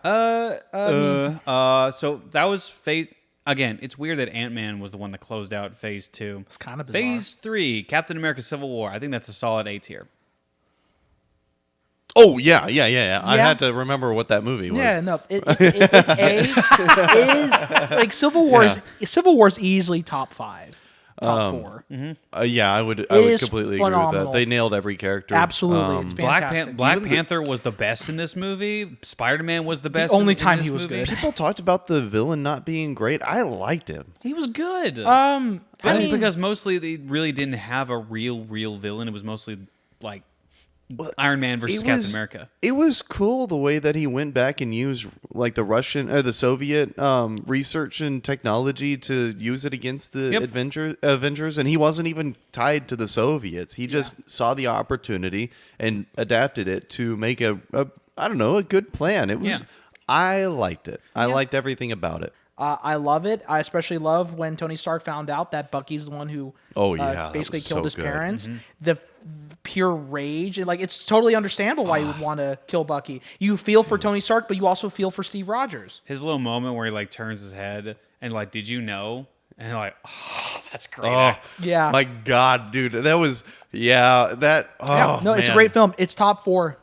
So that was phase. Again, it's weird that Ant-Man was the one that closed out phase 2. It's kind of bizarre. Phase 3, Captain America: Civil War. I think that's a solid A tier. Oh yeah. I Yeah. had to remember what that movie was. Yeah, no, it's A. It is like Civil War. Civil War's easily top 5, top 4. Yeah, I would is completely agree with phenomenal. that. They nailed every character. Absolutely, it's fantastic. Black Panther was the best in this movie. Spider-Man was the best. only in time this he was movie. good. People talked about the villain not being great. I liked him. He was good. I mean, because mostly they really didn't have a real villain. It was mostly like Iron Man versus Captain America. It was cool the way that he went back and used like the Russian or the Soviet research and technology to use it against the Yep. Avengers, and he wasn't even tied to the Soviets. He just saw the opportunity and adapted it to make a good plan. It was. Yeah. I liked it. I liked everything about it. I love it. I especially love when Tony Stark found out that Bucky's the one who Oh, yeah, that basically was killed so his good. parents. The pure rage and like it's totally understandable why you would want to kill Bucky. You feel for Tony Stark, but you also feel for Steve Rogers. His little moment where he like turns his head and like, did you know? And you're like, oh, that's great. Oh, Yeah. my God, dude, that was that. Oh, Yeah. No, it's a man. great film. It's top 4,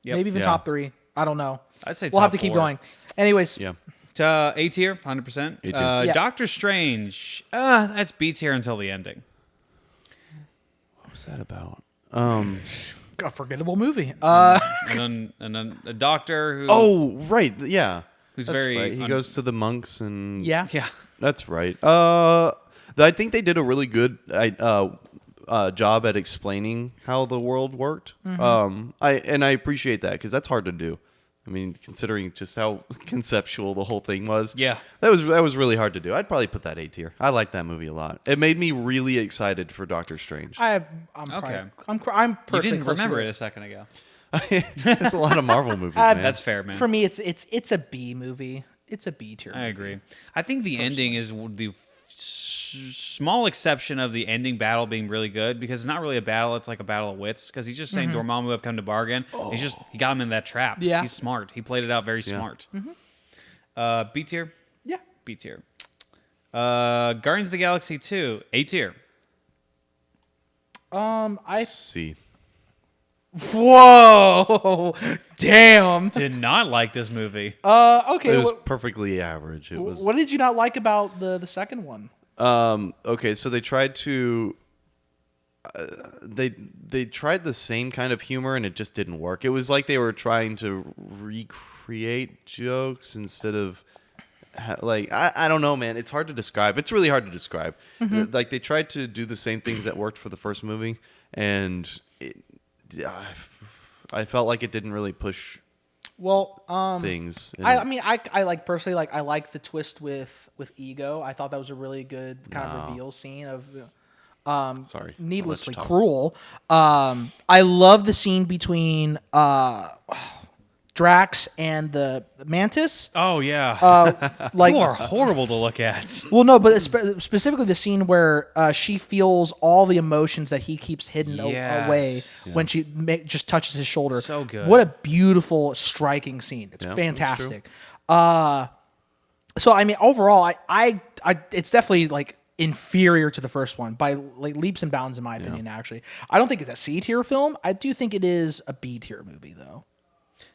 Yep. maybe even Yeah. top 3. I don't know. I'd say we'll have top to keep 4. going. Anyways, Yeah. A tier, 100%. A tier. Yeah. Doctor Strange, that's B tier until the ending. What was that about? a forgettable movie. And then a doctor who, Oh, right. Yeah. who's That's very right. He goes to the monks and Yeah. yeah. That's right. I think they did a really good job at explaining how the world worked. I appreciate that because that's hard to do. I mean, considering just how conceptual the whole thing was. Yeah. That was really hard to do. I'd probably put that A tier. I like that movie a lot. It made me really excited for Doctor Strange. I'm Okay. I'm You personally didn't close to remember it a second ago. There's a lot of Marvel movies, man. That's fair, man. For me, it's a B movie. It's a B tier. I agree. I think the ending is the small exception of the ending battle being really good because it's not really a battle. It's like a battle of wits because he's just saying Dormammu have come to bargain. He got him in that trap. Yeah. He's smart. He played it out very smart. B tier. Yeah. B tier. Guardians of the Galaxy 2. A tier. I See. whoa, damn. Did not like this movie. Okay. It was perfectly average. It was. what did you not like about the second one? Okay, so they tried to. They tried the same kind of humor and it just didn't work. It was like they were trying to recreate jokes instead of like I don't know, man. It's hard to describe. It's really hard to describe. Like they tried to do the same things that worked for the first movie, and I felt like it didn't really push Well, things. I mean, I like personally like I like the twist with Ego. I thought that was a really good kind of reveal scene of. Sorry, Needlessly I'll let you talk. cruel. I love the scene between Drax and the Mantis. Oh yeah. Like, You are horrible to look at. well, no, but specifically the scene where she feels all the emotions that he keeps hidden away Yes. when she just touches his shoulder. So good. What a beautiful, striking scene. It's Yeah, that's fantastic. So I mean, overall, I it's definitely like inferior to the first one by like leaps and bounds in my opinion. Actually, I don't think it's a C tier film. I do think it is a B tier movie though.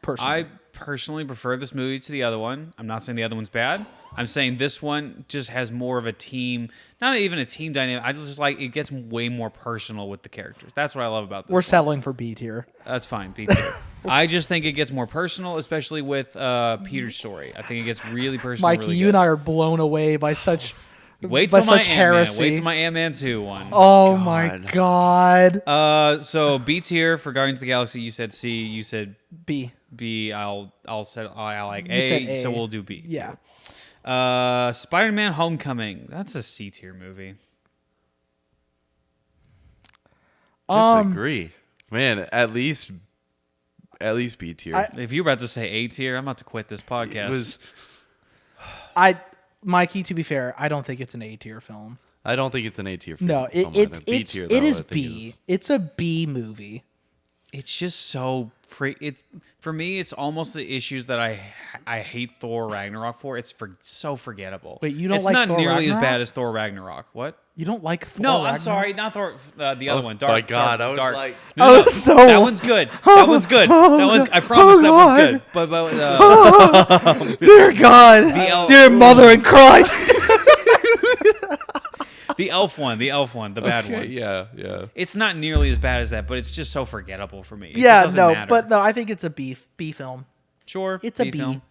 Personally, I personally prefer this movie to the other one. I'm not saying the other one's bad. I'm saying this one just has more of a team, not even a team dynamic. I just like it gets way more personal with the characters. That's what I love about this. we're one. settling for B tier. That's fine, B tier. I just think it gets more personal, especially with Peter's story. I think it gets really personal. Mikey, really you good. and I are blown away by such. Wait by till my such Ant-Man. heresy. Wait till my Ant-Man 2 one. Oh my god. So B tier for Guardians of the Galaxy. You said C. You said B. B. I like You said A, so A. we'll do B. Yeah. Too. Spider-Man: Homecoming. That's a C tier movie. Disagree, man. At least B tier. If you're about to say A tier, I'm about to quit this podcast. It was. Mikey, to be fair, I don't think it's an A tier film. I don't think it's an A tier. No, film either. B tier, though, it is I think B. It's a B movie. It's just so it's for me. It's almost the issues that I hate Thor Ragnarok for. It's so forgettable. Wait, you don't it's like not Thor nearly Ragnarok? as bad as Thor Ragnarok. What? You don't like Thor? No, I'm Ragnarok? sorry, not Thor. The other one, Dark. my God, Dark, I was Dark. like- no, Oh, so- that one's good. That one's good. That one's. I promise that one's good. But Dear God, El- dear Mother in Christ. the elf one, the bad Okay, one. yeah. It's not nearly as bad as that, but it's just so forgettable for me. It Yeah, just doesn't matter. but no, I think it's a B film. sure, It's a B. film.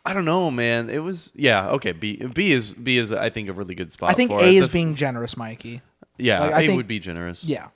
I don't know, man. It was okay. B is I think a really good spot. I think for A it. is being generous, Mikey. Yeah, like, I A think- would be generous. Yeah.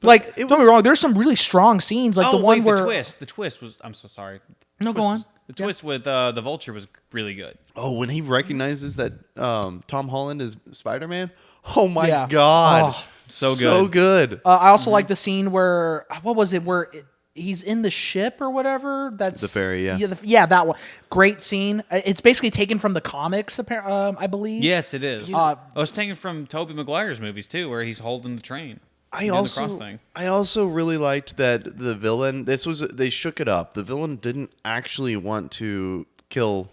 Like, it don't get me was- wrong, there's some really strong scenes, like the one wait, where the twist was. I'm so sorry. No, go on. The twist with the Vulture was really good. Oh, when he recognizes that Tom Holland is Spider-Man. Oh my Yeah. God, Oh, so good. I also like the scene where what was it? Where he's in the ship or whatever. That's The ferry, yeah. yeah, that one. Great scene. It's basically taken from the comics, I believe. Yes, it is. Uh, I was taken from Tobey Maguire's movies too, where he's holding the train. I doing the cross also thing. I also really liked that the villain. They shook it up. The villain didn't actually want to kill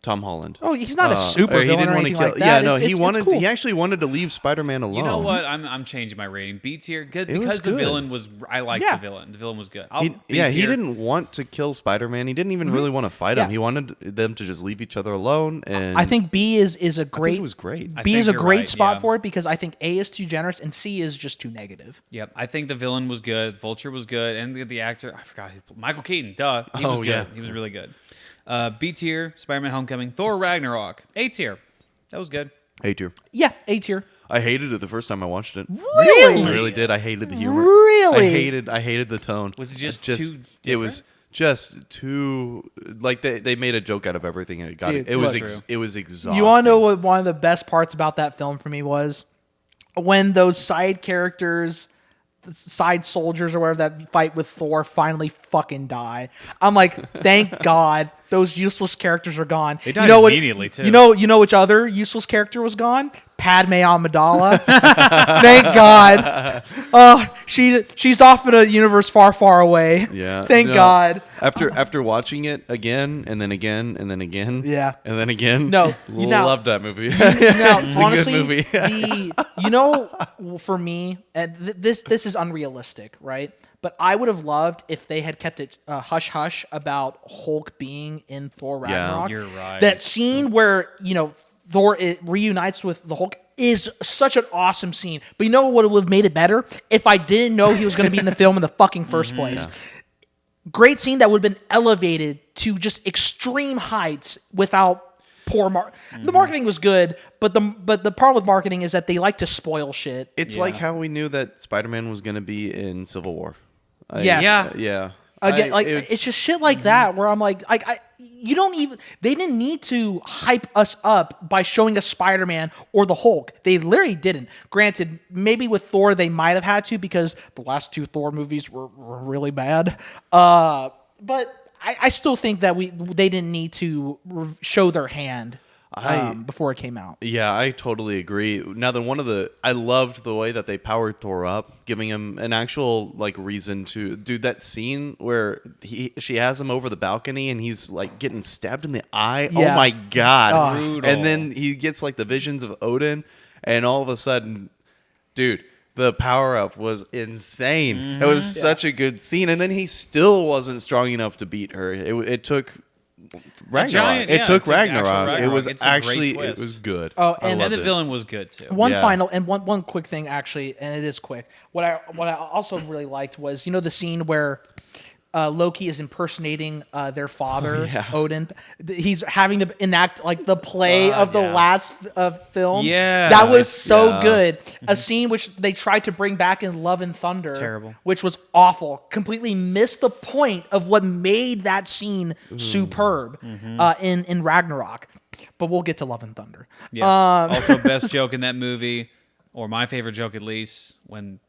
Tom Holland. Oh, he's not a super or he villain didn't or want to anything kill. like that. Yeah, no, It's- he it's wanted. cool. He actually wanted to leave Spider-Man alone. You know what? I'm changing my rating. B tier, good It was because the good. villain was. I liked Yeah. the villain. The villain was good. He B he tier. didn't want to kill Spider-Man. He didn't even really want to fight him. Yeah. He wanted them to just leave each other alone. And I think B is a I think great. it was great. I B think is a you're great right, spot yeah. for it because I think A is too generous and C is just too negative. Yep, I think the villain was good. Vulture was good, and the actor I forgot Michael Keaton. Duh, he was Oh, good. yeah. He was really good. B tier, Spider-Man: Homecoming, Thor: Ragnarok. A tier, that was good. A tier. Yeah, A tier. I hated it the first time I watched it. Really? I really did. I hated the humor. Really? I hated the tone. Was it just It too It was just too like they made a joke out of everything and it got Dude, it was that's true. it was exhausting. You want to know what one of the best parts about that film for me was? When those side characters, the side soldiers or whatever that fight with Thor finally fucking die. I'm like, thank God those useless characters are gone. They died immediately, too. You know which other useless character was gone? Padme Amidala. Thank God. She's off in a universe far, far away. Yeah. Thank no, God. After watching it again and then again and then again. Yeah. And then again. No, you know- loved that movie. Now, It's honestly, a good movie. for me, and this is unrealistic, right? But I would have loved if they had kept it hush hush about Hulk being in Thor Yeah. Ragnarok. You're right. That scene where Thor reunites with the Hulk is such an awesome scene. But you know what would have made it better? If I didn't know he was going to be in the film in the fucking first place. Great scene that would have been elevated to just extreme heights without poor The marketing was good, but the problem with marketing is that they like to spoil shit. It's like how we knew that Spider-Man was going to be in Civil War. Yes. Yeah. Yeah. Again, it's just shit like that where I'm like they didn't need to hype us up by showing us Spider-Man or the Hulk. They literally didn't. Granted, maybe with Thor they might have had to because the last two Thor movies were really bad. But I still think that they didn't need to show their hand before it came out. Yeah, I totally agree. Now, then I loved the way that they powered Thor up, giving him an actual reason to do that scene where she has him over the balcony and he's like getting stabbed in the eye. Yeah. Oh my God. Brutal. And then he gets like the visions of Odin and all of a sudden, dude, the power up was insane. It was such a good scene. And then he still wasn't strong enough to beat her. It took Ragnarok. It took actual Ragnarok. It Ragnarok. was It's a great actually it twist. was good. Oh, I and loved the it. villain was good too. One Yeah. final and one quick thing actually, and it is quick. What I also really liked was the scene where Loki is impersonating their father, yeah. Odin. He's having to enact like the play of the yeah. last film. Yeah. That was so Yeah. good. A scene which they tried to bring back in Love and Thunder. Terrible. Which was awful. Completely missed the point of what made that scene superb in Ragnarok. But we'll get to Love and Thunder. Yeah. Also, best joke in that movie, or my favorite joke at least, when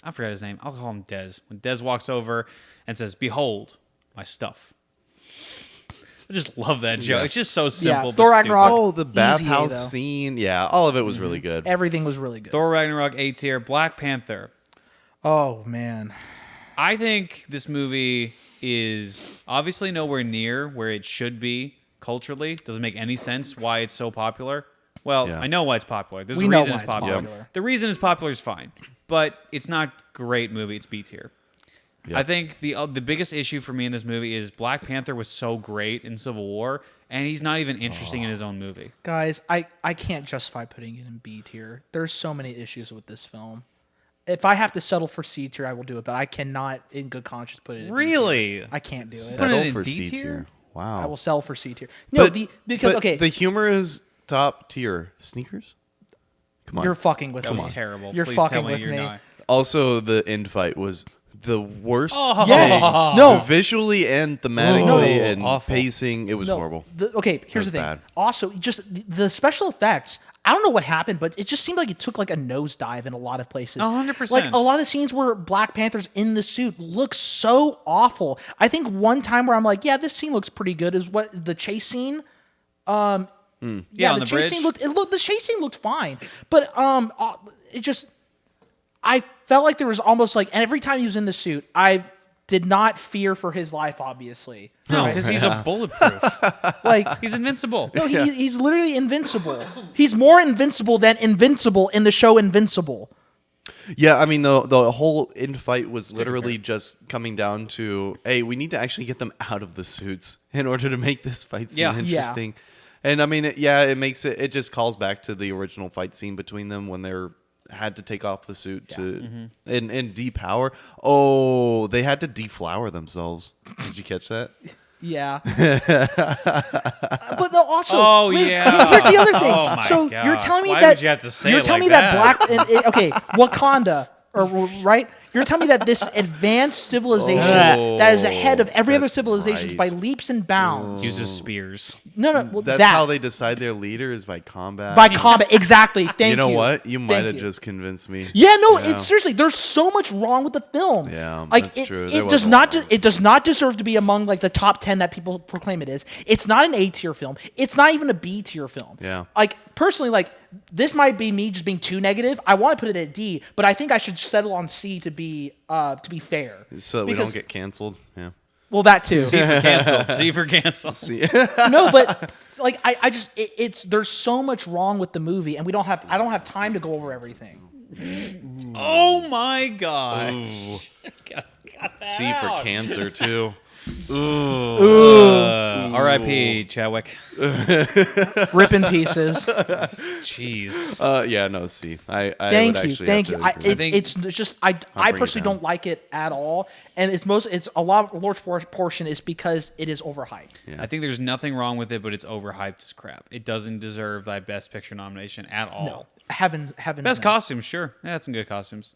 I forgot his name. I'll call him Dez. When Dez walks over and says, "Behold my stuff." I just love that joke. It's just so simple. Thor but Ragnarok. stupid. Oh, the Easy A, bathhouse though. scene. Yeah, all of it was really good. Everything was really good. Thor Ragnarok A tier. Black Panther. Oh man. I think this movie is obviously nowhere near where it should be culturally. Doesn't make any sense why it's so popular. Well, Yeah. I know why it's popular. There's We a know reason why it's it's popular. popular. The reason it's popular is fine, but it's not great movie. It's B tier. Yeah. I think the biggest issue for me in this movie is Black Panther was so great in Civil War, and he's not even interesting in his own movie. Guys, I can't justify putting it in B tier. There's so many issues with this film. If I have to settle for C tier, I will do it, but I cannot, in good conscience, put it in B tier. Really? I can't do it. Put it Settle in for D C tier? tier. Wow. I will settle for C tier. No, But- because but okay, the humor is top tier. Sneakers. Come on. you're fucking with That me. was terrible. You're Please fucking tell me with you're me. not. Also, the end fight was the worst. Oh. Yes. thing. No. Visually and thematically No. and Awful. pacing, it was No, horrible. Okay, here's the That thing. was bad. Also, just the special effects. I don't know what happened, but it just seemed like it took like a nosedive in a lot of places. 100%. Like a lot of the scenes where Black Panther's in the suit look so awful. I think one time where I'm like, yeah, this scene looks pretty good is what the chase scene. Yeah, Yeah, on the the chase bridge. scene the chase scene looked fine, but it just I felt like there was almost like every time he was in the suit, I did not fear for his life. Obviously, No, Right? because he's a bulletproof. like He's invincible. no, he's literally invincible. He's more invincible than Invincible in the show Invincible. Yeah, I mean the whole end fight was literally just coming down to, hey, we need to actually get them out of the suits in order to make this fight scene Yeah. Yeah. interesting. And I mean, it makes it just calls back to the original fight scene between them when they're had to take off the suit to and depower. Oh, they had to deflower themselves. Did you catch that? Yeah. But no, also, Oh, yeah. Here's the other thing. Oh, my so you're gosh. telling me Why that would you have to say you're it telling like me that that? Black, okay, Wakanda, or right? You're telling me that this advanced civilization that is ahead of every other that's civilization right. by leaps and bounds. Uses spears. No, well, That's that how they decide their leader is by combat. by combat. Exactly. Thank you. You know what? You might Thank have you. just convinced me. Yeah, no, Yeah. It's seriously. There's so much wrong with the film. Yeah, like that's it, true. There It was does a not. lot. It does not deserve to be among like the top 10 that people proclaim it is. It's not an A tier film. It's not even a B tier film. Yeah. Like personally, like this might be me just being too negative. I want to put it at D, but I think I should settle on C to be fair. So that we Because- don't get canceled. Yeah. Well, that too. C for canceled. C for canceled. No, but like I just it's there's so much wrong with the movie, and I don't have time to go over everything. Oh my god. Got that C for out. cancer too. R.I.P. Chadwick. Rip in pieces. Jeez. Yeah, no, C. I Thank would you, actually thank have you. to agree. think- It's just I bring it personally down. don't like it at all, and it's a lot of large portion is because it is overhyped. Yeah. I think there's nothing wrong with it, but it's overhyped as crap. It doesn't deserve that Best Picture nomination at all. No, heaven, Best costumes, sure. Yeah, that's some good costumes.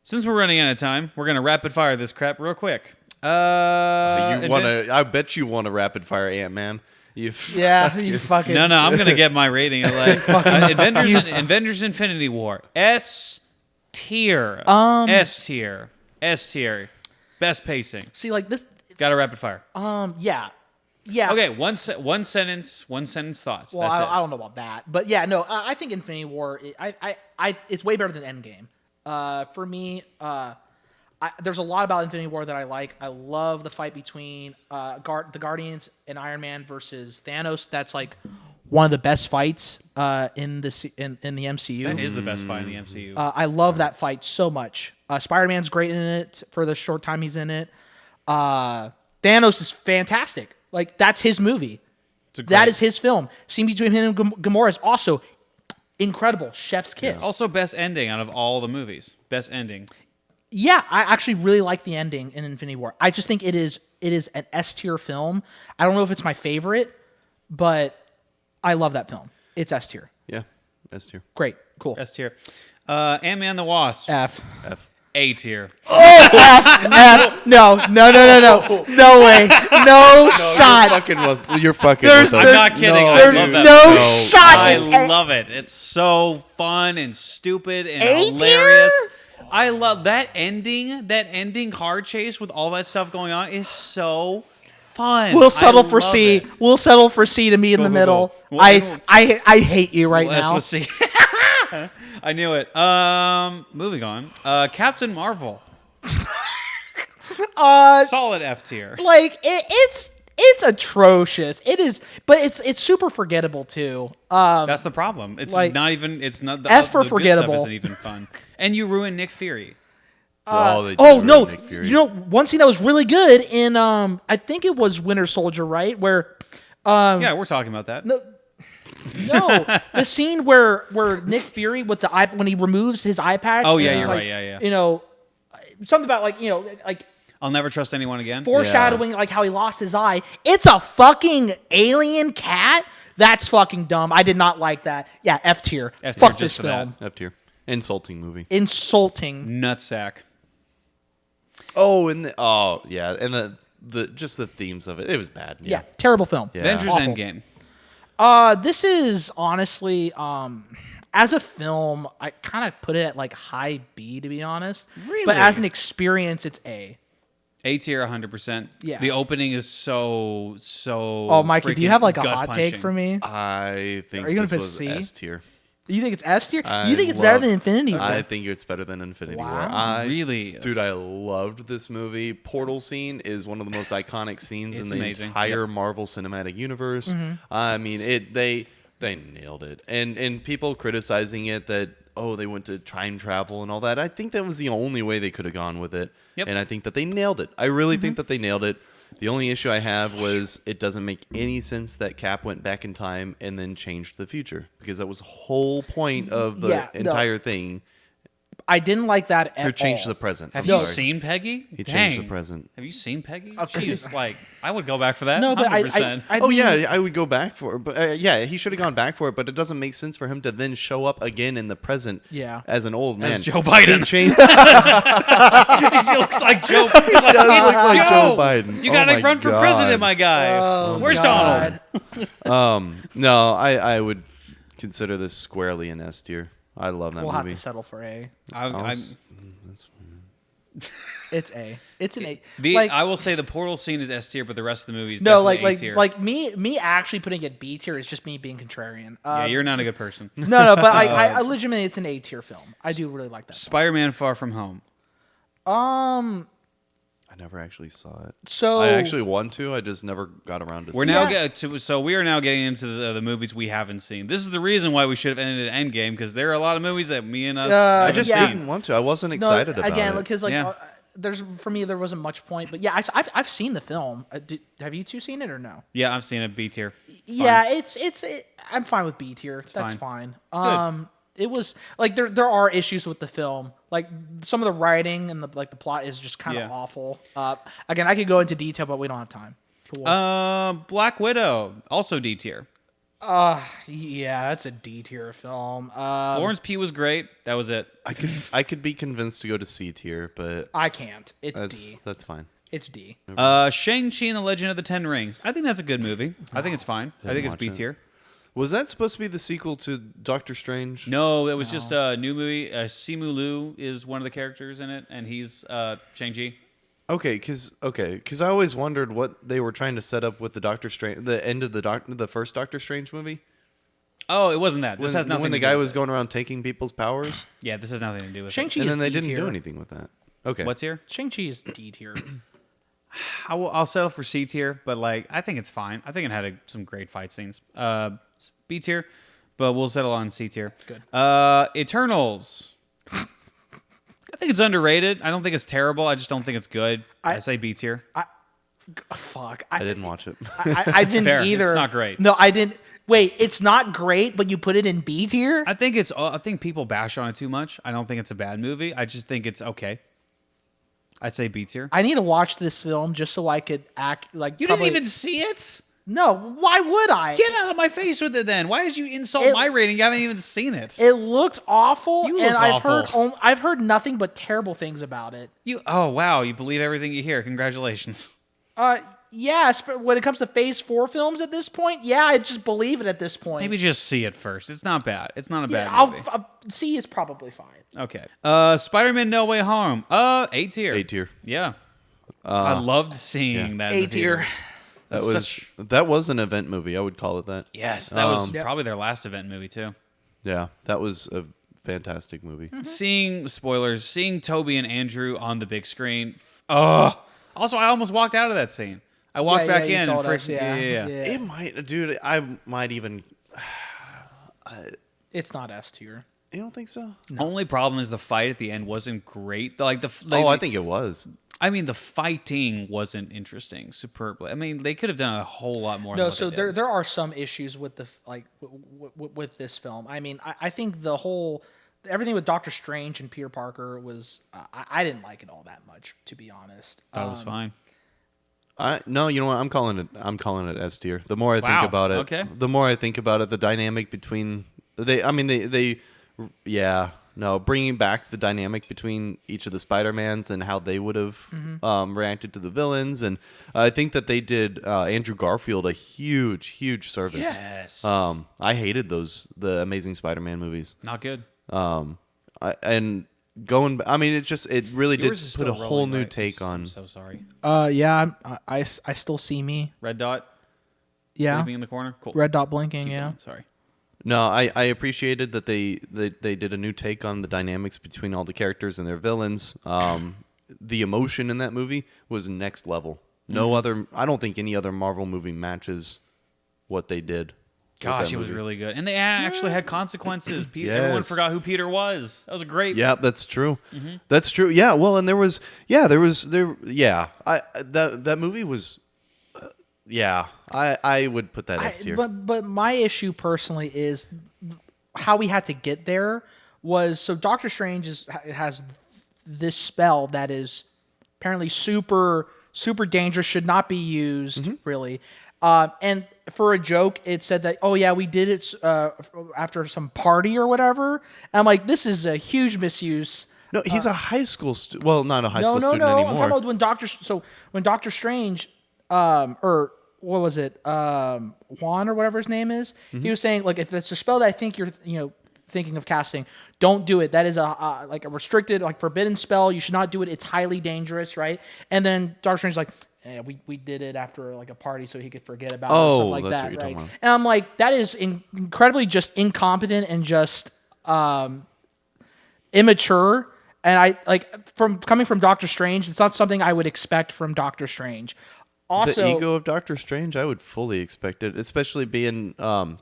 Since we're running out of time, we're gonna rapid fire this crap real quick. I bet you want to rapid fire Ant-Man. Yeah, you fucking. No, I'm gonna get my rating. Like Avengers Infinity War. S tier. S tier. S tier. Best pacing. See, like this. Got a rapid fire. Yeah. Okay, one sentence thoughts. Well, That's I don't know about that, but yeah, no, I think Infinity War. It's way better than Endgame. For me, there's a lot about Infinity War that I like. I love the fight between the Guardians and Iron Man versus Thanos. That's like one of the best fights in the MCU. That is the best fight in the MCU. I love that fight so much. Spider-Man's great in it for the short time he's in it. Thanos is fantastic. Like that's his movie. That great- is his film. Scene between him and Gamora is also incredible. Chef's kiss. Also, best ending out of all the movies. Best ending. Yeah, I actually really like the ending in Infinity War. I just think it is an S tier film. I don't know if it's my favorite, but I love that film. It's S tier. Yeah, S tier. Great, cool. S tier. Ant-Man the Wasp. F. F. A tier. F. No way, no shot. You're fucking. There's- with us. I'm not kidding. No, I There's love that no movie. shot. I It's A. love it. It's so fun and stupid and A tier? hilarious. I love that ending. That ending car chase with all that stuff going on is so fun. We'll settle for love C. it. We'll settle for C to meet in the Go. middle. Well, I hate you right now. Let's see. I knew it. Moving on. Captain Marvel. Solid F tier. Like it's atrocious. It is, but it's super forgettable too. That's the problem. It's like, not even. It's not the F for the good forgettable. Stuff isn't even fun. And you ruined Nick Fury. They Oh did no! ruin Nick Fury. You know, one scene that was really good in I think it was Winter Soldier, right? Where Yeah, we're talking about that. no, the scene where Nick Fury with the eye when he removes his eye patch. Oh, and yeah, it's you're like, right. Yeah. You know, something about like I'll never trust anyone again. foreshadowing like how he lost his eye. It's a fucking alien cat. That's fucking dumb. I did not like that. Yeah, F tier. F tier Fuck just this for that. film. F tier. Insulting movie. Insulting. Nutsack. Oh, and and the just the themes of it. It was bad. Yeah, terrible film. Yeah. Avengers Awful. Endgame. This is honestly, as a film, I kind of put it at like high B to be honest. Really? But as an experience, it's A. A tier, 100%. Yeah. The opening is so. Oh, Mikey, do you freaking have like a hot gut-punching. take for me? I think Are you gonna this put was C? S tier. You think it's S tier? I You think it's better love- than Infinity War? I think it's better than Infinity War. Wow. Really? Dude, I loved this movie. Portal scene is one of the most iconic scenes in It's the amazing. entire Marvel Cinematic Universe. Mm-hmm. I mean, they nailed it. And people criticizing it that they went to time travel and all that. I think that was the only way they could have gone with it. Yep. And I think that they nailed it. I really Mm-hmm. think that they nailed it. The only issue I have was it doesn't make any sense that Cap went back in time and then changed the future, because that was the whole point of the Yeah, no. entire thing. I didn't like that at Or changed all. the present. Have I'm you sorry. seen Peggy? He Dang. changed the present. Have you seen Peggy? Okay. She's like, I would go back for that. No, but 100%. I Oh mean, yeah, I would go back for it. But yeah, he should have gone back for it. But it doesn't make sense for him to then show up again in the present. Yeah. As an old man. Joe Biden. He changed. he looks like Joe. He's like, does it's look like Joe. Joe Biden. You Oh gotta my run for God. president, my guy. Oh, Where's God. Donald? No, I would consider this squarely an S tier. I love that We'll have movie. to settle for A. I It's A. It's an A. I will say the portal scene is S tier, but the rest of the movie is No, definitely A like tier. me actually putting it B tier is just me being contrarian. Yeah, you're not a good person. no, but I legitimately it's an A tier film. I do really like that. Spider-Man: Far From Home. I never actually saw it. So I actually want to. I just never got around to. We're see now it. we are now getting into the movies we haven't seen. This is the reason why we should have ended at Endgame, because there are a lot of movies that me and us I I haven't just Yeah. didn't want to. I wasn't no, excited about again it. because like Yeah. there's for me there wasn't much point. But yeah, I've seen the film. Have you two seen it or no? Yeah, I've seen it B tier. Yeah, I'm fine with B tier. That's fine. fine. It was like there are issues with the film. Like some of the writing and the plot is just kind of Yeah. awful. Again, I could go into detail, but we don't have time. Cool. Black Widow, also D tier. Yeah, that's a D tier film. Florence Pugh was great. That was it. I could be convinced to go to C tier, but I can't. It's that's D. that's fine. It's D. Shang-Chi and the Legend of the Ten Rings. I think that's a good movie. I think it's fine. I think it's watch B it. tier. Was that supposed to be the sequel to Doctor Strange? No, it was just a new movie. Simu Liu is one of the characters in it, and he's Shang-Chi. Okay, because I always wondered what they were trying to set up with the Doctor Strange, the end of the first Doctor Strange movie. Oh, it wasn't that. This has nothing when the to do guy with was it. going around taking people's powers, Yeah, this has nothing to do with Shang-Chi and is then they D didn't tier. do anything with that. Okay, it. What's here? Shang-Chi is D tier. I'll settle for C tier, but like I think it's fine. I think it had some great fight scenes. B tier, but we'll settle on C tier. Good. Eternals. I think it's underrated. I don't think it's terrible. I just don't think it's good. I say B tier. Fuck. I didn't watch it. I didn't Fair. either. It's not great. No, I didn't. Wait, it's not great, but you put it in B tier? I think people bash on it too much. I don't think it's a bad movie. I just think it's okay. I'd say B tier. I need to watch this film just so I could act like You probably- didn't even see it? No, why would I? Get out of my face with it then. Why did you insult my rating? You haven't even seen it. It looked awful, You and look awful. I've heard nothing but terrible things about it. Oh wow, you believe everything you hear. Congratulations. Yes, but when it comes to Phase 4 films at this point, yeah, I just believe it at this point. Maybe just see it first. It's not bad. It's not a yeah, bad movie. C is probably fine. Okay. Spider-Man No Way Home. A tier. A tier. Yeah. I loved seeing that. in the A tier. theaters. That was an event movie. I would call it that. Yes, that was probably their last event movie too. Yeah, that was a fantastic movie. Seeing Toby and Andrew on the big screen. Also, I almost walked out of that scene. I walked back you in told and us, yeah. It might, dude. I might even. It's not S tier. You don't think so? Only problem is the fight at the end wasn't great. I think it was. I mean, the fighting wasn't interesting superbly. I mean, they could have done a whole lot more. No, than what so they did. there are some issues with the with this film. I mean, I think the whole everything with Doctor Strange and Peter Parker was I didn't like it all that much, to be honest. Thought it was fine. No, you know what? I'm calling it S tier. The more I think about it, okay. the more I think about it, the dynamic between bringing back the dynamic between each of the Spider-Mans and how they would have reacted to the villains, and I think that they did Andrew Garfield a huge service. Yes. I hated the Amazing Spider-Man movies. Not good. It really did Yours is put a still whole rolling, new right? take on. I'm so sorry. Yeah, I still see me. Red dot. Yeah, Leaving in the corner. Cool. red dot blinking. Keep Yeah. going. Sorry. No, I appreciated that they did a new take on the dynamics between all the characters and their villains. The emotion in that movie was next level. No other, I don't think any other Marvel movie matches what they did. with Gosh, that it was movie. really good, and they actually had consequences. Everyone Yes. forgot who Peter was. That was a great. Yeah, that's true. That's true. Yeah, well, and that movie was. I would put that S tier. But my issue personally is how we had to get there was so Doctor Strange has this spell that is apparently super dangerous, should not be used really. And for a joke, it said that, oh yeah, we did it after some party or whatever. And I'm like, this is a huge misuse. No, he's a high school student. Well, not a high school student I'm anymore. talking about when Doctor Strange, or what was it, Juan or whatever his name is, he was saying like if it's a spell that I think you're thinking of casting, don't do it. That is a restricted, forbidden spell. You should not do it. It's highly dangerous, right? And then Doctor Strange's like, yeah, we did it after a party so he could forget about it or stuff like that's what that, you're right? talking about. And I'm like, that is incredibly just incompetent and just immature. And coming from Doctor Strange, it's not something I would expect from Doctor Strange. Also, the ego of Doctor Strange, I would fully expect it, especially being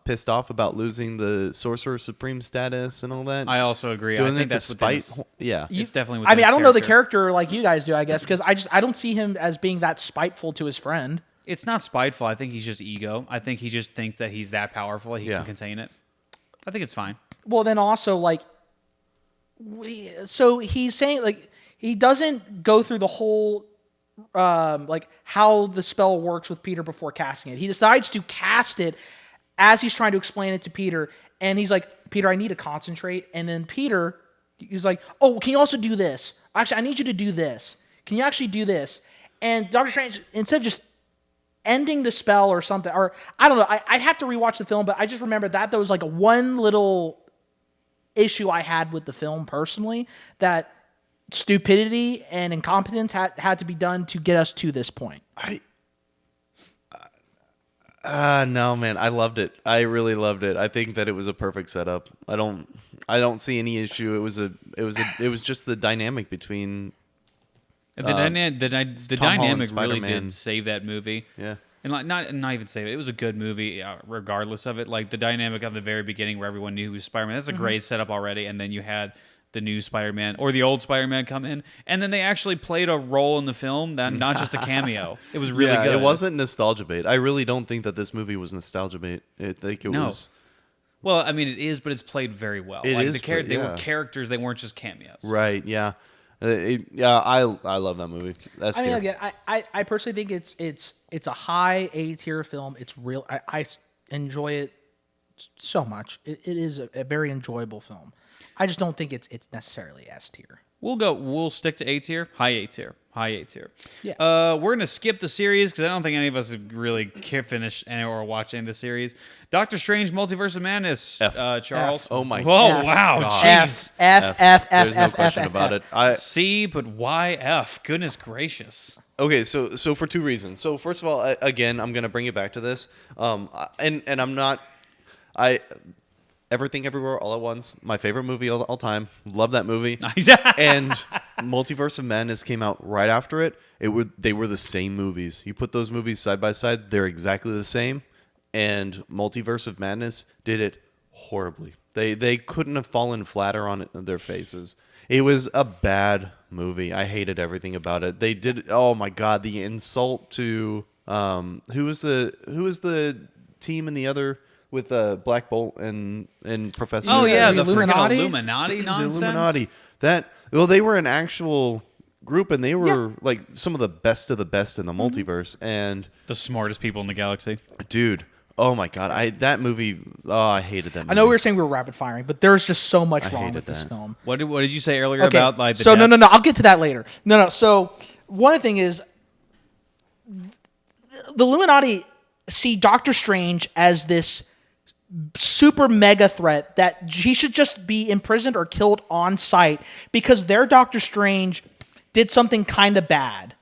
pissed off about losing the Sorcerer Supreme status and all that. I also agree. Doing I think it that's despite, within yeah. it's definitely. I mean, within I don't his know the character. character like you guys do, I guess, because I don't see him as being that spiteful to his friend. It's not spiteful. I think he's just ego. I think he just thinks that he's that powerful. He Yeah. can contain it. I think it's fine. Well, then also so he's saying he doesn't go through the whole how the spell works with Peter before casting it. He decides to cast it as he's trying to explain it to Peter, and he's like, Peter, I need to concentrate. And then Peter, he's like, oh, can you also do this? Actually, I need you to do this. Can you actually do this? And Doctor Strange, instead of just ending the spell or something, or I don't know, I'd have to rewatch the film, but I just remember that there was one little issue I had with the film personally, that stupidity and incompetence had to be done to get us to this point. No, man, I loved it. I really loved it. I think that it was a perfect setup. I don't see any issue. It was just the dynamic between The dynamic really Spider-Man. did save that movie. Yeah. And not even save it. It was a good movie, regardless of it. Like the dynamic of the very beginning, where everyone knew who was Spider-Man. That's a great setup already. And then you had the new Spider-Man or the old Spider-Man come in, and then they actually played a role in the film, that not just a cameo. It was really good. It wasn't nostalgia bait. I really don't think that this movie was nostalgia bait. I think it was. Well, I mean, it is, but it's played very well. It is they played, were yeah. characters. They weren't just cameos. Right, yeah. I love that movie. That's I mean, again, I personally think it's a high A tier film. It's real. I enjoy it so much. It is a very enjoyable film. I just don't think it's necessarily S tier. We'll stick to A tier, high A tier. Yeah. We're gonna skip the series because I don't think any of us have really finished or watching the series. Doctor Strange: Multiverse of Madness. Charles. F. Oh my. Whoa! F. Wow. God. Jeez. F. There's no question about it. C, but why F? Goodness gracious. Okay, so for two reasons. So first of all, again, I'm gonna bring it back to this. And I'm not. Everything Everywhere All at Once, my favorite movie all time. Love that movie. And Multiverse of Madness came out right after it. They were the same movies. You put those movies side by side, they're exactly the same. And Multiverse of Madness did it horribly. They couldn't have fallen flatter on their faces. It was a bad movie. I hated everything about it. They did. Oh my God, the insult to who was the team in the other. With Black Bolt and Professor. Oh yeah, the the freaking Illuminati? Illuminati nonsense. The Illuminati. They were an actual group, and they were like some of the best in the multiverse. And The smartest people in the galaxy. dude, oh my God, that movie. Oh, I hated that movie. I know we were saying we were rapid firing, but there's just so much wrong hated with this that. film. What did you say earlier Okay, about like the so no, deaths? I'll get to that later. No. So one thing is the Illuminati see Doctor Strange as this super mega threat that he should just be imprisoned or killed on sight because their Doctor Strange did something kind of bad,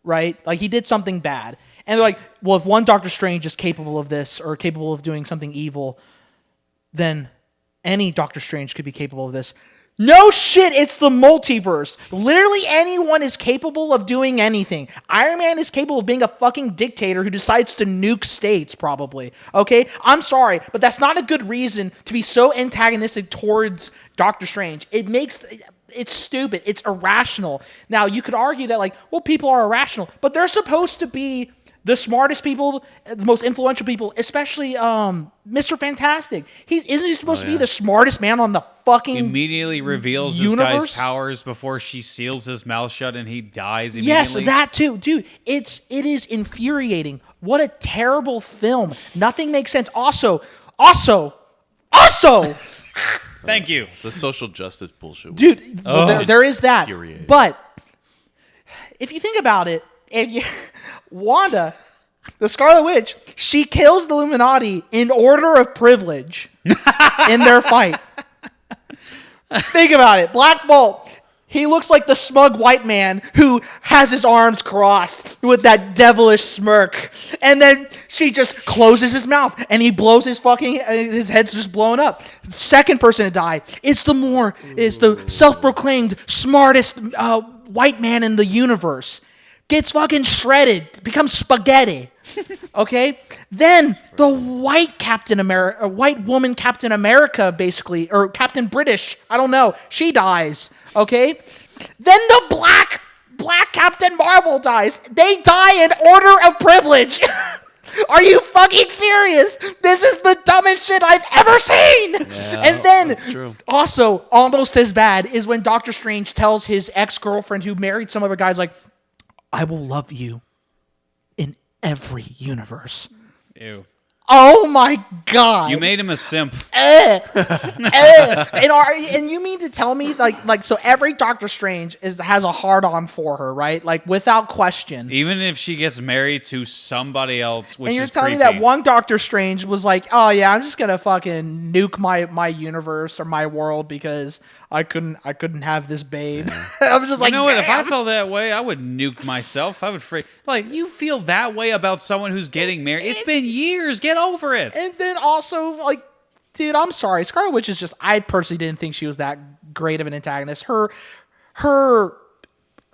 right? Like he did something bad. And they're like, well, if one Doctor Strange is capable of this or capable of doing something evil, then any Doctor Strange could be capable of this. No shit, it's the multiverse. Literally anyone is capable of doing anything. Iron Man is capable of being a fucking dictator who decides to nuke states, probably. Okay? I'm sorry, but that's not a good reason to be so antagonistic towards Doctor Strange. It's stupid. It's irrational. Now, you could argue that, like, well, people are irrational, but they're supposed to be the smartest people, the most influential people, especially Mr. Fantastic. Isn't he supposed to be the smartest man on the fucking Immediately reveals universe? this guy's powers before she seals his mouth shut and he dies immediately. Yes, that too. Dude, it is infuriating. What a terrible film. Nothing makes sense. Also, Thank you. The social justice bullshit. dude, well, there is that. Infuriating. But if you think about it, Wanda, the Scarlet Witch, she kills the Illuminati in order of privilege in their fight. Think about it. Black Bolt, he looks like the smug white man who has his arms crossed with that devilish smirk. And then she just closes his mouth and he blows his head's just blown up. Second person to die is the self-proclaimed smartest white man in the universe. Gets fucking shredded, becomes spaghetti. Okay? Then the white woman Captain America, basically, or Captain British, I don't know, she dies. Okay? Then the black Captain Marvel dies. They die in order of privilege. Are you fucking serious? This is the dumbest shit I've ever seen. Yeah, and then, that's true. also, almost as bad is when Doctor Strange tells his ex-girlfriend who married some other guys, like, I will love you in every universe. Ew. Oh my God. You made him a simp. And you mean to tell me like so every Doctor Strange has a hard on for her, right? Like without question. Even if she gets married to somebody else, which And you're is telling creepy. me that one Doctor Strange was like, oh yeah, I'm just gonna fucking nuke my universe or my world because I couldn't have this babe. I was just like, You know what? If I damn. felt that way, I would nuke myself. I would you feel that way about someone who's getting married. It's been years. Get over it. And then also, like, dude, I'm sorry. Scarlet Witch is just, I personally didn't think she was that great of an antagonist. Her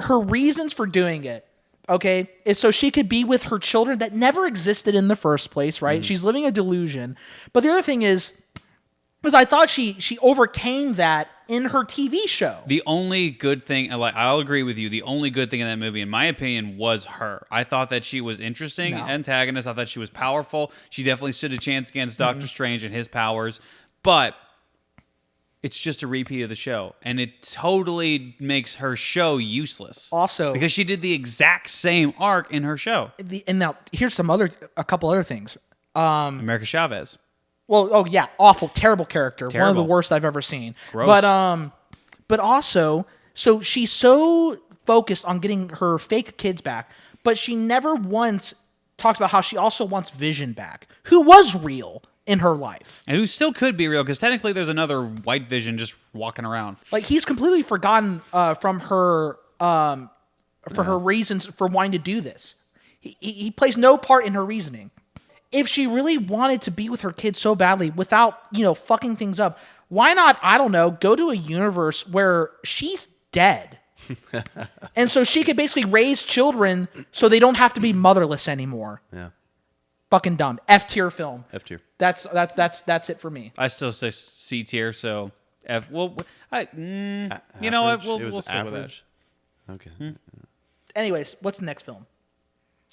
reasons for doing it, okay, is so she could be with her children that never existed in the first place, right? She's living a delusion. But the other thing is I thought she overcame that in her TV show. The only good thing, I'll agree with you. The only good thing in that movie, in my opinion, was her. I thought that she was interesting, antagonist. I thought she was powerful. She definitely stood a chance against Doctor Strange and his powers. But it's just a repeat of the show, and it totally makes her show useless. Also, because she did the exact same arc in her show. And now here's a couple other things. America Chavez. Well, oh yeah, awful, terrible character. One of Terrible. the worst I've ever seen. Gross. But also, so she's so focused on getting her fake kids back, but she never once talks about how she also wants Vision back, who was real in her life. And who still could be real, because technically there's another white Vision just walking around. Like he's completely forgotten from her for her reasons for wanting to do this. He plays no part in her reasoning. If she really wanted to be with her kids so badly without, fucking things up, why not, I don't know, go to a universe where she's dead? And so she could basically raise children so they don't have to be motherless anymore. Yeah. Fucking dumb. F tier film. F tier. That's it for me. I still say C tier, so F. Well, you know what? We'll stick average? with that. Okay. Anyways, what's the next film?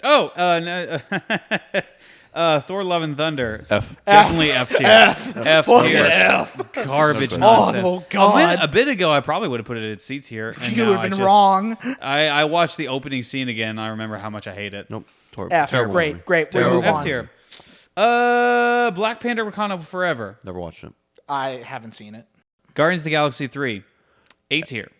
Oh, no, Thor: Love and Thunder. F. Definitely F tier. F tier. F. Garbage Oh, nonsense. oh, God. A bit ago, I probably would have put it at C tier. and You now would have been I wrong. I watched the opening scene again. And I remember how much I hate it. Nope. F. Terrible Great. movie. We'll Terrible. move F on. tier. Black Panther: Wakanda Forever. Never watched it. I haven't seen it. Guardians of the Galaxy 3. A tier.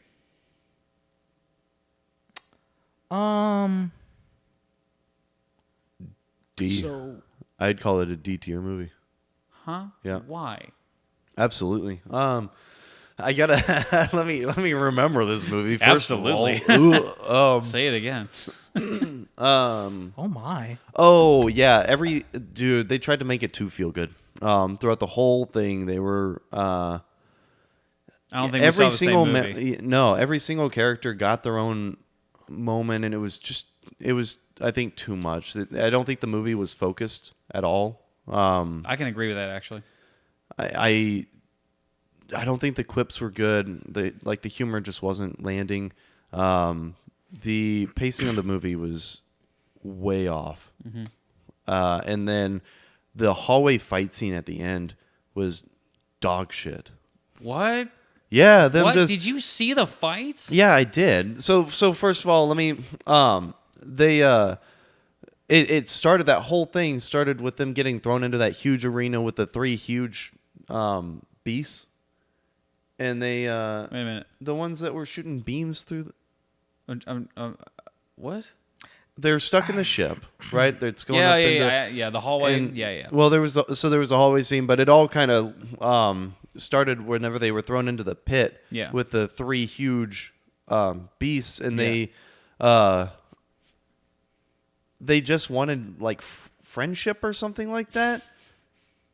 D. So I'd call it a D tier movie. Huh? Yeah. Why? Absolutely. I gotta let me remember this movie. First Absolutely. Of all. Say it again. oh my. Oh yeah, they tried to make it too feel good. Throughout the whole thing, they were I don't think we saw the same movie. every single character got their own moment, and it was I think too much. I don't think the movie was focused at all. I can agree with that, actually. I don't think the quips were good. The humor just wasn't landing. The pacing of the movie was way off. Mm-hmm. And then the hallway fight scene at the end was dog shit. What? Yeah, Did you see the fights? Yeah, I did. So first of all, let me it started, that whole thing started with them getting thrown into that huge arena with the three huge beasts. And they Wait a minute. the ones that were shooting beams through What? they're stuck in the ship, right? It's going Yeah, up into, yeah. The hallway. and- Yeah. Well, there was a hallway scene, but it all kind of started whenever they were thrown into the pit. Yeah. With the three huge beasts, and they just wanted like friendship or something like that.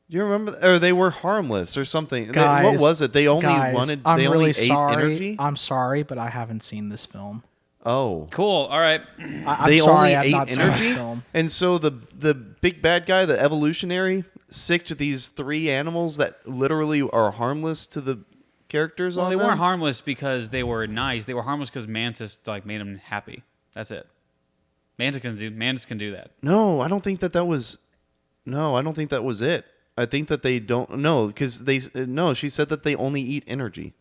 Do you remember? Or they were harmless or something. Guys, what was it? They only I'm They really only ate sorry. energy. I'm sorry, but I haven't seen this film. Oh. Cool. All right. I'm They sorry only I've ate not seen energy, this film. and so the big bad guy, the evolutionary, sicked these three animals that literally are harmless to the characters Well, on they them. weren't harmless because they were nice. They were harmless because Mantis made them happy. That's it. Mantis can do that. No, I don't think that was. No, I don't think that was it. I think that they don't. No, because she said that they only eat energy.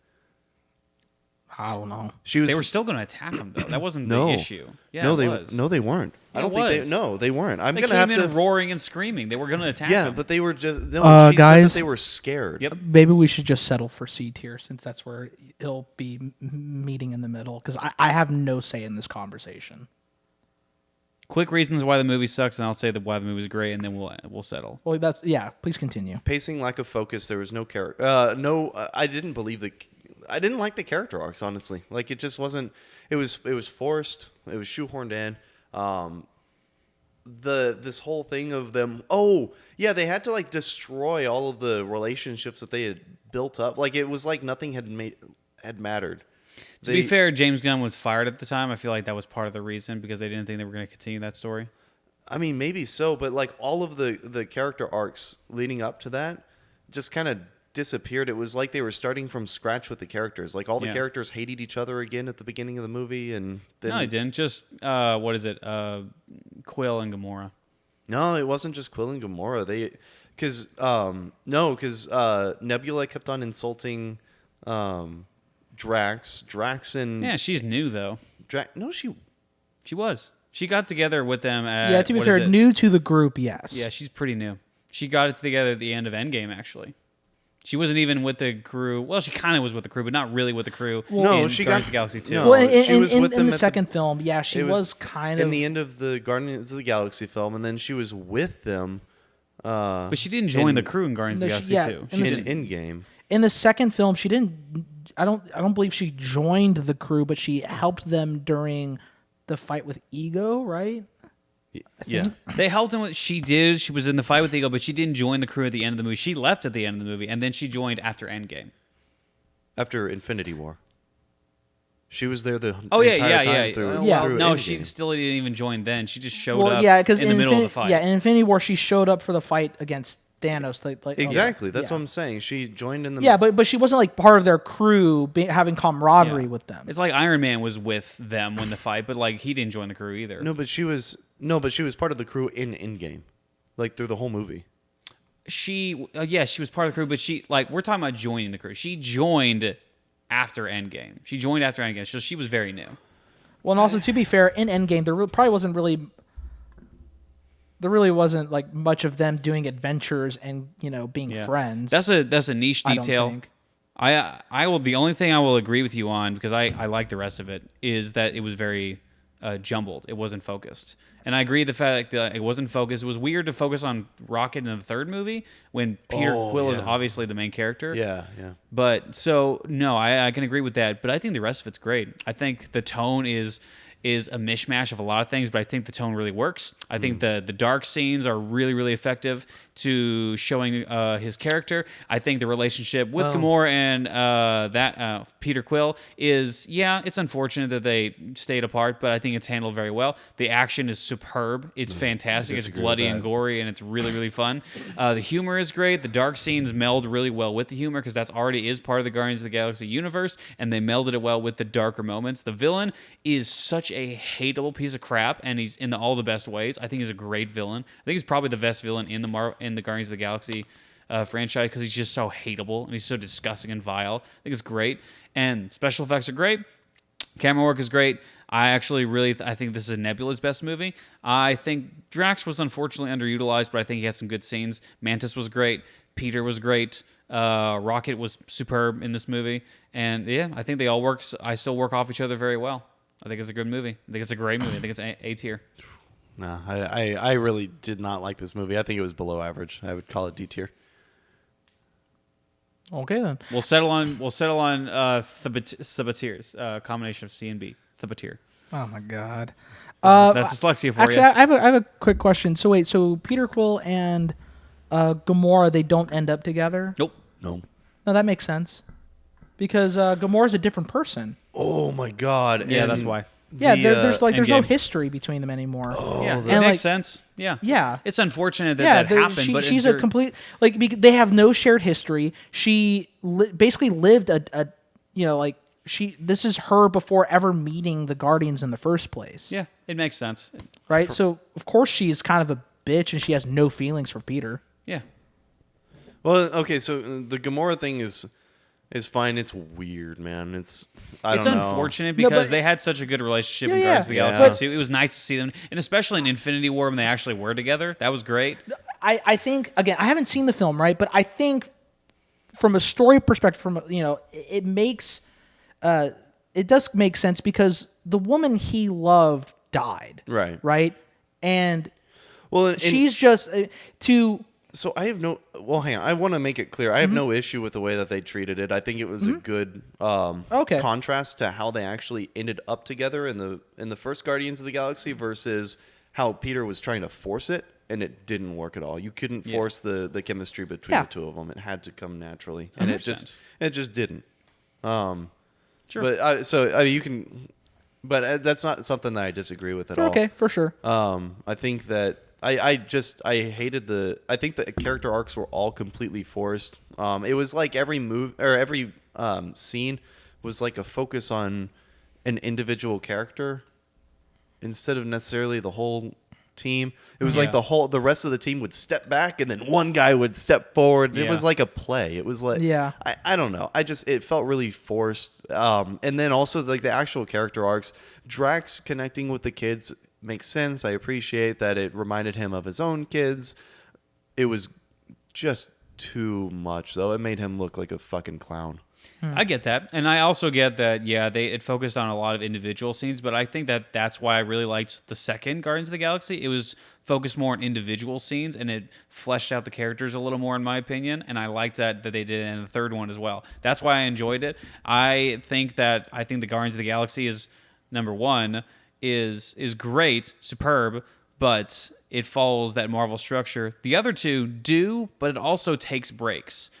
I don't know. She was. They were still going to attack them though. That wasn't no the issue. Yeah, no, it they was. no, they weren't. Yeah, I don't it think was. they. No, they weren't. I'm They gonna came have in to. roaring and screaming. They were going to attack Yeah, them. but they were just. No, she said Guys. that they were scared. Yep. Maybe we should just settle for C tier since that's where it'll be meeting in the middle. Because I have no say in this conversation. Quick reasons why the movie sucks, and I'll say why the movie's great, and then we'll settle. Well, please continue. Pacing, lack of focus. There was no character. I didn't believe I didn't like the character arcs, honestly. Like, it just wasn't. It was forced. It was shoehorned in. This whole thing of them. Oh yeah, they had to like destroy all of the relationships that they had built up. Like, it was like nothing had mattered. To be fair, James Gunn was fired at the time. I feel like that was part of the reason because they didn't think they were going to continue that story. I mean, maybe so, but like all of the character arcs leading up to that just kind of disappeared. It was like they were starting from scratch with the characters. Like, all the characters hated each other again at the beginning of the movie, and then No, they didn't. Just what is it? Quill and Gamora. no, it wasn't just Quill and Gamora. Because Nebula kept on insulting Drax and Yeah, she's new though. No, She was. She got together with them at, Yeah, to be what fair, is it? new to the group, yes. Yeah, she's pretty new. She got it together at the end of Endgame, actually. She wasn't even with the crew. Well, she kind of was with the crew, but not really with the crew. No, in she Guardians got- of the Galaxy 2. no. Well, she was with them in at the the- second film, yeah, she it was kind of in the end of the Guardians of the Galaxy film, and then she was with them. But she didn't join the crew in Guardians of No, the she- Galaxy yeah, 2. in She the- didn't. in Endgame. in the second film. She didn't. I don't believe she joined the crew, but she helped them during the fight with Ego, right? Yeah. They helped him with. She did. She was in the fight with Ego, but she didn't join the crew at the end of the movie. She left at the end of the movie, and then she joined after Endgame. After Infinity War. She was there the Oh yeah, entire yeah, time yeah. through, Yeah. through No, Endgame. she still didn't even join then. She just showed Well, up yeah, because in the middle of the fight. Yeah, in Infinity War, she showed up for the fight against Thanos. Like Exactly. That's yeah. what I'm saying. She joined in the Yeah, but she wasn't like part of their crew, having camaraderie Yeah. with them. It's like Iron Man was with them when the fight, but like he didn't join the crew either. but she was part of the crew in Endgame, like through the whole movie. She, yes, she was part of the crew, but she, like, we're talking about joining the crew. She joined after Endgame. She joined after Endgame, so she was very new. Well, and also to be fair, in Endgame, probably wasn't really. There really wasn't like much of them doing adventures and being Yeah. friends. That's a niche I don't detail. think. I will. The only thing I will agree with you on, because I like the rest of it, is that it was very jumbled. It wasn't focused, and I agree the fact that it wasn't focused. It was weird to focus on Rocket in the third movie when Peter Quill is yeah. obviously the main character. Yeah, yeah. But so no, I can agree with that. But I think the rest of it's great. I think the tone is a mishmash of a lot of things, but I think the tone really works. I think the dark scenes are really, really effective to showing his character. I think the relationship with Gamora and Peter Quill is, it's unfortunate that they stayed apart, but I think it's handled very well. The action is superb. It's fantastic. It's disagree bloody with and that. gory, and it's really, really fun. The humor is great. The dark scenes meld really well with the humor because that's already is part of the Guardians of the Galaxy universe, and they melded it well with the darker moments. The villain is such a hateable piece of crap, and he's in all the best ways. I think he's a great villain. I think he's probably the best villain in the Guardians of the Galaxy franchise because he's just so hateable and he's so disgusting and vile. I think it's great, and special effects are great. Camera work is great. I actually really I think this is Nebula's best movie. I think Drax was unfortunately underutilized, but I think he had some good scenes. Mantis was great. Peter was great. Rocket was superb in this movie, and I think they all work. I still work off each other very well. I think it's a good movie. I think it's a great movie. I think it's A tier. No, I really did not like this movie. I think it was below average. I would call it D tier. Okay then. We'll settle on Sabatiers, combination of C and B. Sabatier. Oh my god. That's dyslexia for Actually, you. I have a quick question. So wait, so Peter Quill and Gamora, they don't end up together? Nope. No. No, that makes sense. Because Gamora's a different person. Oh my god. Yeah, and that's why. Yeah, the, there's no Endgame. history between them anymore. Yeah, And, that makes like- sense. Yeah. Yeah. It's unfortunate that Yeah, that happened, but she's a complete they have no shared history. She basically lived this is her before ever meeting the Guardians in the first place. yeah, it makes sense. Right? So of course she's kind of a bitch and she has no feelings for Peter. Yeah. Well, okay, so the Gamora thing is fine. It's weird, man. It's It's don't know. unfortunate No, because but- they had such a good relationship Yeah, in Guardians of the yeah. Galaxy Yeah. too. It was nice to see them, and especially in Infinity War when they actually were together. That was great. I think again, I haven't seen the film, right? But I think from a story perspective, it makes it does make sense because the woman he loved died. Right. And Well, and she's just to so I have no. Well, hang on. I want to make it clear. I have no issue with the way that they treated it. I think it was a good Okay. contrast to how they actually ended up together in the first Guardians of the Galaxy versus how Peter was trying to force it, and it didn't work at all. You couldn't force the chemistry between Yeah. the two of them. It had to come naturally, 100%. it just didn't. Sure. But you can. But that's not something that I disagree with at all. okay, for sure. I think that I hated I think the character arcs were all completely forced. It was like every move or every scene was like a focus on an individual character instead of necessarily the whole team. It was like the rest of the team would step back and then one guy would step forward. It was like a play. It was like, I don't know. It felt really forced. And then also like the actual character arcs, Drax connecting with the kids makes sense. I appreciate that it reminded him of his own kids. It was just too much though. It made him look like a fucking clown. I get that, and I also get that. Yeah, it focused on a lot of individual scenes, but I think that's why I really liked the second Guardians of the Galaxy. It was focused more on individual scenes, and it fleshed out the characters a little more, in my opinion. And I liked that they did it in the third one as well. That's why I enjoyed it. I think the Guardians of the Galaxy is number one is great, superb, but it follows that Marvel structure. The other two do, but it also takes breaks.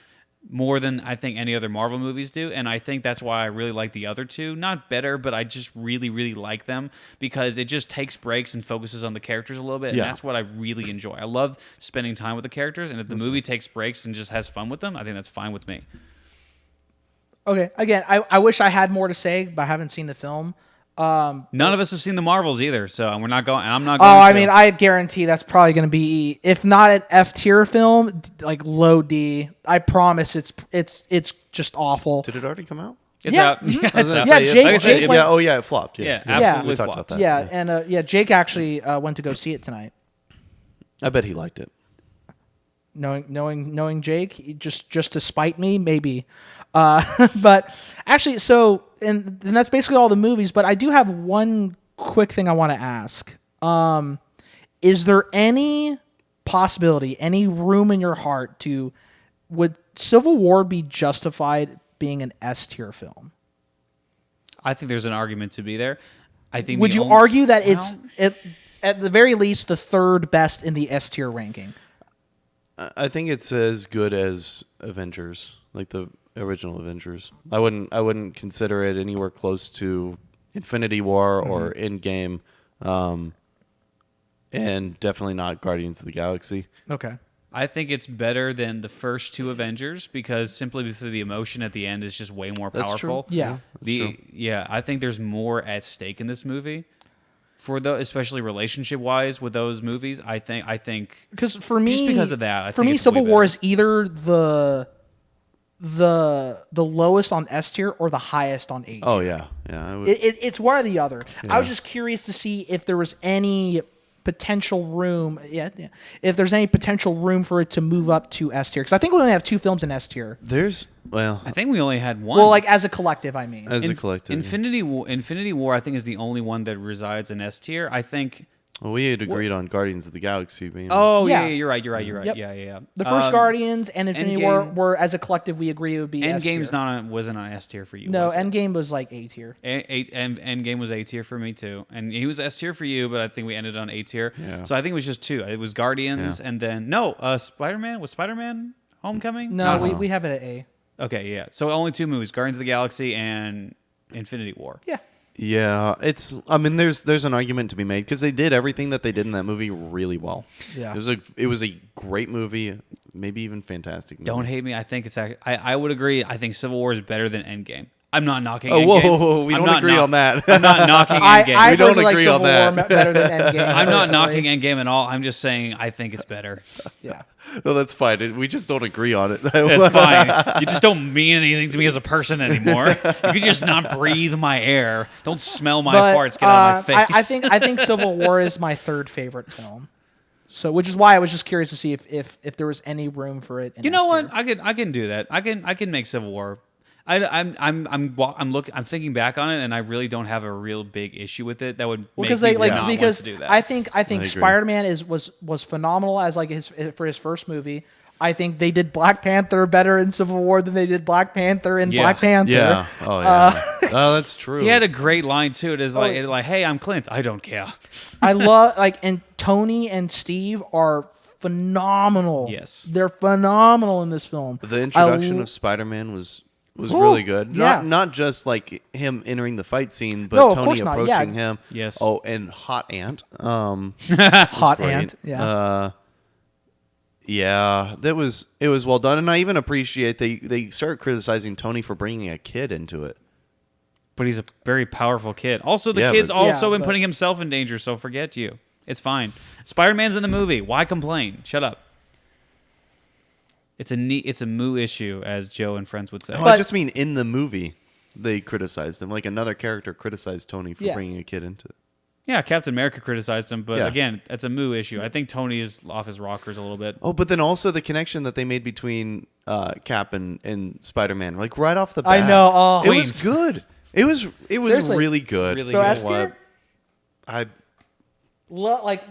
More than I think any other Marvel movies do. And I think that's why I really like the other two. Not better, but I just really, really like them because it just takes breaks and focuses on the characters a little bit. And that's what I really enjoy. I love spending time with the characters. And if the movie takes breaks and just has fun with them, I think that's fine with me. Okay. Again, I wish I had more to say, but I haven't seen the film. None of us have seen the Marvels either, so we're not going. I'm not Oh, going. I mean, I guarantee that's probably going to be, if not an F tier film, like low D. I promise it's just awful. Did it already come out? It's Yeah. out. Yeah, it's out. Yeah, Jake- Like I said, Jake it- went- Yeah. Oh yeah, it flopped. yeah, Yeah. absolutely We talked flopped. about that. Yeah, and Jake actually went to go see it tonight. I bet he liked it. Knowing Jake, just to spite me, maybe. But actually, so and that's basically all the movies. But I do have one quick thing I want to ask. Is there any possibility, any room in your heart would Civil War be justified being an S tier film? I think there's an argument to be there. I think. Would you argue that it's at the very least the third best in the S tier ranking? I think it's as good as Avengers, like the original Avengers. I wouldn't consider it anywhere close to Infinity War or Endgame, and definitely not Guardians of the Galaxy. Okay. I think it's better than the first two Avengers because simply because the emotion at the end is just way more That's powerful. true. Yeah. That's true. I think there's more at stake in this movie. Especially relationship wise with those movies, I think Because for me, just because of that, I for think me, it's Civil way War better. is either the lowest on S tier or the highest on A tier. Oh yeah, yeah. I would, It's one or the other. I was just curious to see if there was any potential room. If there's any potential room for it to move up to S tier, because I think we only have two films in S tier. I think we only had one. Well, like as a collective, I mean. as a collective. Infinity War, I think is the only one that resides in S tier. I think. Well, we had agreed on Guardians of the Galaxy being. Oh Yeah. yeah, you're right. Yep. Yeah. The first Guardians and Infinity War Endgame- were, as a collective, we agree it would be S tier. Endgame's wasn't on S tier for you. No, was it? Endgame was like A tier. Endgame was A tier for me too, and he was S tier for you, but I think we ended on A tier. Yeah. So I think it was just two. It was Guardians, and then Spider-Man. Was Spider-Man Homecoming? No, Not- we have it at A. Okay, yeah. So only two movies: Guardians of the Galaxy and Infinity War. Yeah. Yeah, it's. I mean, there's an argument to be made because they did everything that they did in that movie really well. Yeah. It was a great movie, maybe even fantastic. Movie. Don't hate me. I think it's. I would agree. I think Civil War is better than Endgame. I'm not knocking. Oh, Endgame. whoa, we I'm don't not agree on that. I'm not knocking Endgame. I We don't personally like agree Civil on that. War better than Endgame. I'm not personally. knocking Endgame at all. I'm just saying I think it's better. Yeah. No, that's fine. We just don't agree on it. That's fine. You just don't mean anything to me as a person anymore. You can just not breathe my air. Don't smell my farts. Get out of my face. I think Civil War is my third favorite film. So, which is why I was just curious to see if there was any room for it. In You know S what? tier. I can do that. I can make Civil War. I'm thinking back on it, and I really don't have a real big issue with it. That would make Because me they like not want because to do that. I think agree. Spider-Man was phenomenal as like for his first movie. I think they did Black Panther better in Civil War than they did Black Panther in Yeah. Black Panther. Yeah. Oh yeah. Oh, that's true. he had a great line too. It is like, "Hey, I'm Clint. I don't care." I love and Tony and Steve are phenomenal. Yes. They're phenomenal in this film. The introduction I- of Spider-Man was really good. yeah. Not just like him entering the fight scene, but No, of Tony course not, yeah. approaching him. Yes. Oh, and Hot Ant. Hot great. Ant. Yeah. Yeah, it was well done, and I even appreciate they started criticizing Tony for bringing a kid into it. But he's a very powerful kid. Also, the Yeah, kid's but- also Yeah, been but- putting himself in danger. So forget you. It's fine. Spider-Man's in the movie. Why complain? Shut up. It's a moo issue, as Joe and friends would say. No, I just mean in the movie, they criticized him. Like another character criticized Tony for bringing a kid into it. Yeah, Captain America criticized him, but Yeah. again, it's a moo issue. I think Tony is off his rockers a little bit. Oh, but then also the connection that they made between Cap and Spider-Man, like right off the bat. I know. Oh. it was Queens. good. It was Seriously. really good. Really So good. S tier, I like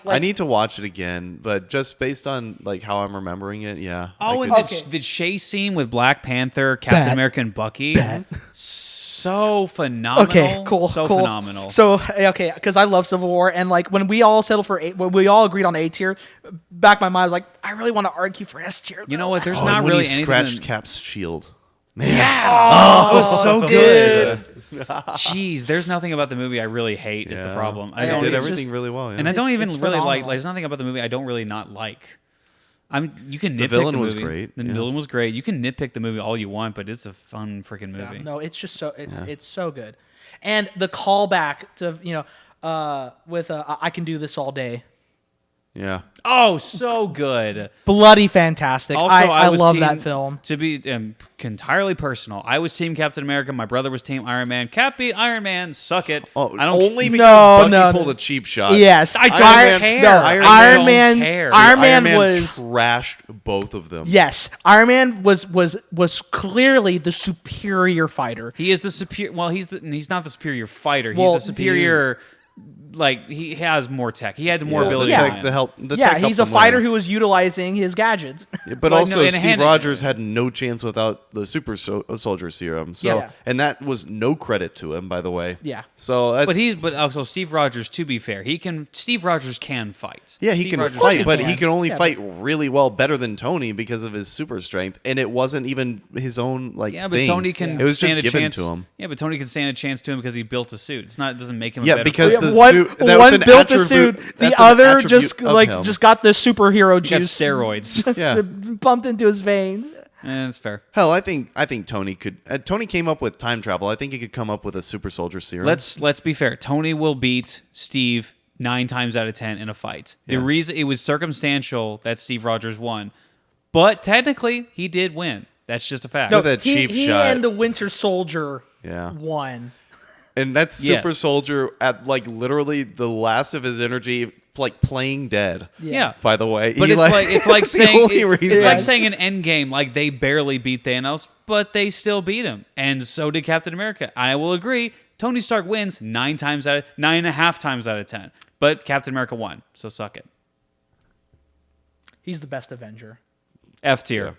I need to watch it again, but just based on like how I'm remembering it, yeah. Oh, I and could- the chase scene with Black Panther, Captain Bet. America, and Bucky. So phenomenal. Okay, cool. So cool. phenomenal. So okay, because I love Civil War, and like when we all settled for when we all agreed on A tier, back in my mind I was like, I really want to argue for S tier. You know what? There's Oh, not and when really he anything. scratched Cap's shield. Man. That was so good. Jeez, there's nothing about the movie I really hate. Is the Yeah. problem? They don't- did it's everything just- really well. Yeah. And I don't It's even really like. phenomenal. There's nothing about the movie I don't really not like. You can nitpick villain the was movie. great, The yeah. villain was great. You can nitpick the movie all you want, but it's a fun freaking Yeah, movie. no, it's just so it's so good, and the callback to with I Can Do This All Day, yeah. Oh, so good. bloody fantastic. Also, I was love team- that film. To be entirely personal, I was Team Captain America. My brother was Team Iron Man. Cap beat Iron Man. Suck it. Oh, I don't only No, because Bucky no, pulled no. a cheap shot. Yes, I don't Iron Man- care. No, Iron Iron Man Man. don't care. Iron Man Iron Man was trashed both of them. yes. Iron Man was clearly the superior fighter. He is the superior. Well, he's not the superior fighter. He's Well, the superior. Like he has more tech. He had more Yeah, ability. The Yeah. than tech, him. the help, the Yeah, tech he's a helped him fighter win. who was utilizing his gadgets. But Well, also, no, in Steve hand- Rogers had no chance without the super soldier serum. So, Yeah. and that was no credit to him, by the way. Yeah. So, that's, But also Steve Rogers. To be fair, Steve Rogers can fight. yeah, he Steve can Rogers fight, he but can. he can only Yeah, fight really well, better than Tony because of his super strength, and it wasn't even his own like. Yeah, but thing. Tony can It was stand just a given chance to him. Yeah, but Tony can stand a chance to him because he built a suit. It doesn't make him a Yeah, better because fighter. the one suit- that was one an built the attribute- suit, the that's an other attribute just of like him. just got the superhero he got juice steroids. Yeah. pumped into his veins. That's fair. Hell, I think Tony could. Tony came up with time travel. I think he could come up with a super soldier serum. Let's be fair. Tony will beat Steve 9 times out of 10 in a fight. The Yeah. reason it was circumstantial that Steve Rogers won, but technically he did win. That's just a fact. No, that cheap he shot. and the Winter Soldier Yeah. won. And that's super Yes. soldier at like literally the last of his energy, like playing dead. Yeah. By the way, But He, it's like that's the saying only it's reason. like saying in Endgame, like they barely beat Thanos, but they still beat him, and so did Captain America. I will agree. Tony Stark wins 9.5 times out of 10, but Captain America won, so suck it. He's the best Avenger. F tier.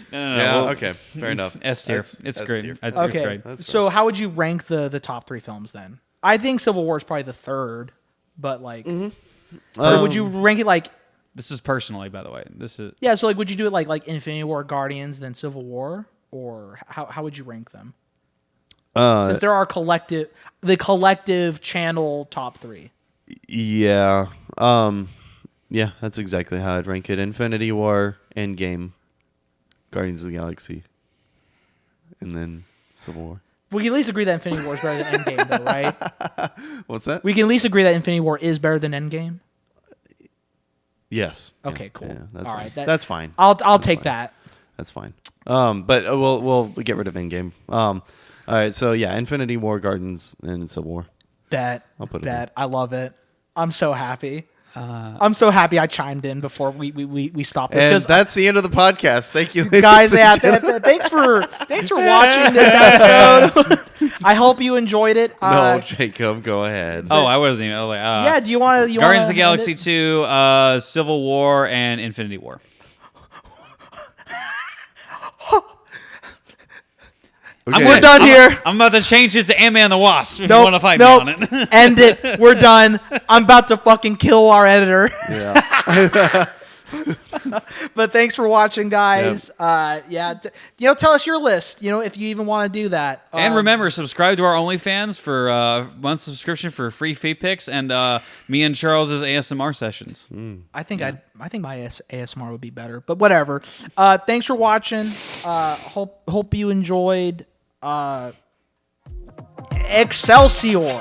No. Yeah. well, Okay. Fair enough. S tier. That's It's S great. tier. It's Okay, great. That's so how would you rank the top 3 films then? I think Civil War is probably the third, but like, or would you rank it like? This is personally, by the way. This is Yeah, so like, would you do it like Infinity War, Guardians, then Civil War, or how would you rank them? Since there are the collective channel top 3. Yeah. Yeah. That's exactly how I'd rank it: Infinity War, Endgame, Guardians of the Galaxy, and then Civil War. We can at least agree that Infinity War is better than Endgame, though, right? What's that? We can at least agree that Infinity War is better than Endgame. Yes. Okay, Yeah, cool. Yeah, that's All fine. right, That's fine. I'll That's take fine. that. That's fine. But we'll get rid of Endgame. All right. So yeah, Infinity War, Guardians, and Civil War. I'll put it Bet. I love it. I'm so happy. I'm so happy I chimed in before we stopped this And because that's the end of the podcast. Thank you, ladies guys, and yeah, gentlemen. thanks for watching this episode. I hope you enjoyed it. No, Jacob, go ahead. Oh, I wasn't even. I was like, Yeah, do you want to? Guardians of the Galaxy 2, Civil War, and Infinity War. Okay. We're done here. I'm about to change it to Ant-Man and the Wasp if you Nope, want to fight nope. me on it. End it. We're done. I'm about to fucking kill our editor. Yeah. But thanks for watching, guys. Tell us your list. If you even want to do that. And remember, subscribe to our OnlyFans for month subscription for free feed pics and me and Charles's ASMR sessions. I think my ASMR would be better, but whatever. Thanks for watching. Hope you enjoyed. Excelsior.